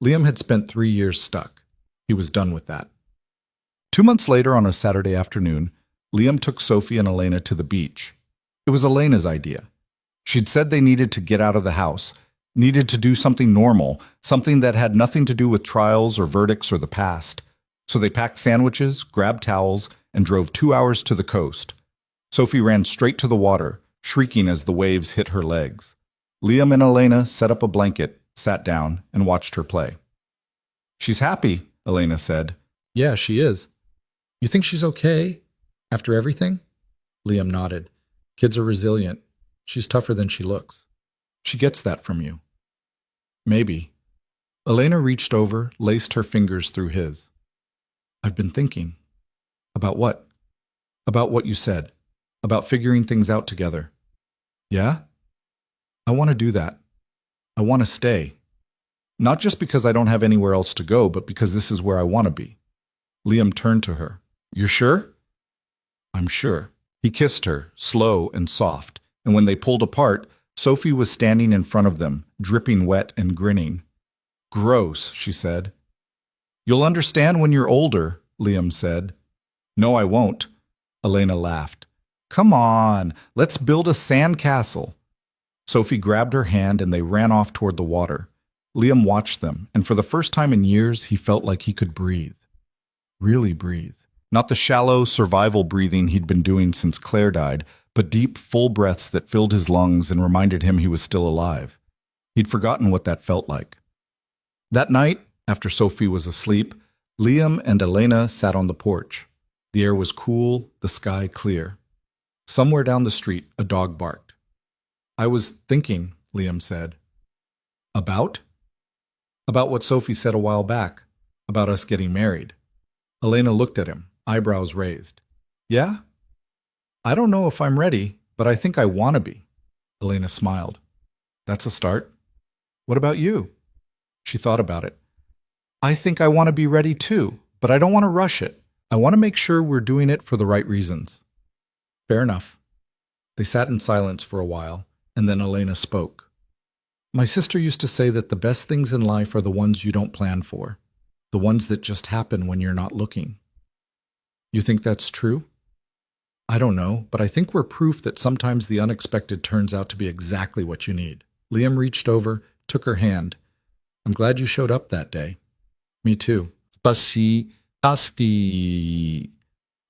Liam had spent 3 years stuck. He was done with that. 2 months later, on a Saturday afternoon, Liam took Sophie and Elena to the beach. It was Elena's idea. She'd said they needed to get out of the house, needed to do something normal, something that had nothing to do with trials or verdicts or the past. So they packed sandwiches, grabbed towels, and drove 2 hours to the coast. Sophie ran straight to the water, shrieking as the waves hit her legs. Liam and Elena set up a blanket, sat down, and watched her play. "She's happy," Elena said. "Yeah, she is." "You think she's okay? After everything?" Liam nodded. "Kids are resilient. She's tougher than she looks. She gets that from you." "Maybe." Elena reached over, laced her fingers through his. "I've been thinking." "About what?" "About what you said. About figuring things out together." "Yeah?" "I want to do that. I want to stay. Not just because I don't have anywhere else to go, but because this is where I want to be." Liam turned to her. "You're sure?" "I'm sure." He kissed her, slow and soft, and when they pulled apart, Sophie was standing in front of them, dripping wet and grinning. "Gross," she said. "You'll understand when you're older," Liam said. "No, I won't." Elena laughed. "Come on, let's build a sandcastle." Sophie grabbed her hand and they ran off toward the water. Liam watched them, and for the first time in years, he felt like he could breathe. Really breathe. Not the shallow, survival breathing he'd been doing since Claire died, but deep, full breaths that filled his lungs and reminded him he was still alive. He'd forgotten what that felt like. That night, after Sophie was asleep, Liam and Elena sat on the porch. The air was cool, the sky clear. Somewhere down the street, a dog barked. "I was thinking," Liam said. "About?" "About what Sophie said a while back, about us getting married." Elena looked at him, eyebrows raised. "Yeah? I don't know if I'm ready, but I think I want to be." Elena smiled. "That's a start. What about you?" She thought about it. "I think I want to be ready too, but I don't want to rush it. I want to make sure we're doing it for the right reasons." "Fair enough." They sat in silence for a while, and then Elena spoke. "My sister used to say that the best things in life are the ones you don't plan for, the ones that just happen when you're not looking." "You think that's true?" "I don't know, but I think we're proof that sometimes the unexpected turns out to be exactly what you need." Liam reached over, took her hand. "I'm glad you showed up that day." "Me too."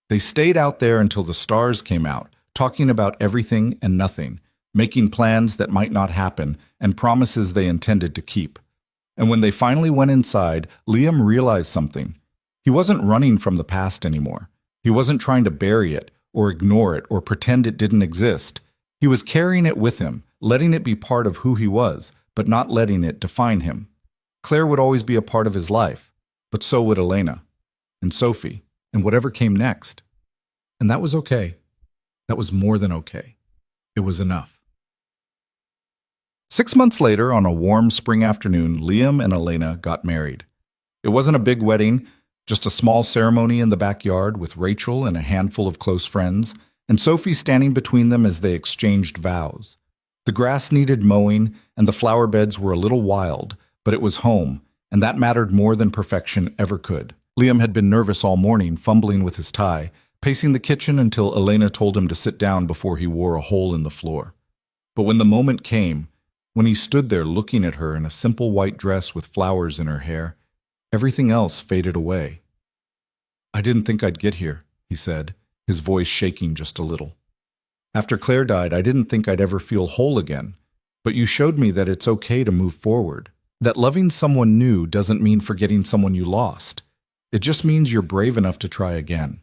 They stayed out there until the stars came out, talking about everything and nothing, making plans that might not happen and promises they intended to keep. And when they finally went inside, Liam realized something. He wasn't running from the past anymore. He wasn't trying to bury it or ignore it or pretend it didn't exist. He was carrying it with him, letting it be part of who he was, but not letting it define him. Claire would always be a part of his life, but so would Elena, and Sophie, and whatever came next. And that was okay. That was more than okay. It was enough. 6 months later, on a warm spring afternoon, Liam and Elena got married. It wasn't a big wedding, just a small ceremony in the backyard with Rachel and a handful of close friends, and Sophie standing between them as they exchanged vows. The grass needed mowing, and the flower beds were a little wild, but it was home, and that mattered more than perfection ever could. Liam had been nervous all morning, fumbling with his tie, pacing the kitchen until Elena told him to sit down before he wore a hole in the floor. But when the moment came, when he stood there looking at her in a simple white dress with flowers in her hair, everything else faded away. "I didn't think I'd get here," he said, his voice shaking just a little. "After Claire died, I didn't think I'd ever feel whole again, but you showed me that it's okay to move forward, that loving someone new doesn't mean forgetting someone you lost. It just means you're brave enough to try again.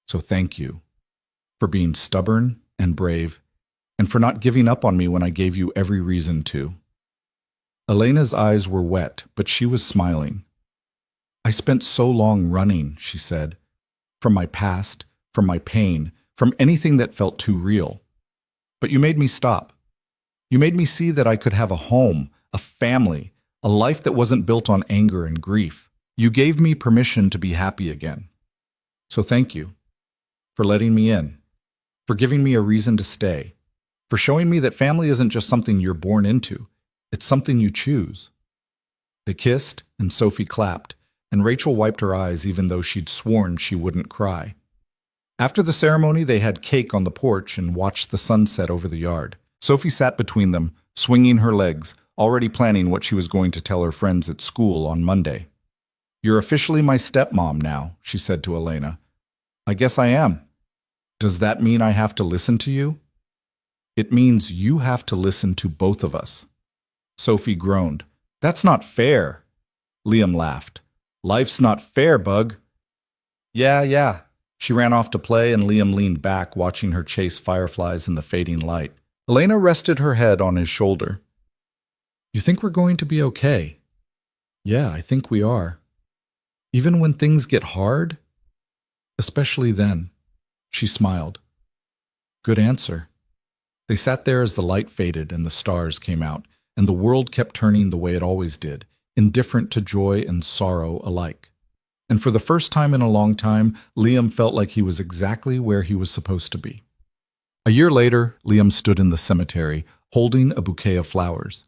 So thank you for being stubborn and brave, and for not giving up on me when I gave you every reason to." Elena's eyes were wet, but she was smiling. "I spent so long running," she said, "from my past, from my pain, from anything that felt too real. But you made me stop. You made me see that I could have a home, a family, a life that wasn't built on anger and grief. You gave me permission to be happy again. So thank you for letting me in, for giving me a reason to stay, for showing me that family isn't just something you're born into, it's something you choose." They kissed, and Sophie clapped, and Rachel wiped her eyes even though she'd sworn she wouldn't cry. After the ceremony, they had cake on the porch and watched the sunset over the yard. Sophie sat between them, swinging her legs, already planning what she was going to tell her friends at school on Monday. "You're officially my stepmom now," she said to Elena. "I guess I am. Does that mean I have to listen to you?" "It means you have to listen to both of us." Sophie groaned. "That's not fair." Liam laughed. "Life's not fair, bug." Yeah. She ran off to play, and Liam leaned back, watching her chase fireflies in the fading light. Elena rested her head on his shoulder. "You think we're going to be okay?" "Yeah, I think we are. Even when things get hard?" "Especially then." She smiled. "Good answer." They sat there as the light faded and the stars came out, and the world kept turning the way it always did, indifferent to joy and sorrow alike. And for the first time in a long time, Liam felt like he was exactly where he was supposed to be. A year later, Liam stood in the cemetery, holding a bouquet of flowers.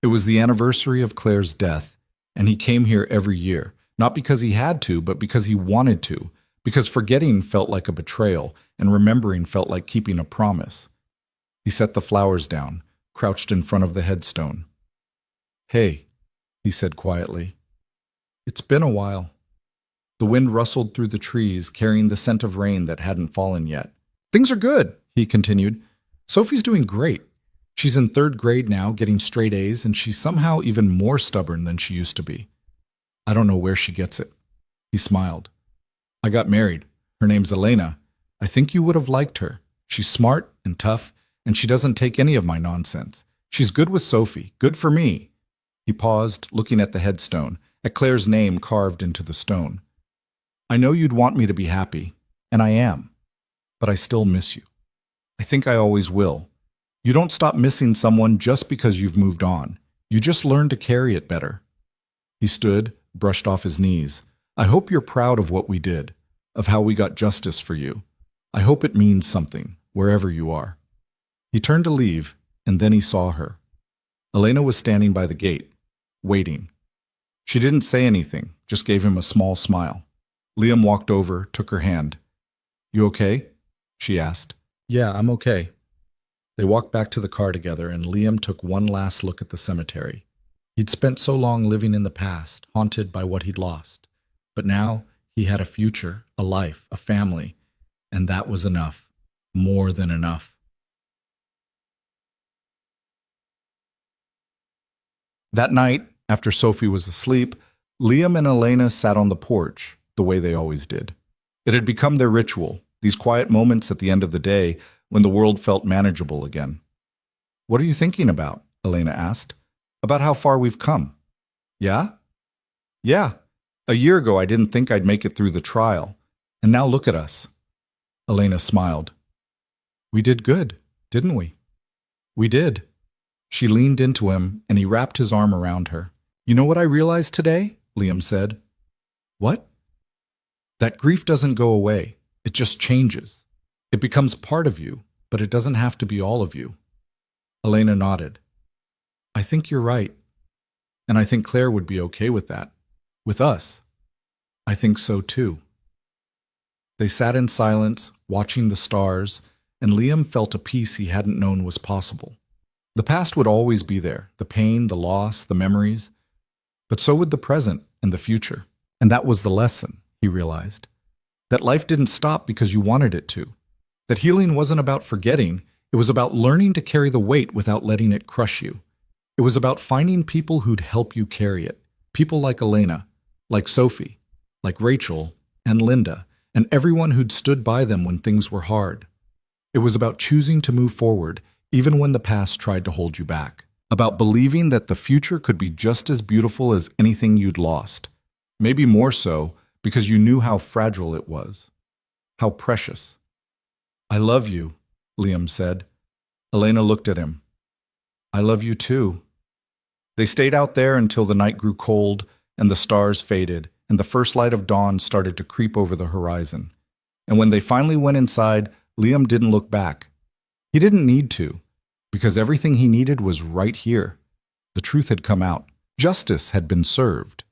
It was the anniversary of Claire's death, and he came here every year, not because he had to, but because he wanted to, because forgetting felt like a betrayal, and remembering felt like keeping a promise. He set the flowers down, crouched in front of the headstone. "Hey," he said quietly. "It's been a while." The wind rustled through the trees, carrying the scent of rain that hadn't fallen yet. "Things are good," he continued. "Sophie's doing great. She's in 3rd grade now, getting straight A's, and she's somehow even more stubborn than she used to be. I don't know where she gets it." He smiled. "I got married. Her name's Elena. I think you would have liked her. She's smart and tough, and she doesn't take any of my nonsense. She's good with Sophie, good for me." He paused, looking at the headstone, at Claire's name carved into the stone. "I know you'd want me to be happy, and I am, but I still miss you. I think I always will. You don't stop missing someone just because you've moved on. You just learn to carry it better." He stood, brushed off his knees. "I hope you're proud of what we did, of how we got justice for you. I hope it means something, wherever you are." He turned to leave, and then he saw her. Elena was standing by the gate, waiting. She didn't say anything, just gave him a small smile. Liam walked over, took her hand. "You okay?" she asked. "Yeah, I'm okay." They walked back to the car together, and Liam took one last look at the cemetery. He'd spent so long living in the past, haunted by what he'd lost. But now he had a future, a life, a family, and that was enough. more than enough. That night, after Sophie was asleep, Liam and Elena sat on the porch, the way they always did. It had become their ritual, these quiet moments at the end of the day when the world felt manageable again. "What are you thinking about?" Elena asked. "About how far we've come." "Yeah?" "Yeah. A year ago I didn't think I'd make it through the trial, and now look at us." Elena smiled. "We did good, didn't we?" "We did." She leaned into him, and he wrapped his arm around her. "You know what I realized today?" Liam said. "What?" "That grief doesn't go away. It just changes. It becomes part of you, but it doesn't have to be all of you." Elena nodded. "I think you're right. And I think Claire would be okay with that. With us. I think so too." They sat in silence, watching the stars, and Liam felt a peace he hadn't known was possible. The past would always be there, the pain, the loss, the memories. But so would the present and the future. And that was the lesson, he realized. That life didn't stop because you wanted it to. That healing wasn't about forgetting, it was about learning to carry the weight without letting it crush you. It was about finding people who'd help you carry it. People like Elena, like Sophie, like Rachel and Linda, and everyone who'd stood by them when things were hard. It was about choosing to move forward, even when the past tried to hold you back. About believing that the future could be just as beautiful as anything you'd lost. Maybe more so, because you knew how fragile it was. How precious. "I love you," Liam said. Elena looked at him. "I love you too." They stayed out there until the night grew cold and the stars faded and the first light of dawn started to creep over the horizon. And when they finally went inside, Liam didn't look back. He didn't need to, because everything he needed was right here. The truth had come out. Justice had been served.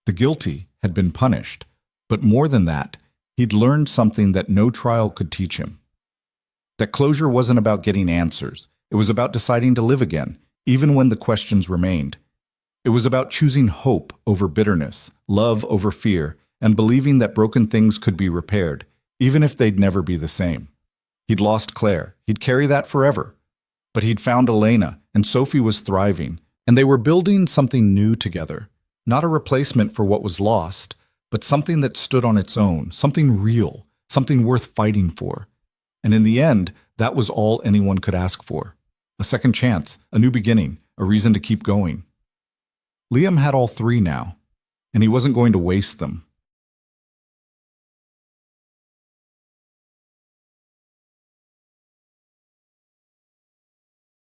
The guilty had been punished. But more than that, he'd learned something that no trial could teach him. That closure wasn't about getting answers. It was about deciding to live again, even when the questions remained. It was about choosing hope over bitterness, love over fear, and believing that broken things could be repaired, even if they'd never be the same. He'd lost Claire. He'd carry that forever. But he'd found Elena, and Sophie was thriving, and they were building something new together. Not a replacement for what was lost, but something that stood on its own, something real, something worth fighting for. And in the end, that was all anyone could ask for. A second chance, a new beginning, a reason to keep going. Liam had all three now, and he wasn't going to waste them.